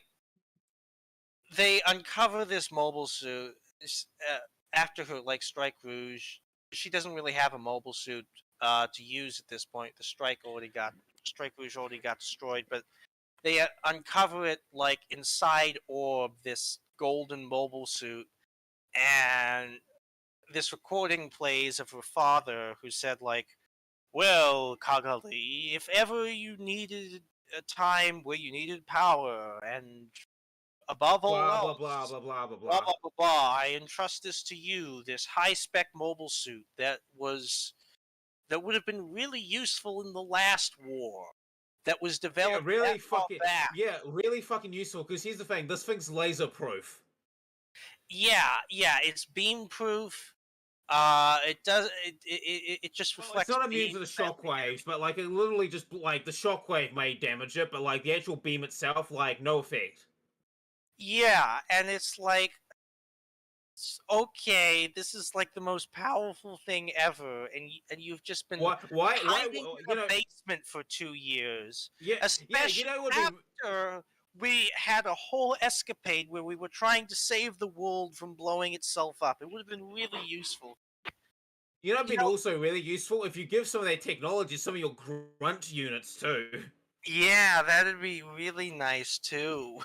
they uncover this mobile suit after her Strike Rouge. She doesn't really have a mobile suit to use at this point. The Strike Rouge already got destroyed, but they uncover it inside Orb, this golden mobile suit, and this recording plays of her father, who said "Well, Kagali, if ever you needed a time where you needed power, and above all Blah else, blah blah blah blah blah blah blah. blah blah blah, I entrust this to you, this high spec mobile suit that would have been really useful in the last war, that was Yeah, developed really that far fucking back. really fucking useful. Because here's the thing: this thing's laser proof. Yeah, it's beam proof. It does it just Well, it's reflects not immune beam. to the shockwaves, but it literally just the shockwave may damage it, but the actual beam itself, no effect. Yeah, and it's okay, this is the most powerful thing ever, and you've just been Why? hiding You in a know? basement for 2 years, Yeah, yeah. You especially know what would be after we had a whole escapade where we were trying to save the world from blowing itself up. It would have been really useful. You know, You been know, also really useful if you give some of their technology, some of your grunt units too. yeah, that'd be really nice too.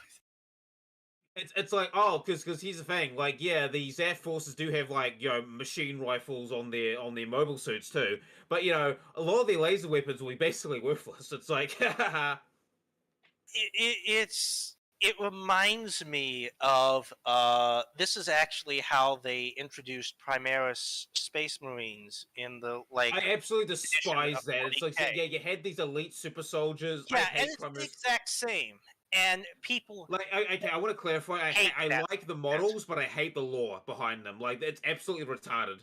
It's because here's the thing, yeah, these air forces do have machine rifles on their mobile suits too, but a lot of their laser weapons will be basically worthless. It's It reminds me of this is actually how they introduced Primaris Space Marines in the I absolutely edition despise of that. It's 40K. yeah, you had these elite super soldiers. I Yeah, and hate it's the primers. exact same. And people Okay, I want to clarify. hate I that like the shit. models, but I hate the lore behind them. It's absolutely retarded.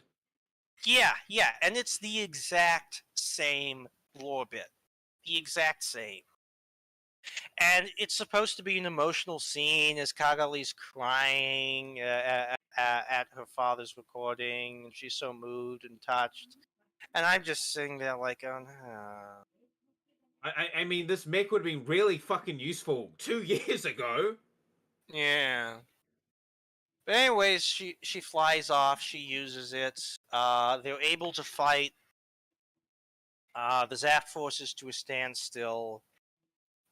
Yeah, and it's the exact same lore bit. The exact same. And it's supposed to be an emotional scene as Kagali's crying at her father's recording, and she's so moved and touched. And I'm just sitting there oh no. I mean, this mech would have been really fucking useful 2 years ago. Yeah. But anyways, she flies off. She uses it. They're able to fight the Zap forces to a standstill.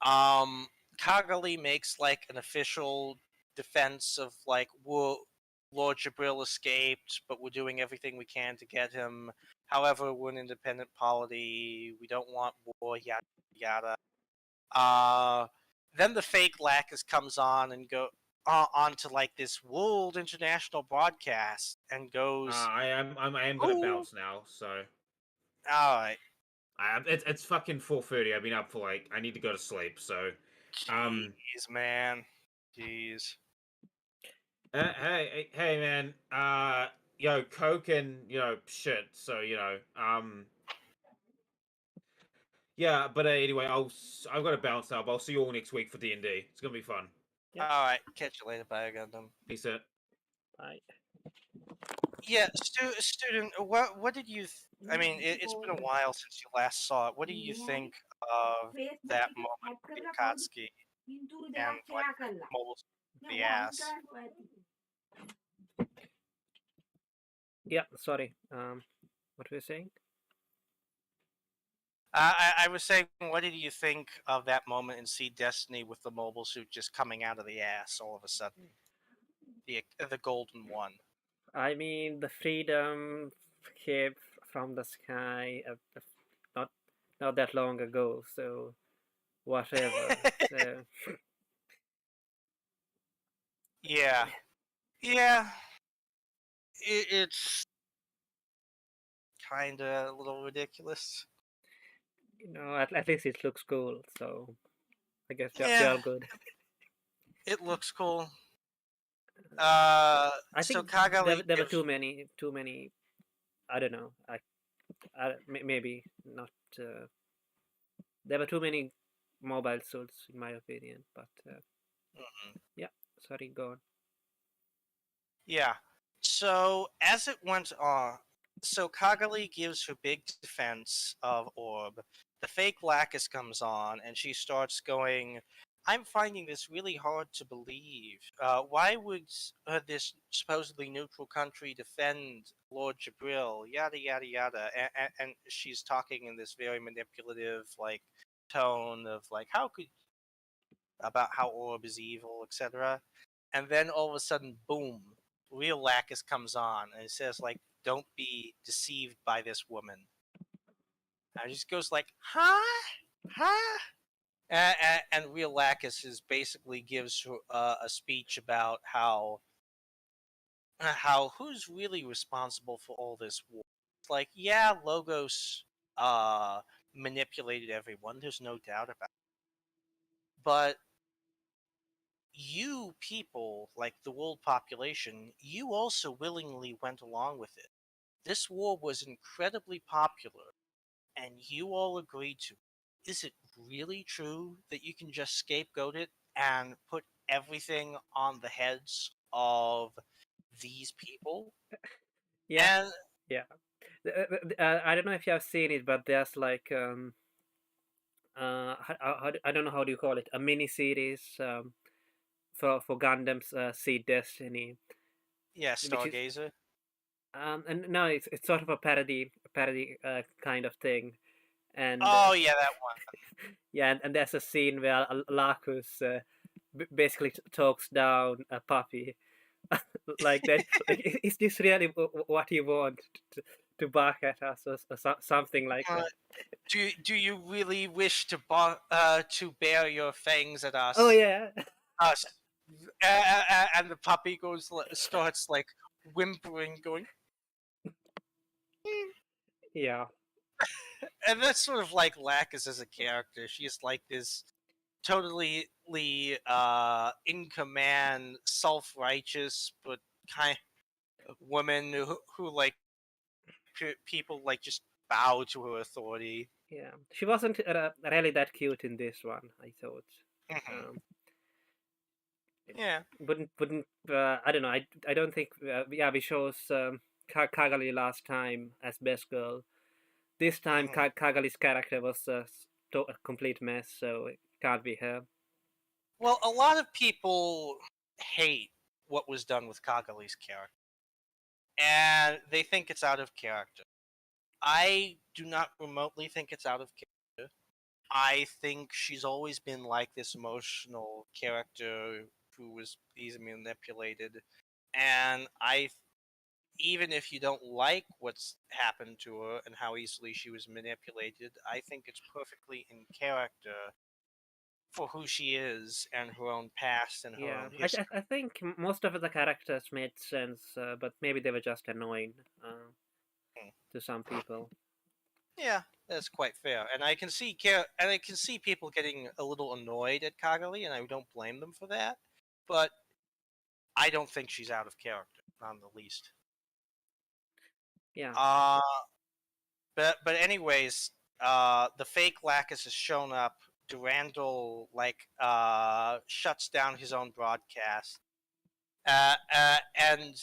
Kagali makes an official defense of Lord Jabril escaped, but we're doing everything we can to get him. However, we're an independent polity. We don't want war. Yada yada. Uh, then the fake Lacus comes on and go onto this world international broadcast and goes, I am gonna "Oh, bounce now. So all right, it's fucking 4:30. I've been up for I need to go to sleep. So jeez, man, jeez." hey, man. Yo, Coke and shit. So yeah. But anyway, I've got to bounce now. But I'll see you all next week for D&D. It's gonna be fun. Yep. All right, catch you later. Bye, Gundam. Peace out. Bye. Yeah, student, what did you? I mean, it's been a while since you last saw it. What do you think of that moment with Akatsuki and mobile the ass? Yeah, sorry. What were you saying? I was saying, what did you think of that moment in Seed Destiny with the mobile suit just coming out of the ass all of a sudden? The golden one. I mean, the freedom came from the sky not not that long ago, so whatever. So Yeah, it's kind of a little ridiculous. at least it looks cool. So I guess they Yeah, are good. it looks cool. I So think Kagali there were gives. too many. I don't know. Maybe not. There were too many mobile suits, in my opinion. But Mhm. yeah, sorry, go on. Yeah. So as it went on, so Kagali gives her big defense of Orb. The fake Lacus comes on, and she starts going, I'm finding this really hard to believe. Why would this supposedly neutral country defend Lord Jabril? Yada yada yada, and she's talking in this very manipulative like tone of like how could about how Orb is evil, etc. And then all of a sudden, boom, real Lacus comes on and it says like, "Don't be deceived by this woman." And it just goes like, "Huh, huh." And real Lacus is basically gives her, a speech about how who's really responsible for all this war. It's like, yeah, Logos manipulated everyone. There's no doubt about it. But you people, like the world population, you also willingly went along with it. This war was incredibly popular, and you all agreed to it. Is it really true that you can just scapegoat it and put everything on the heads of these people? Yeah, And yeah. I don't know if you have seen it, but there's like I don't know how do you call it, a mini series for Gundam's Seed Destiny, yeah, which is Stargazer. and no, it's sort of a parody kind of thing, and Oh yeah, that one. yeah, and there's a scene where Lacus basically talks down a puppy like that. Like, is this really what you want to bark at us or something like Uh, that? do you really wish to bear your fangs at Oh us? yeah, Us. And the puppy starts like whimpering, going, "Hmm." yeah, And that's sort of like Lacus as a character. She's like this totally in command, self righteous, but kind of woman who like people like just bow to her authority. yeah. She wasn't really that cute in this one, I thought. Hmm. Um, Yeah. wouldn't I don't know. I don't think yeah we chose Kagali last time as best girl. This time Hmm. Kagali's character was a complete mess, so it can't be her. Well, a lot of people hate what was done with Kagali's character, and they think it's out of character. I do not remotely think it's out of character. I think she's always been like this emotional character who was easily manipulated, and even if you don't like what's happened to her and how easily she was manipulated, I think it's perfectly in character for who she is and her own past and her Yeah, own history. I think most of the characters made sense, but maybe they were just annoying to some people. Yeah, that's quite fair, and I can see people getting a little annoyed at Kagali, and I don't blame them for that. But I don't think she's out of character, not in the least. Yeah, Uh but anyways, the fake Lacus has shown up. Durandal like shuts down his own broadcast, and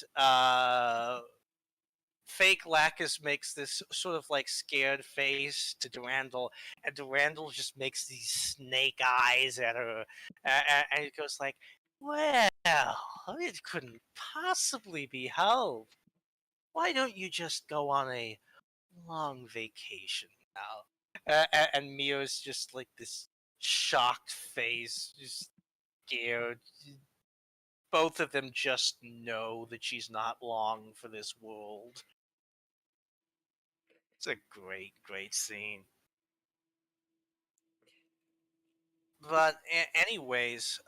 fake Lacus makes this sort of like scared face to Durandal, and Durandal just makes these snake eyes at her, and it goes like, "Well, it couldn't possibly be helped. Why don't you just go on a long vacation now?" And Mio's just like this shocked face, just scared. Both of them just know that she's not long for this world. It's a great, great scene. But anyways,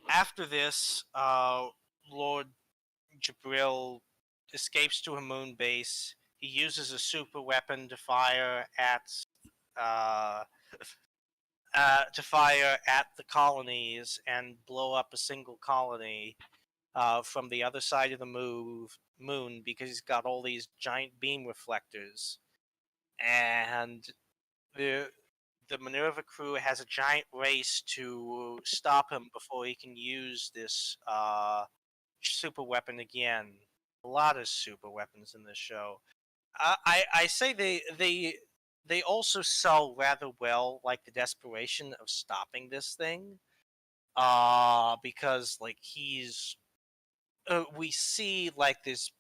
after this, Lord Jabril escapes to a moon base. He uses a super weapon uh, to fire at the colonies and blow up a single colony from the other side of the moon because he's got all these giant beam reflectors. And the the Minerva crew has a giant race to stop him before he can use this super weapon again. A lot of super weapons in this show. I say they they also sell rather well, like the desperation of stopping this thing. Because like we see like this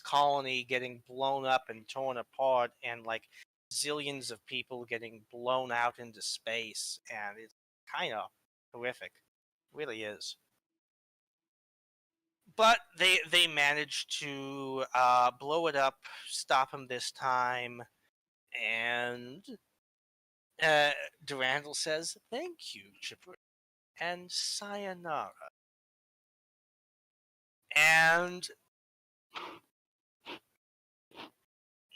colony getting blown up and torn apart, and like zillions of people getting blown out into space, and it's kind of horrific, really is. But they managed to blow it up, stop him this time, and Durandal says, "Thank you, Chipper, and sayonara." And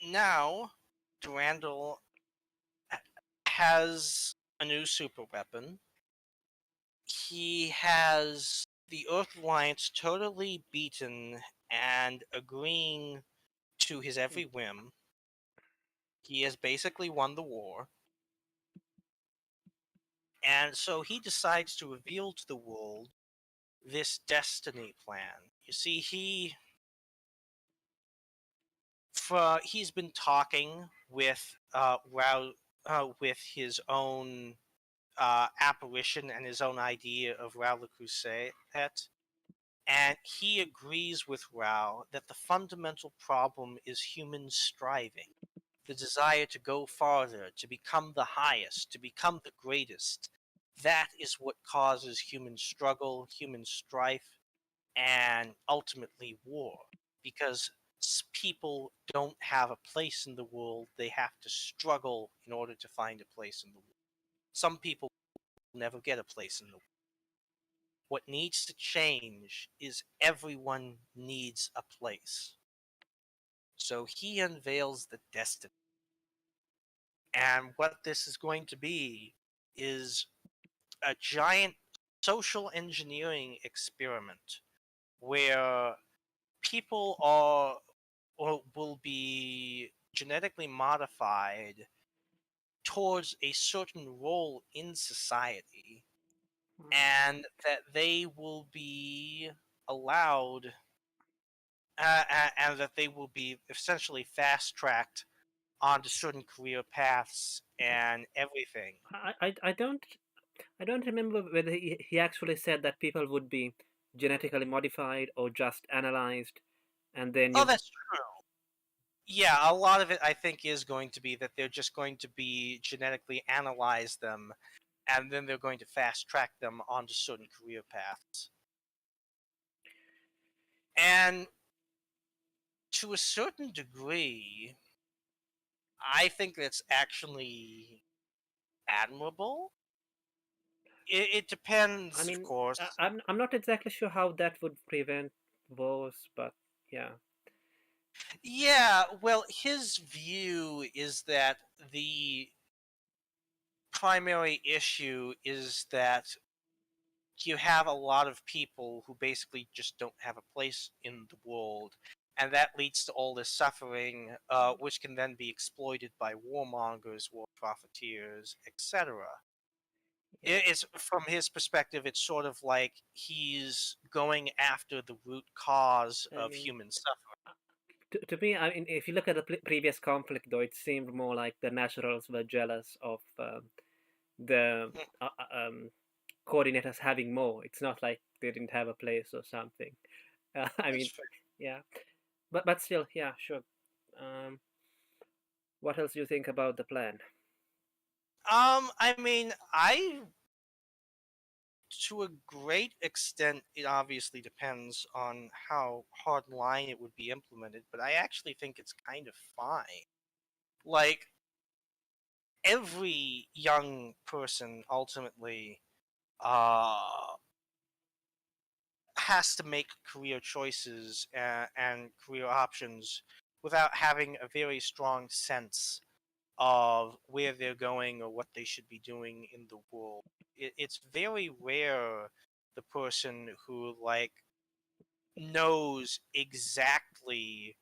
now Durandal has a new super weapon. He has the Earth Alliance totally beaten and agreeing to his every whim. He has basically won the war. And so he decides to reveal to the world this destiny plan. You see, he's been talking with with his own apparition and his own idea of Raoul the Crusade, and he agrees with Rao that the fundamental problem is human striving, the desire to go farther, to become the highest, to become the greatest. That is what causes human struggle, human strife, and ultimately war. Because people don't have a place in the world, they have to struggle in order to find a place in the world. Some people never get a place in the world. What needs to change is everyone needs a place. So he unveils the destiny. And what this is going to be is a giant social engineering experiment where people are or will be genetically modified towards a certain role in society, and that they will be allowed and that they will be essentially fast tracked onto certain career paths and everything. I don't remember whether he actually said that people would be genetically modified or just analyzed, and then Oh, you. that's true. Yeah, a lot of it I think is going to be that they're just going to be genetically analyze them, and then they're going to fast track them onto certain career paths. And to a certain degree, I think that's actually admirable. It I depends, of mean, course. I'm not exactly sure how that would prevent wars, but yeah. Yeah, well, his view is that the primary issue is that you have a lot of people who basically just don't have a place in the world, and that leads to all this suffering, which can then be exploited by warmongers, war profiteers, etc. Yeah. It's from his perspective, it's sort of like he's going after the root cause I of mean, human suffering. to me, I mean, if you look at the previous conflict, though, it seemed more like the naturals were jealous of the Mm, coordinators having more. It's not like they didn't have a place or something. I that's mean, fair. yeah, but still, yeah, sure. Um, what else do you think about the plan? I mean, I to a great extent, it obviously depends on how hard line it would be implemented, but I actually think it's kind of fine. Like, every young person ultimately uh, has to make career choices and career options without having a very strong sense of where they're going or what they should be doing in the world. It's very rare the person who like knows exactly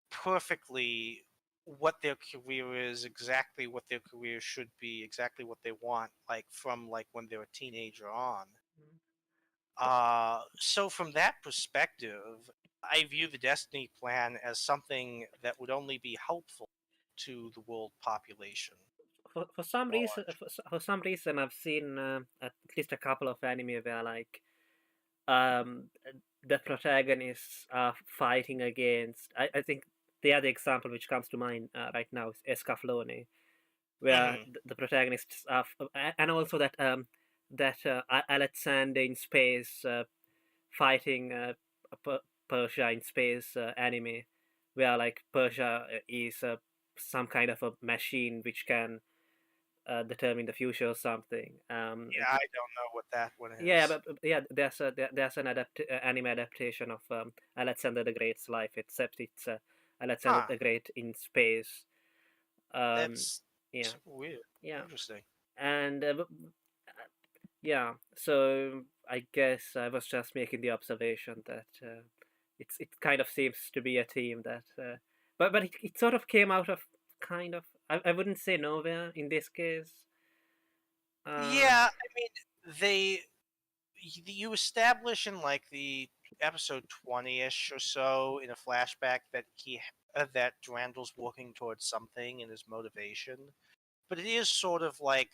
perfectly what their career is, exactly what their career should be, exactly what they want, like from like when they're a teenager on. So from that perspective, I view the Destiny plan as something that would only be helpful to the world population. For some More reason, large. for some reason, I've seen at least a couple of anime where like um the protagonists are fighting against. I think the other example which comes to mind right now is Escaflowne, where Mhm. the protagonists are, and also that Alexander in space fighting Persia in space anime, where like Persia is some kind of a machine which can determine the future or something. Yeah, I don't know what that one Yeah, is. yeah, there's an anime adaptation of Alexander the Great's life, except it's Alexander Huh. the Great in space. Um, That's yeah, super weird. yeah, Interesting. and yeah. So I guess I was just making the observation that it kind of seems to be a team that, but it sort of came out of kind of I wouldn't say nowhere in this case. Uh, Yeah, I mean, you establish in like the episode 20ish or so in a flashback that that Durandal's working towards something in his motivation, but it is sort of like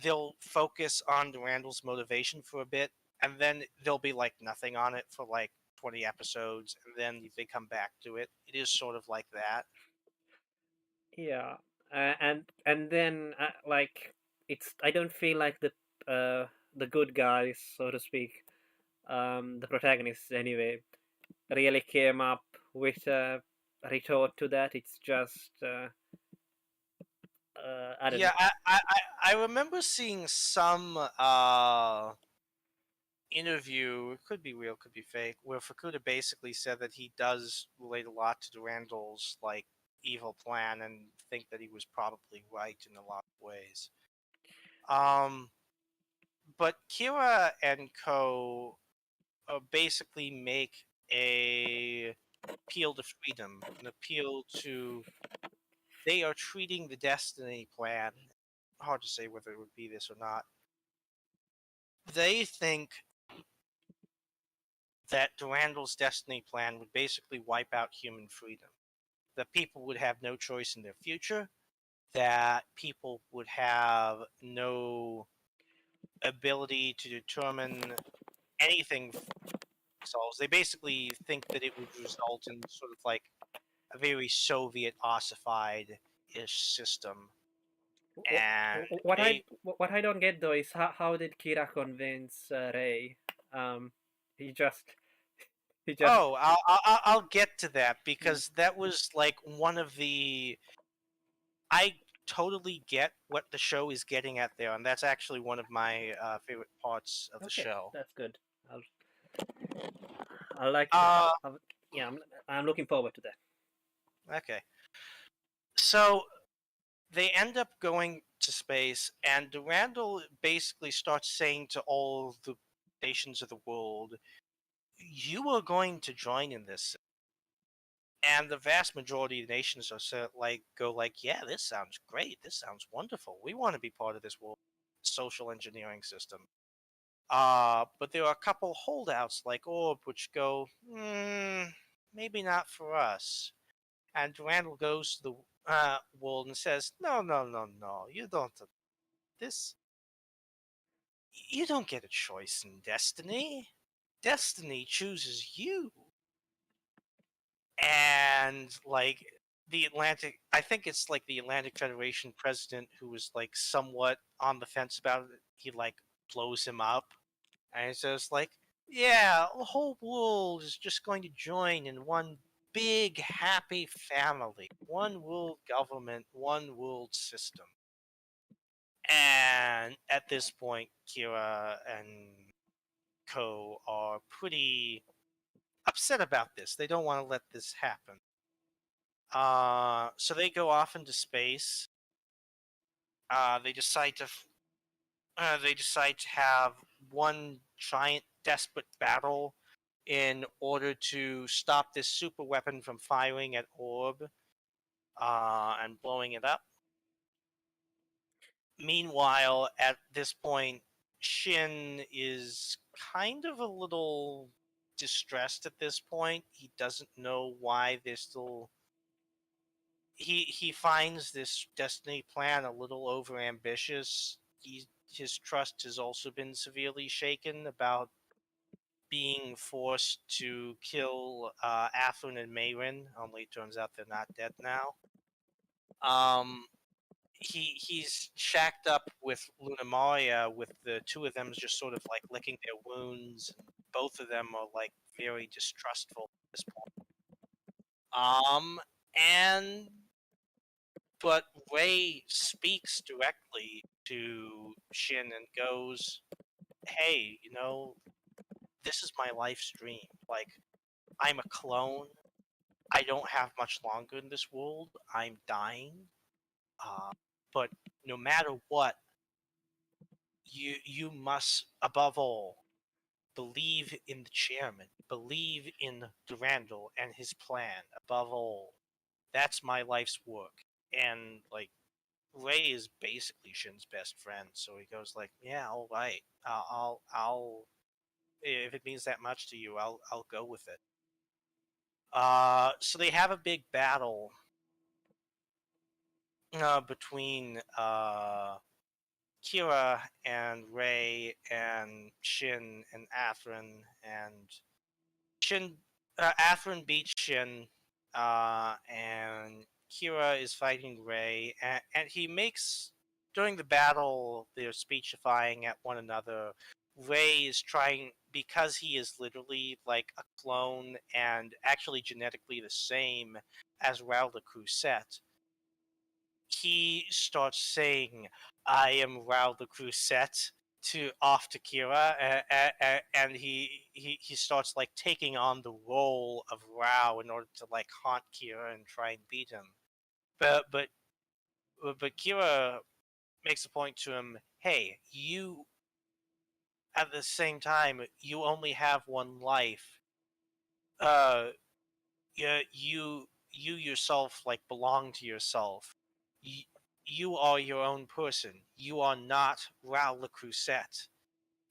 they'll focus on Durandal's motivation for a bit, and then there'll be like nothing on it for like 20 episodes, and then they come back to it. It is sort of like that. Yeah, and then like it's I don't feel like the good guys, so to speak, the protagonists anyway, really came up with a retort to that. It's just I don't Yeah, know. I remember seeing some interview, it could be real, could be fake, where Fukuda basically said that he does relate a lot to Durandal's like evil plan and think that he was probably right in a lot of ways. Um, but Kira and Co. Basically make a appeal to freedom, an appeal to they are treating the Destiny plan. Hard to say whether it would be this or not. They think that Durandal's Destiny plan would basically wipe out human freedom. That people would have no choice in their future. That people would have no ability to determine anything for themselves. They basically think that it would result in sort of like a very Soviet ossified ish system. And they What I don't get though is how did Kira convince Ray? Um, he just he just oh, I'll get to that because that was like one of the I totally get what the show is getting at there, and that's actually one of my favorite parts of the okay. show. That's good. I'll I like Uh, yeah. I'm looking forward to that. okay. So they end up going to space, and Randall basically starts saying to all the nations of the world, "You are going to join in this." And the vast majority of nations are like go like, "Yeah, this sounds great. This sounds wonderful. We want to be part of this world social engineering system." But there are a couple holdouts like Orb which go, maybe not for us. And Randall goes to the world and says, "No, no, no, no. You don't. This. You don't get a choice in Destiny. Destiny chooses you." And like the Atlantic, I think it's like the Atlantic Federation president who was like somewhat on the fence about it. He like blows him up. And so it's like, yeah, the whole world is just going to join in one big happy family, one world government, one world system. And at this point, Kira and Co are pretty upset about this. They don't want to let this happen. So they go off into space. They decide to they decide to have one giant desperate battle in order to stop this super weapon from firing at Orb and blowing it up. Meanwhile, at this point, Shin is kind of a little distressed at this point. He doesn't know why they're still he finds this destiny plan a little overambitious. His trust has also been severely shaken about being forced to kill Athrun and Mayrin. Only it turns out they're not dead now. He's shacked up with Luna Maria, with the two of them just sort of like licking their wounds. Both of them are like very distrustful at this point. And but Ray speaks directly to Shin and goes, "Hey, this is my life's dream. Like, I'm a clone. I don't have much longer in this world. I'm dying. Uh, but no matter what, you must, above all, believe in the chairman. Believe in Durandal and his plan. Above all, that's my life's work." And like Ray is basically Shin's best friend, so he goes like, "Yeah, all right. I'll if it means that much to you, I'll go with it." So they have a big battle between Kira and Ray and Shin and Athrun, and Shin Athrun beats Shin, and Kira is fighting Ray, and he makes during the battle they're speechifying at one another. Ray is trying, because he is literally like a clone and actually genetically the same as Raul the Crusette. He starts saying, "I am Raul the Crusette," to Kira, and he starts like taking on the role of Rao in order to like haunt Kira and try and beat him. But but but Kira makes a point to him, "Hey, you at the same time you only have one life. Uh, yeah, you yourself like belong to yourself. You, you are your own person. You are not Raul le Creuset."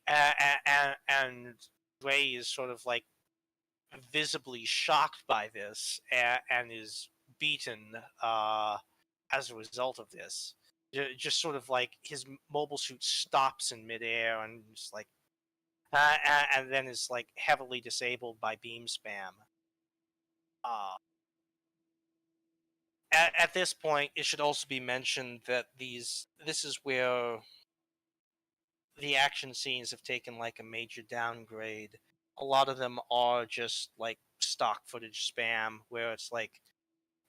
And Ray is sort of like visibly shocked by this, and is beaten as a result of this. Just sort of like his mobile suit stops in midair and just like, and then is like heavily disabled by beam spam. Uh, at this point, it should also be mentioned that this is where the action scenes have taken like a major downgrade. A lot of them are just like stock footage spam, where it's like,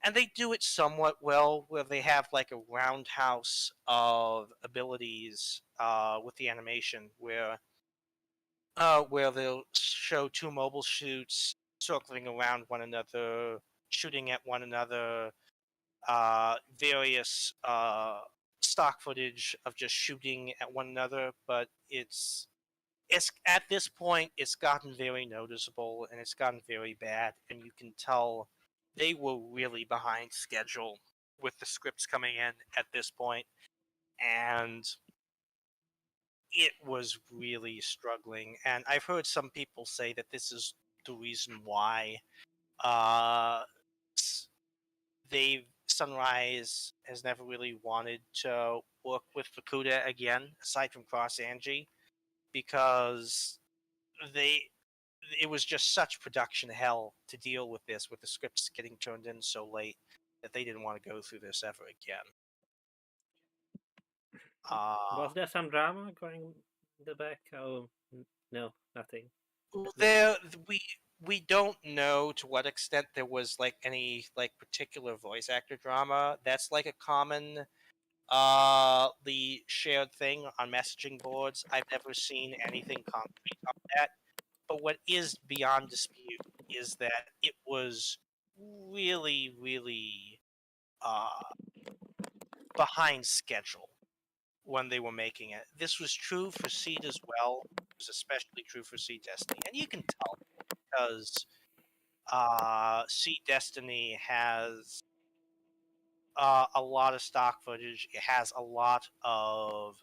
and they do it somewhat well, where they have like a roundhouse of abilities with the animation, where they'll show two mobile shoots circling around one another, shooting at one another, various stock footage of just shooting at one another, but it's at this point it's gotten very noticeable and it's gotten very bad, and you can tell they were really behind schedule with the scripts coming in at this point, and it was really struggling. And I've heard some people say that this is the reason why uh, Sunrise has never really wanted to work with Fukuda again, aside from Cross Angie, because they it was just such production hell to deal with this, with the scripts getting turned in so late, that they didn't want to go through this ever again. Was there some drama going in the back? Oh, no, nothing. There, we don't know to what extent there was like any like particular voice actor drama. That's like a common the shared thing on messaging boards. I've never seen anything concrete on that. But what is beyond dispute is that it was really, really behind schedule when they were making it. This was true for Seed as well. It was especially true for Seed Destiny, and you can tell because Seed Destiny has a lot of stock footage. It has a lot of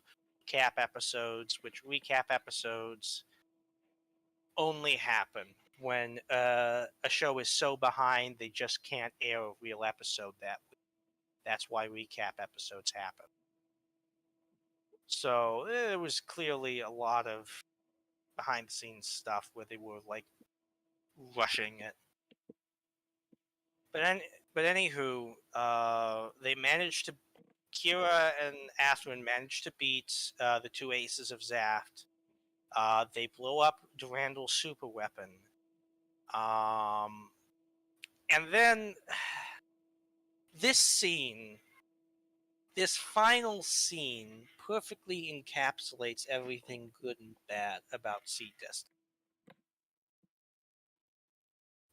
recap episodes, which recap episodes only happen when a show is so behind they just can't air a real episode that week. That's why recap episodes happen. So there was clearly a lot of behind the scenes stuff where they were like rushing it. But anywho, they managed to Kira and Athrun managed to beat the two aces of Zaft. They blow up Durandal's super weapon. And then this scene, this final scene, perfectly encapsulates everything good and bad about Seed Destiny.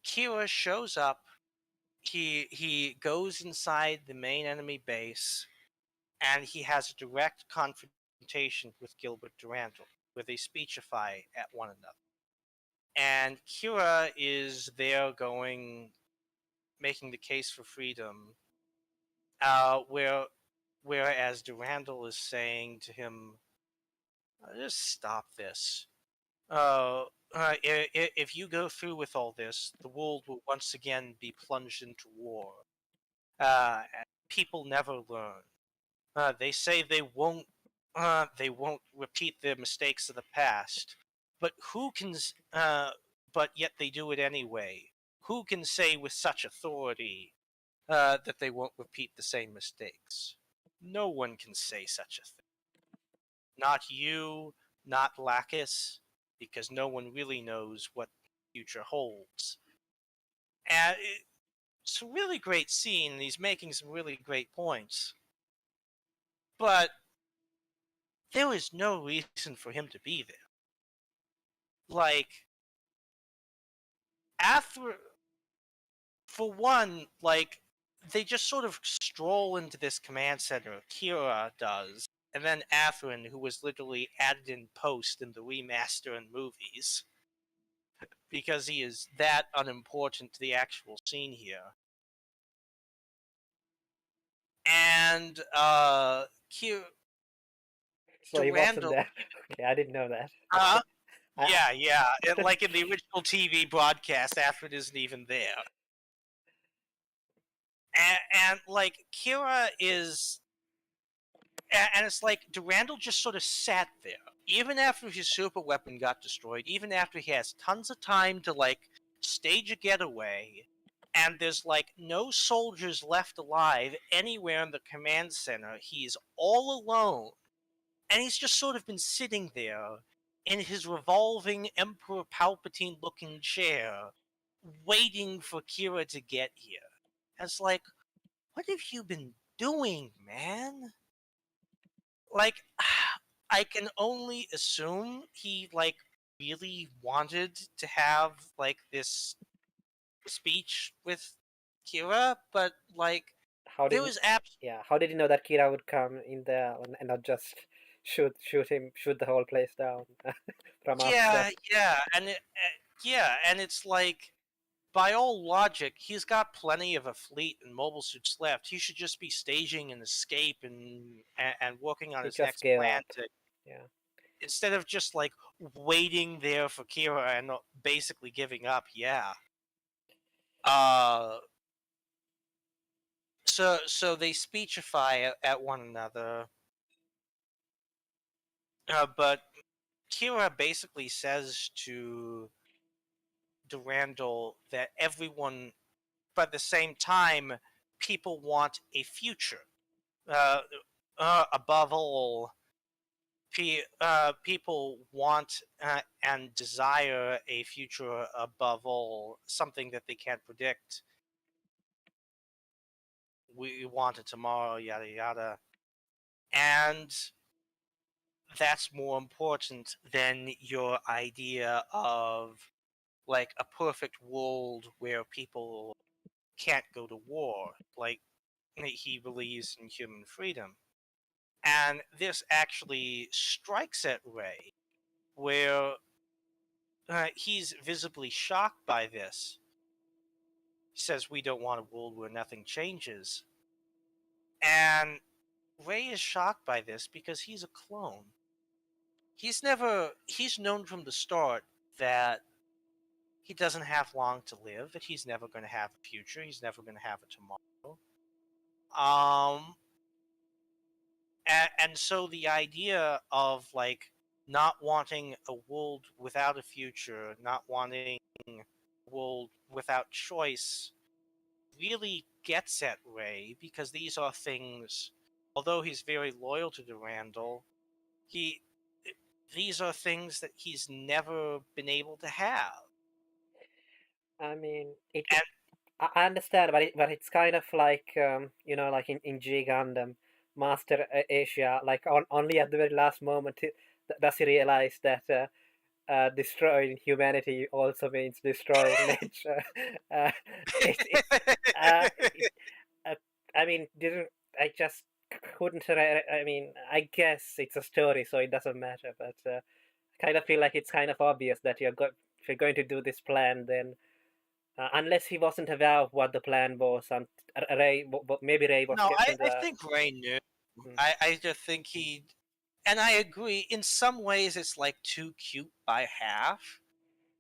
Kira shows up. He goes inside the main enemy base, and he has a direct confrontation with Gilbert Durandal, where they speechify at one another. And Kira is there making the case for freedom, whereas Durandal is saying to him, just stop this. If you go through with all this, the world will once again be plunged into war. People never learn. They say they won't repeat the mistakes of the past, but who can? But yet they do it anyway. Who can say with such authority that they won't repeat the same mistakes? No one can say such a thing. Not you, not Lacus, because no one really knows what the future holds. And it's a really great scene, and he's making some really great points. But there was no reason for him to be there. Like, after, for one, like, they just sort of stroll into this command center, Kira does, and then Athrun, who was literally added in post in the remaster and movies, because he is that unimportant to the actual scene here. And, Kira... So he wasn't Durandal... there. Okay, I didn't know that. Yeah. Like in the original TV broadcast, Athrun isn't even there. And like, Kira is... And it's like, Durandal just sort of sat there. Even after his super weapon got destroyed, even after he has tons of time to, like, stage a getaway, and there's, like, no soldiers left alive anywhere in the command center, he's all alone. And he's just sort of been sitting there in his revolving Emperor Palpatine-looking chair, waiting for Kira to get here. And it's like, what have you been doing, man? Like, I can only assume he, like, really wanted to have, like, this speech with Kira, but, like, How there did was how did you know that Kira would come in there and not just shoot the whole place down from after? and it's like, by all logic, he's got plenty of a fleet and mobile suits left. He should just be staging an escape and working on He his just next gave plan up. to, Yeah. instead of just like waiting there for Kira and basically giving up. Yeah. Uh. So they speechify at one another, but Kira basically says to Durandal that everyone, but at the same time, people want a future. Uh, Above all, people want and desire a future above all, something that they can't predict. We want it tomorrow, yada yada. And that's more important than your idea of like a perfect world where people can't go to war. Like, he believes in human freedom. And this actually strikes at Ray, where he's visibly shocked by this. He says, we don't want a world where nothing changes. And Ray is shocked by this because he's a clone. He's known from the start that he doesn't have long to live, that he's never going to have a future, he's never going to have a tomorrow. Um, and so the idea of like not wanting a world without a future, not wanting a world without choice, really gets at Ray because these are things. Although he's very loyal to Durandal, he these are things that he's never been able to have. I mean, And I understand, but it's kind of like like in G Gundam, Master Asia, like only at the very last moment does he realize that destroying humanity also means destroying nature. uh, it's it, uh, I mean, didn't I just couldn't. I mean, I guess it's a story, so it doesn't matter. But I kind of feel like it's kind of obvious that if you're going to do this plan, then unless he wasn't aware of what the plan was, and maybe Ray was no, getting I the. think Ray knew. Mm, I just think he, and I agree. In some ways, it's like too cute by half.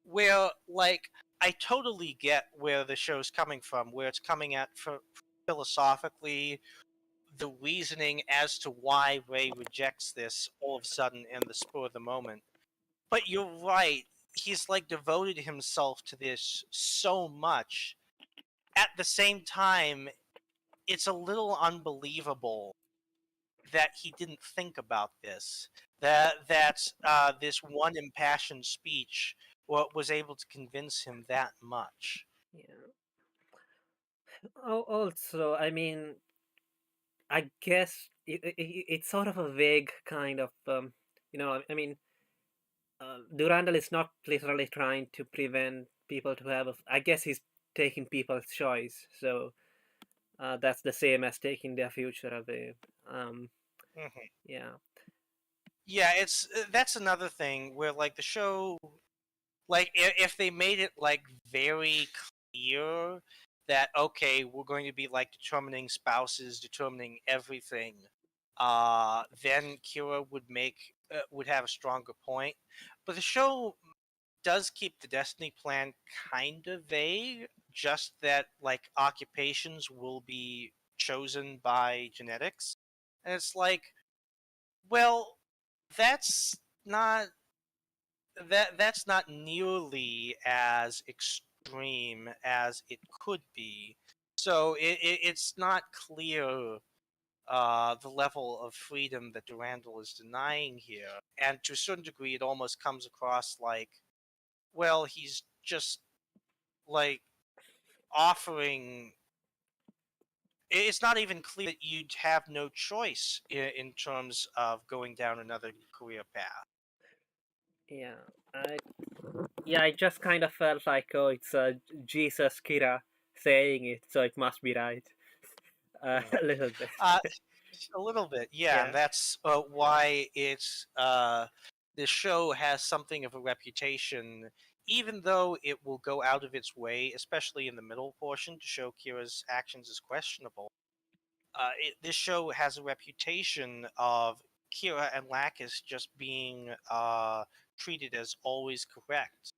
Where like I totally get where the show's coming from, where it's coming at for philosophically the reasoning as to why Ray rejects this all of a sudden in the spur of the moment. But you're right. He's like devoted himself to this so much. At the same time, it's a little unbelievable that he didn't think about this. That this one impassioned speech was able to convince him that much. yeah. Also, I mean, I guess it's sort of a vague kind of, I mean, Durandal is not literally trying to prevent people to have I guess he's taking people's choice, so that's the same as taking their future away. Um, Mhm. yeah, Yeah, it's that's another thing where like the show, like if they made it like very clear that okay, we're going to be like determining spouses, determining everything, then Kira would have a stronger point. But the show does keep the Destiny plan kind of vague, just that like occupations will be chosen by genetics, and it's like, well, that's not that's not nearly as extreme as it could be. So it's not clear the level of freedom that Durandal is denying here, and to a certain degree, it almost comes across like, well, he's just like offering. It's not even clear that you'd have no choice in terms of going down another career path. yeah, I yeah, I just kind of felt like, oh, it's Jesus Kira saying it, so it must be right. Mm. A little bit. Uh, a little bit, yeah, and Yeah, that's why it's the show has something of a reputation, even though it will go out of its way, especially in the middle portion, to show Kira's actions as questionable. This show has a reputation of Kira and Lacus just being treated as always correct.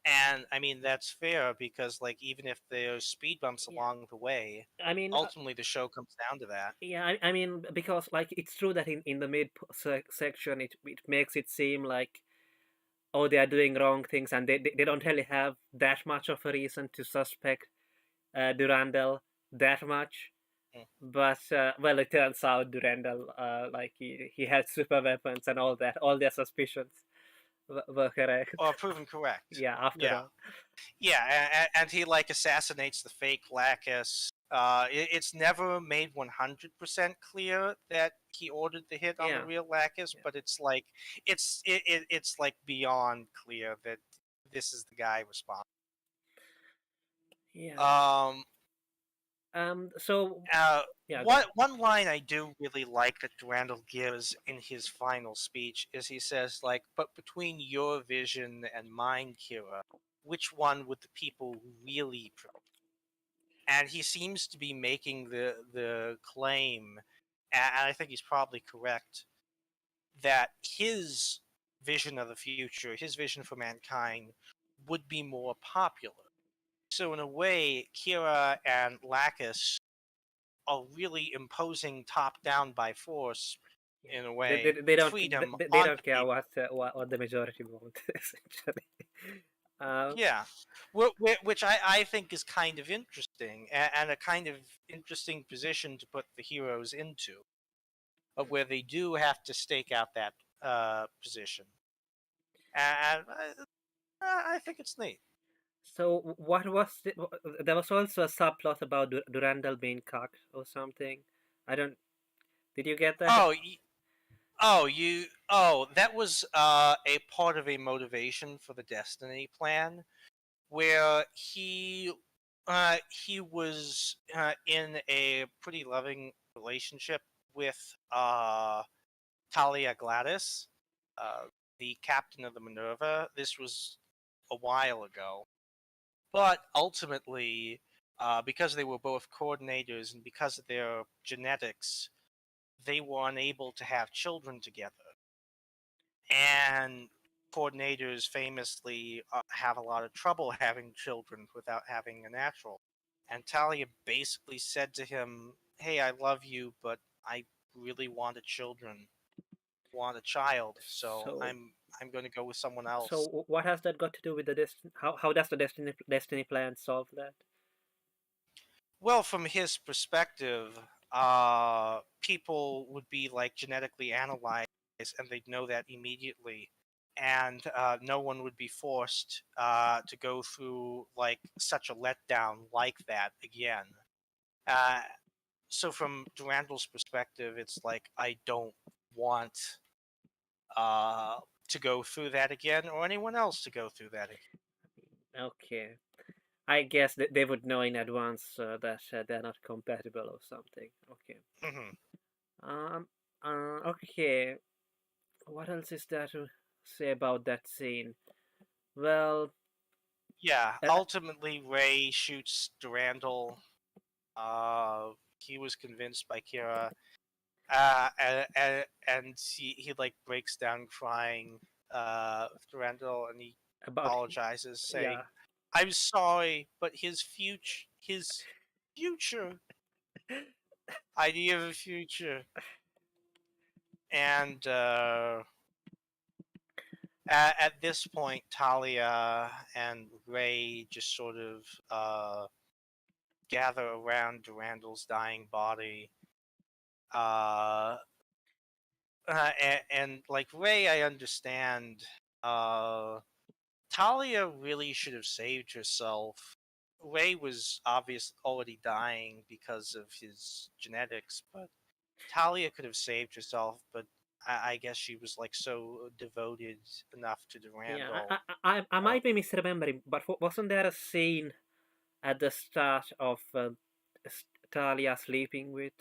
And I mean that's fair because like even if there's speed bumps yeah. along the way, I mean, ultimately the show comes down to that. yeah, I mean, because like it's true that in the section it makes it seem like, oh, they are doing wrong things, and they don't really have that much of a reason to suspect Durandal that much. Mm. But well, it turns out Durandal, like he had super weapons and all that. All their suspicions were correct. Or proven correct. Yeah, after Yeah, all. yeah, and he like assassinates the fake Lacus. It's never made 100% clear that he ordered the hit on the Yeah, real Lacus, yeah, but it's like it's like beyond clear that this is the guy responsible. yeah. Um, So uh, yeah, go one ahead. one line I do really like that Durandal gives in his final speech is he says like, "But between your vision and mine, Kira, which one would the people really?" And he seems to be making the claim, and I think he's probably correct, that his vision of the future, his vision for mankind, would be more popular. So in a way, Kira and Lacus a really imposing top down by force Yeah. in a They, way, they, they don't freedom they onto don't care people. what the majority want essentially. Uh, Yeah, which I think is kind of interesting, and a kind of interesting position to put the heroes into, of where they do have to stake out that position, and I think it's neat. so what was there was also a subplot about Durandal being cocked or something. I don't. Did you get that? Oh, that was a part of a motivation for the Destiny plan, where he was in a pretty loving relationship with Talia Gladys, uh, the captain of the Minerva. This was a while ago, but ultimately, because they were both coordinators and because of their genetics, they were unable to have children together. And coordinators famously have a lot of trouble having children without having a natural. And Talia basically said to him, "Hey, I love you, but I really want want a child, so So I'm going to go with someone else." so what has that got to do with the destiny? How does the destiny plan solve that? Well, from his perspective, people would be like genetically analyzed, and they'd know that immediately, and no one would be forced to go through like such a letdown like that again. Uh, so, from Durandal's perspective, it's like I don't want uh, to go through that again, or anyone else to go through that again. Okay. I guess that they would know in advance that they're not compatible or something. Okay. Hmm. Um. Okay. What else is there to say about that scene? Well, Yeah, uh, ultimately, Ray shoots Durandal. He was convinced by Kira, and he like breaks down crying with Durandal, and he about apologizes, yeah. saying, "I'm sorry, but his future idea of a future." And at this point, Talia and Ray just sort of gather around Durandal's dying body. Uh, and like Ray, I understand. Uh, Talia really should have saved herself. Ray was obviously already dying because of his genetics, but Talia could have saved herself. But I guess she was like so devoted enough to Yeah, Durandal. I Uh, might be misremembering, but wasn't there a scene at the start of Talia sleeping with?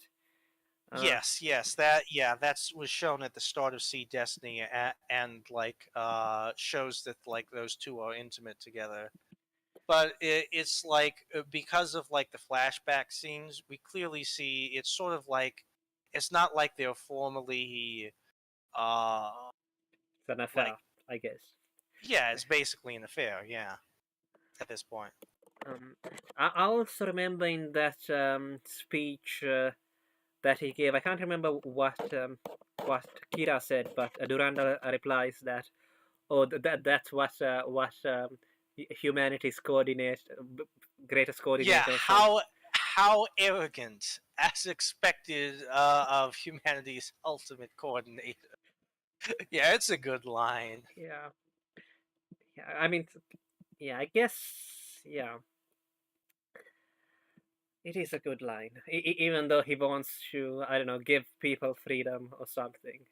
Uh, yes, that that's was shown at the start of Sea Destiny, and like shows that like those two are intimate together. But it's like because of like the flashback scenes, we clearly see it's sort of like it's not like they're formally uh it's an like affair, I guess. yeah, it's basically an affair, yeah, at this point. Um, I also remember in that speech that he gave. I can't remember what Kira said, but Duranda replies that, "Oh, that's what humanity's greatest Yeah, coordinator or something." how arrogant, as expected of humanity's ultimate coordinator. Yeah, it's a good line. Yeah, yeah. I mean, yeah. I guess, yeah. It is a good line, even though he wants to, I don't know, give people freedom or something,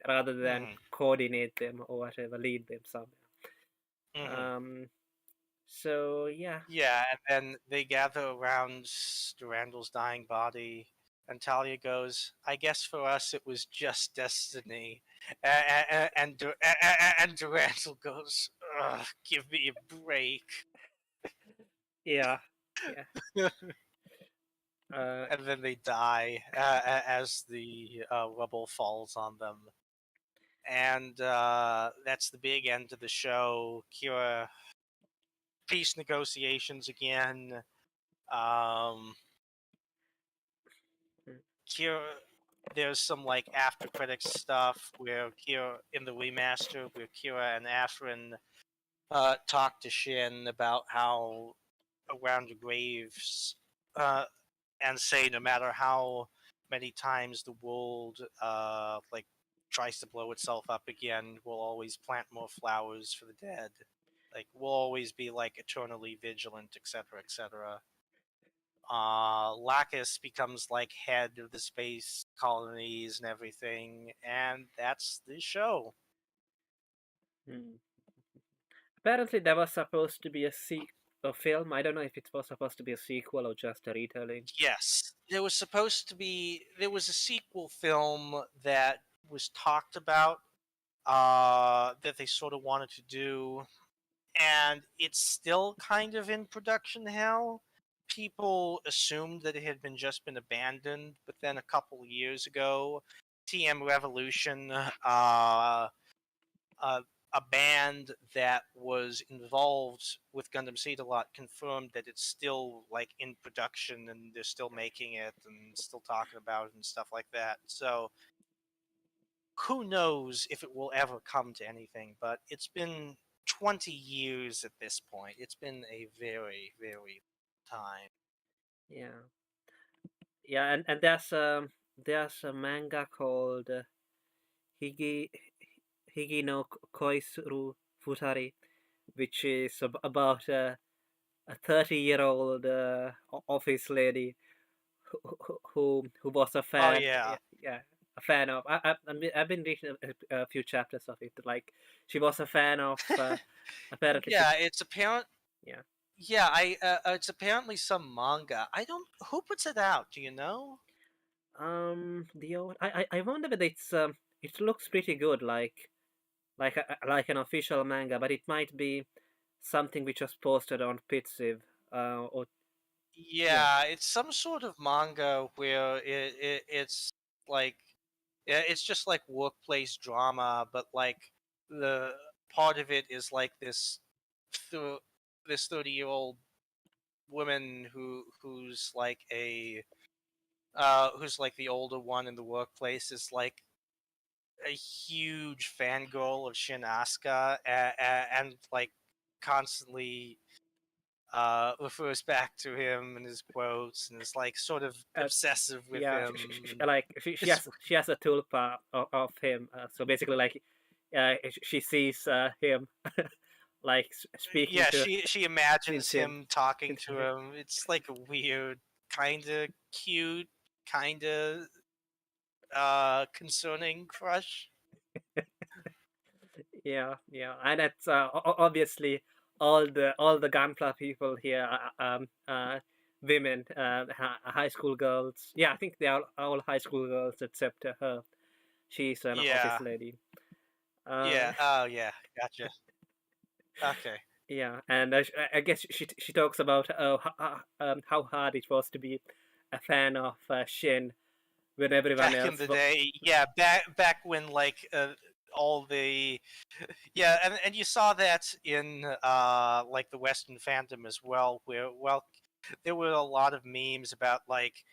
rather than Hmm. coordinate them or whatever, lead them somewhere. Hmm. Um, so yeah, Yeah, and then they gather around Durandal's dying body, and Talia goes, "I guess for us it was just destiny," and Durandal goes, "Ugh, give me a break," yeah, yeah. Uh, and then they die as the rubble falls on them, and that's the big end of the show. Kira, peace negotiations again. Um, Kira, there's some like after credits stuff where Kira in the remaster where Kira and Afrin talk to Shin about how around the graves and say no matter how many times the world like tries to blow itself up again, we'll always plant more flowers for the dead. Like we'll always be like eternally vigilant, etc., etc. Lacus becomes like head of the space colonies and everything, and that's the show. Hmm. Apparently, there was supposed to be a film. I don't know if it was supposed to be a sequel or just a retelling. Yes, there was a sequel film that was talked about that they sort of wanted to do, and it's still kind of in production hell. People assumed that it had been abandoned, but then a couple years ago, TM Revolution, uh, a band that was involved with Gundam Seed a lot, confirmed that it's still like in production and they're still making it and still talking about it and stuff like that. So who knows if it will ever come to anything, but it's been 20 years at this point. It's been a very, very time. Yeah, yeah, and there's a manga called Higi Higi no Koisuru Futari, which is about a 30-year-old office lady who was a Oh fan. yeah. Yeah, a fan of. I've been reading a few chapters of it. Like she was a fan of. Apparently, she. Yeah, it's apparent. Yeah. Yeah, it's apparently some manga. I don't. Who puts it out? Do you know? I wonder whether it looks pretty good, like an official manga, but it might be something which was posted on Pitsiv. Or yeah, Yeah, it's some sort of manga where it's like yeah, it's just like workplace drama, but like the part of it is like th- this 30-year-old woman who's like the older one in the workplace is like a huge fangirl of Shin Asuka and like constantly refers back to him and his quotes and is like sort of uh, obsessive with yeah. him. And Like it's she has a tulpa of him. So basically, like, she sees him like speaking yeah, to she imagines Shin. him talking to him. It's like a weird, kind of cute, kind of concerning crush. Yeah, yeah, and it's obviously all the Gunpla people here are women, high school girls. Yeah, I think they are all high school girls except her. She's an office Yeah, lady. Uh, yeah. Oh yeah, gotcha. Okay. yeah, and I guess she talks about how hard it was to be a fan of Shin when everyone Back in else. the day, yeah, back when like all the yeah, and you saw that in like the Western fandom as well, where well there were a lot of memes about like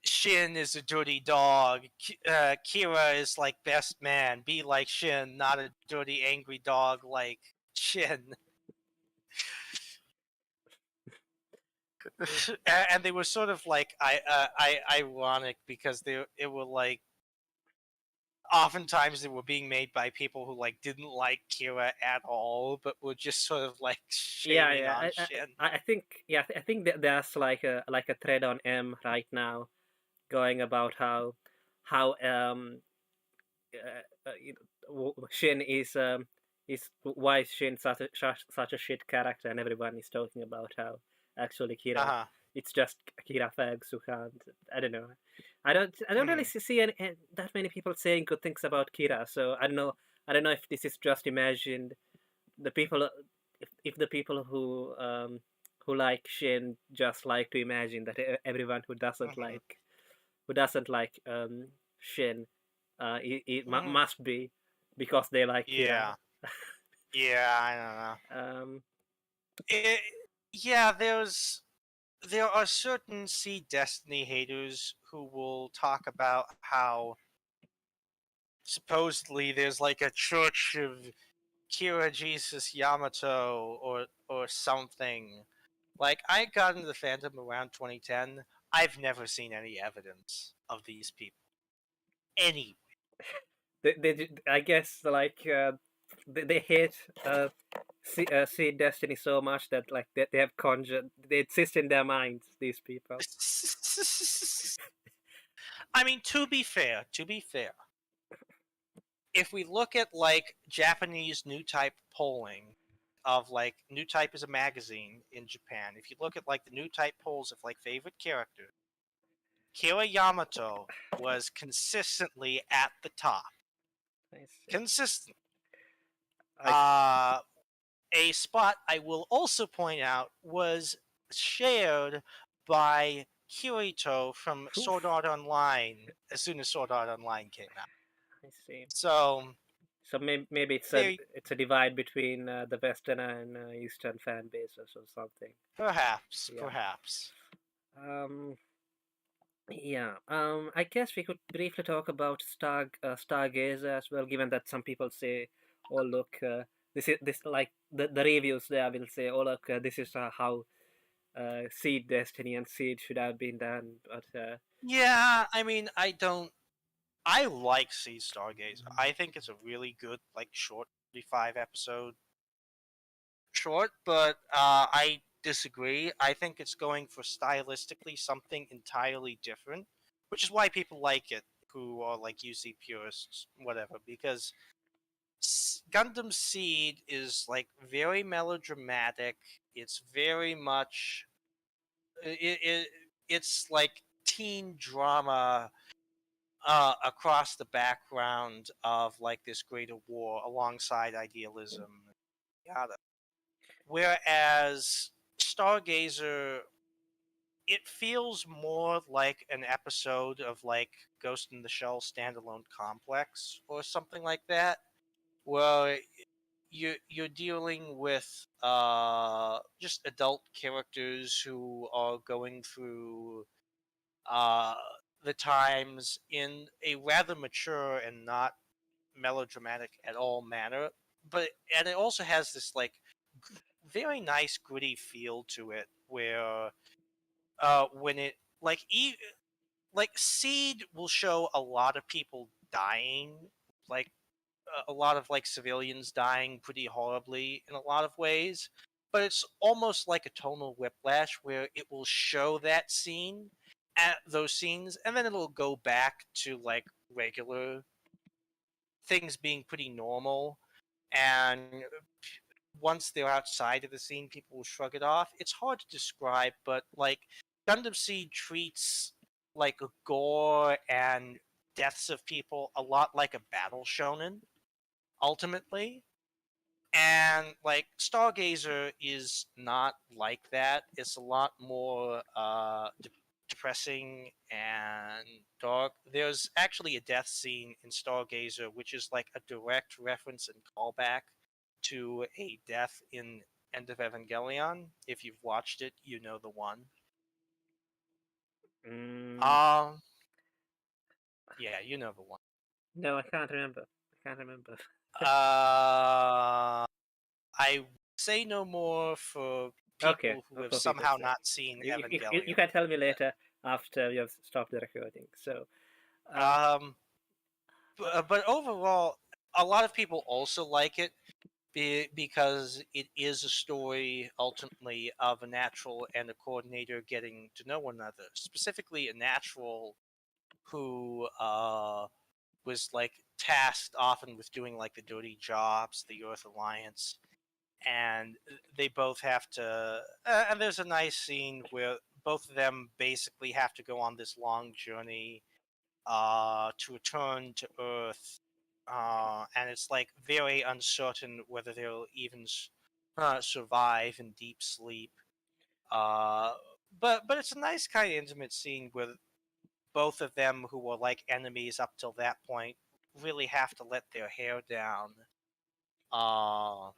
Shin is a dirty dog, Kira is like best man, be like Shin, not a dirty angry dog like Shin. And they were sort of like ironic because it were like oftentimes they were being made by people who like didn't like Kira at all, but were just sort of like Yeah, shailing yeah. on Shin. I think yeah, I think that there's like a thread on M right now going about how Shin is why is Shin such a shit character, and everyone is talking about how actually Uh Kira huh. it's just Kira fags who can't. I don't know. I don't really Hmm. see that many people saying good things about Kira. So I don't know. I don't know if this is just imagined. The people, if the people who like Shin just like to imagine that everyone Hmm. who doesn't like Shin, Hmm. must be because they like Kira. Yeah. Yeah. I don't know. Um, It, yeah. There's there are certain Seed Destiny haters who will talk about how supposedly there's like a church of Kira Jesus Yamato or something. Like, I got into the fandom around 2010. I've never seen any evidence of these people. Any. I guess like they hate Seed Destiny so much that like they have conjured, they exist in their minds. These people. I mean, to be fair, if we look at like Japanese new type polling of like new type is a magazine in Japan, if you look at like the new type polls of like favorite character, Kira Yamato was consistently at the top. I see. Consistent. I A spot I will also point out was shared by Kirito from Sword Oof. Art Online as soon as Sword Art Online came out. I see. So So maybe there, it's a divide between the Western and Eastern fan bases or something. perhaps, Yeah. perhaps. Um. Yeah. I guess we could briefly talk about Stargazer as well, given that some people say, "Oh look, this like the reviews there will say, oh look, this is how Seed Destiny and Seed should have been done." But Yeah, I mean, I don't. I like Sea Stargazer. I think it's a really good, like, short 35 episode short, but I disagree. I think it's going for stylistically something entirely different, which is why people like it, who are like UC purists, whatever, because Gundam Seed is like very melodramatic. It's very much it's like teen drama across the background of like this greater war alongside idealism, yada. Whereas Stargazer, it feels more like an episode of like Ghost in the Shell standalone complex or something like that, where you're dealing with just adult characters who are going through uh the times in a rather mature and not melodramatic at all manner, but and it also has this like very nice gritty feel to it where when it like like Seed will show a lot of people dying, like a lot of like civilians dying pretty horribly in a lot of ways, but it's almost like a tonal whiplash where it will show that scene at those scenes and then it'll go back to like regular things being pretty normal, and once they're outside of the scene people will shrug it off. It's hard to describe, but like Gundam Seed treats like gore and deaths of people a lot like a battle shonen ultimately. And like Stargazer is not like that. It's a lot more depressing and dark. There's actually a death scene in Stargazer which is like a direct reference and callback to a death in End of Evangelion. If you've watched it, you know the one. mm, Um yeah, you know the one. no, I can't remember. I can't remember. I say no more for Okay, people who have for people's somehow sake. not seen You Evangelion. can tell me later after you have stopped the recording. So, Um, uh, but overall, a lot of people also like it because it is a story ultimately of a natural and a coordinator getting to know one another. Specifically, a natural who was like tasked often with doing like the dirty jobs, the Earth Alliance, and they both have to. And there's a nice scene where both of them basically have to go on this long journey to return to Earth, and it's like very uncertain whether they'll even survive in deep sleep. Uh, but it's a nice kind of intimate scene where both of them, who were like enemies up till that point, really have to let their hair down. Uh,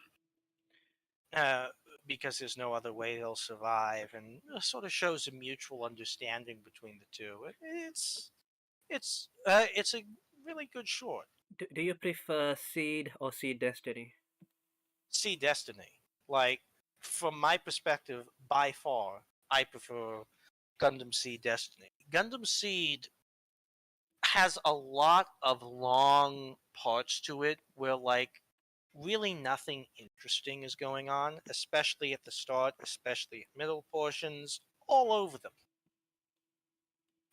uh, because there's no other way they'll survive, and sort of shows a mutual understanding between the two. It's a really good short. Do you prefer Seed or Seed Destiny? See Destiny, like from my perspective, by far, I prefer Gundam Seed Destiny. Gundam Seed has a lot of long parts to it where like really nothing interesting is going on, especially at the start, especially at middle portions, all over them.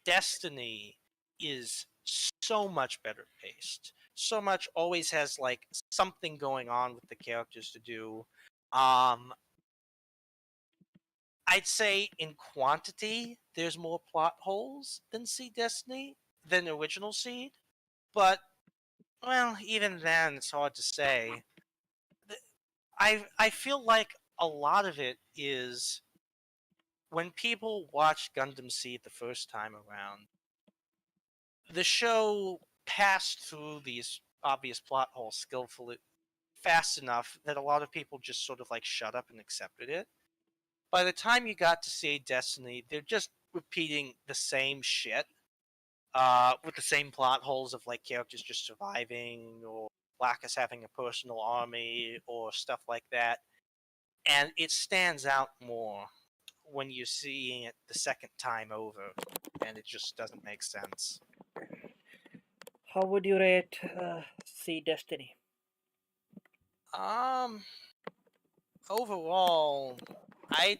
Destiny is so much better paced. So much always has like something going on with the characters to do. Um I'd say in quantity there's more plot holes than Seed Destiny than original Seed, but well, even then it's hard to say. I feel like a lot of it is when people watch Gundam Seed the first time around, the show passed through these obvious plot holes skillfully fast enough that a lot of people just sort of like shut up and accepted it. By the time you got to see Destiny, they're just repeating the same shit, with the same plot holes of like characters just surviving or Blackus having a personal army or stuff like that. And it stands out more when you're seeing it the second time over, and it just doesn't make sense. How would you rate Seed Destiny? Um, Overall, I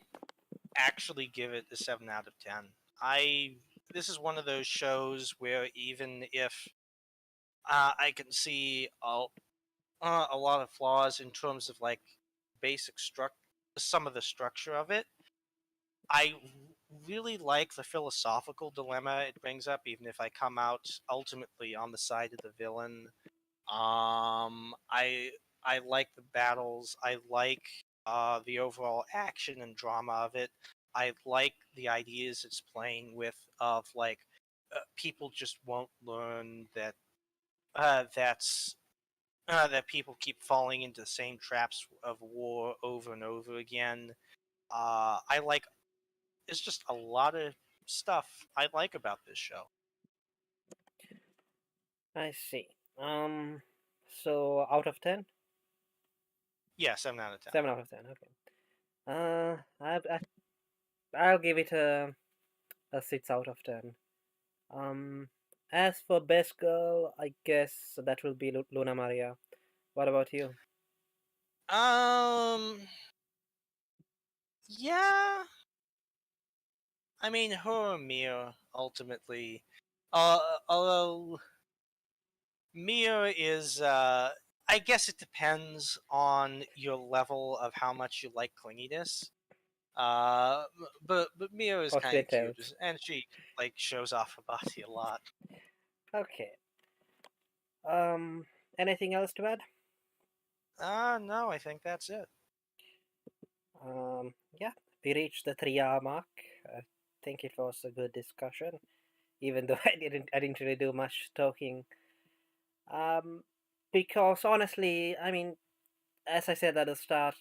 actually give it a 7 out of 10. I This is one of those shows where even if I can see a lot of flaws in terms of like basic some of the structure of it, I really like the philosophical dilemma it brings up, even if I come out ultimately on the side of the villain. I like the battles. I like the overall action and drama of it. I like the ideas it's playing with of like people just won't learn that that people keep falling into the same traps of war over and over again. I like It's just a lot of stuff I like about this show. I see. Um, so out of 10? Yeah, 7 out of 10. 7 out of 10, okay. I'll give it a 6 out of 10. Um, as for best girl, I guess that will be Luna Maria. What about you? Yeah, I mean, her or Mia ultimately. Although Mia is, I guess it depends on your level of how much you like clinginess. But Mia is Or kind of cute, Tales? and she like shows off her body a lot. Okay. Um, anything else to add? No, I think that's it. Yeah, we reached the 3 hour mark. I think it was a good discussion, even though I didn't really do much talking. Um, because honestly, I mean, as I said at the start,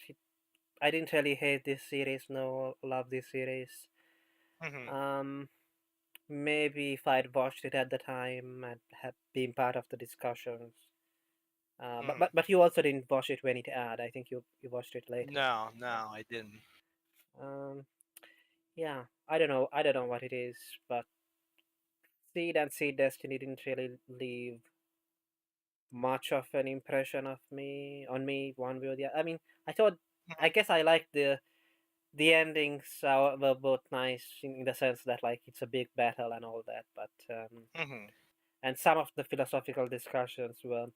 I didn't really hate this series, no, love this series. Hmm. Um, maybe if I'd watched it at the time, I'd have been part of the discussions. But, Hmm. but but you also didn't watch it when it aired. I think you watched it later. No, Yeah. no, I didn't. Um, yeah. I don't know what it is, but Seed and Seed Destiny didn't really leave much of an impression of me on me one way or the other. I mean, I thought I guess I liked the endings were both nice in the sense that like it's a big battle and all that, but Hmm. and some of the philosophical discussions were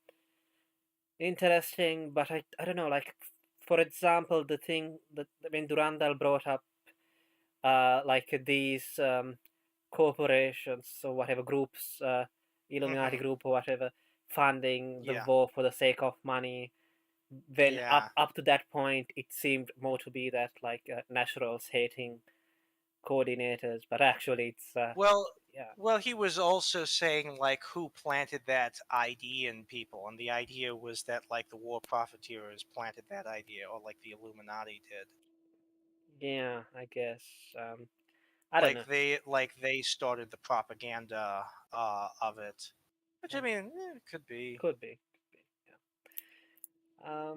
interesting, but I don't know, like for example the thing that when Durandal brought up like these corporations or whatever groups, Illuminati Hmm. group or whatever, funding the Yeah, war for the sake of money. When up yeah. up to that point, it seemed more to be that like naturals hating coordinators, but actually it's Well, yeah. he was also saying like who planted that idea in people, and the idea was that like the war profiteers planted that idea, or like the Illuminati did. Yeah, I guess. I don't know. Like they started the propaganda of it, which I Yeah, mean, it could be. could be. Could be. Yeah.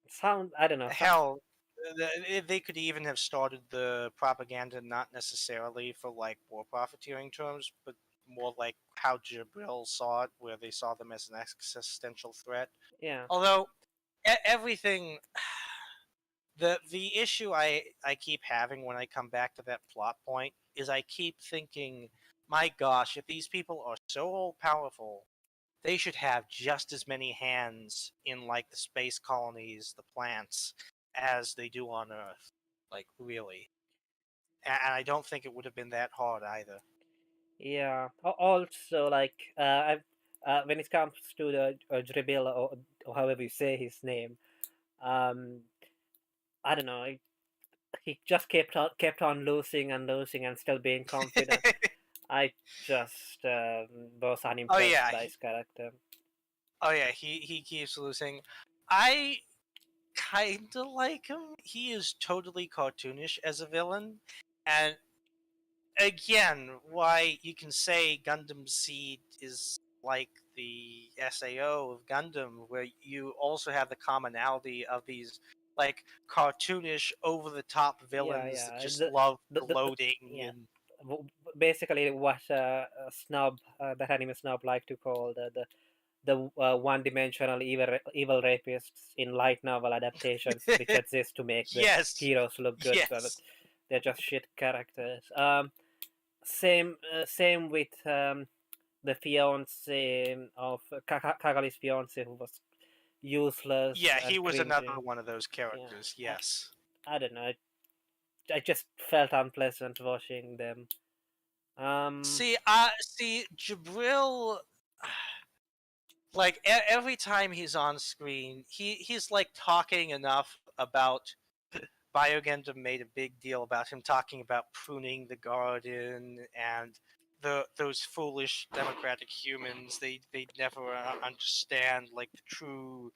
Sound. I don't know. Hell, they could even have started the propaganda not necessarily for like war profiteering terms, but more like how Jabril saw it, where they saw them as an existential threat. Yeah. Although everything, the issue I keep having when I come back to that plot point is I keep thinking, my gosh, if these people are so all powerful, they should have just as many hands in like the space colonies, the plants, as they do on Earth. Like really, and I don't think it would have been that hard either. Yeah. Also, like, when it comes to the Dribil, or however you say his name, um, I don't know. He just kept on losing and losing and still being confident. I just was Oh unimpressed yeah, by his character. he keeps losing. I kind of like him. He is totally cartoonish as a villain, and again, why you can say Gundam Seed is like the SAO of Gundam, where you also have the commonality of these like cartoonish, over the top Yeah, villains that yeah. just love The gloating yeah. and Basically, what snob, that anime snob like to call the one-dimensional evil rapists in light novel adaptations, which exist to make the yes, heroes look good, but yes, they're just shit characters. Same with the fiance of Kagali's fiance, who was useless yeah. He and was another cringy. one of those Yeah, characters. Yes. I don't know. I just felt unpleasant watching them. Um, See, Jabril. Like every time he's on screen, he's like talking enough about Biogenda made a big deal about him talking about pruning the garden and those foolish democratic humans. They never understand like the true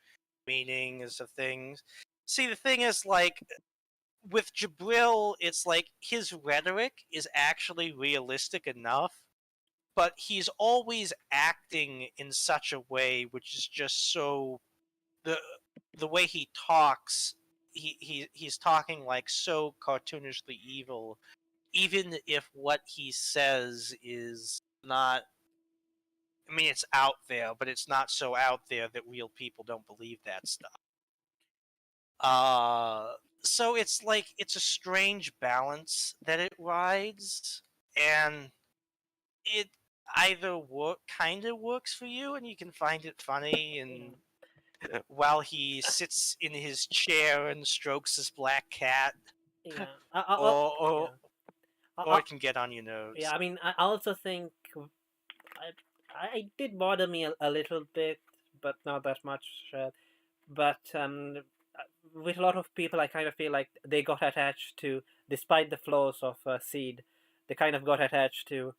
meanings of things. See, the thing is like with Jabril, it's like his rhetoric is actually realistic enough, but he's always acting in such a way which is just so the the way he talks, he's talking like so cartoonishly evil, even if what he says is not, I mean, it's out there, but it's not so out there that real people don't believe that stuff. uh so it's like it's a strange balance that it rides, and it either work kind of works for you and you can find it funny yeah, and while he sits in his chair and strokes his black cat, yeah. or or, Yeah. I, or I, it can get on your yeah. nerves. I mean, I also think I did bother me a little bit, but not that much. But with a lot of people, I kind of feel like they got attached to, despite the flaws of Seed, they kind of got attached to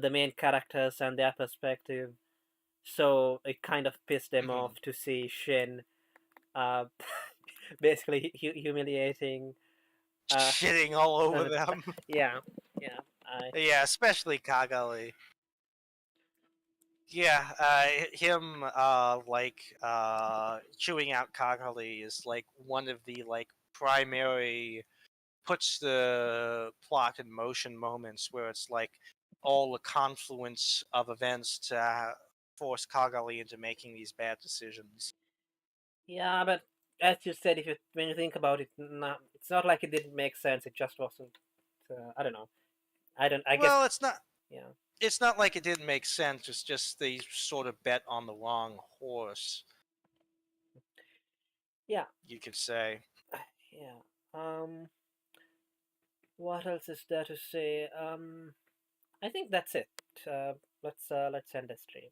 the main characters and their perspective. So it kind of pissed them Mhm. off to see Shin uh, basically humiliating. Uh, Shitting all over uh, them. yeah, yeah, I Yeah, especially Kagali. Yeah, him like chewing out Kagali is like one of the like primary puts the plot in motion moments where it's like all the confluence of events to force Kagali into making these bad decisions. yeah, but as you said, if you when you think about it, not, it's not like it didn't make sense. It just wasn't. I don't know. I don't. I guess. Well, it's not. Yeah. It's not like it didn't make sense. It's just they sort of bet on the wrong horse, Yeah. you could say. Yeah. What else is there to say? I think that's it. Let's end the stream.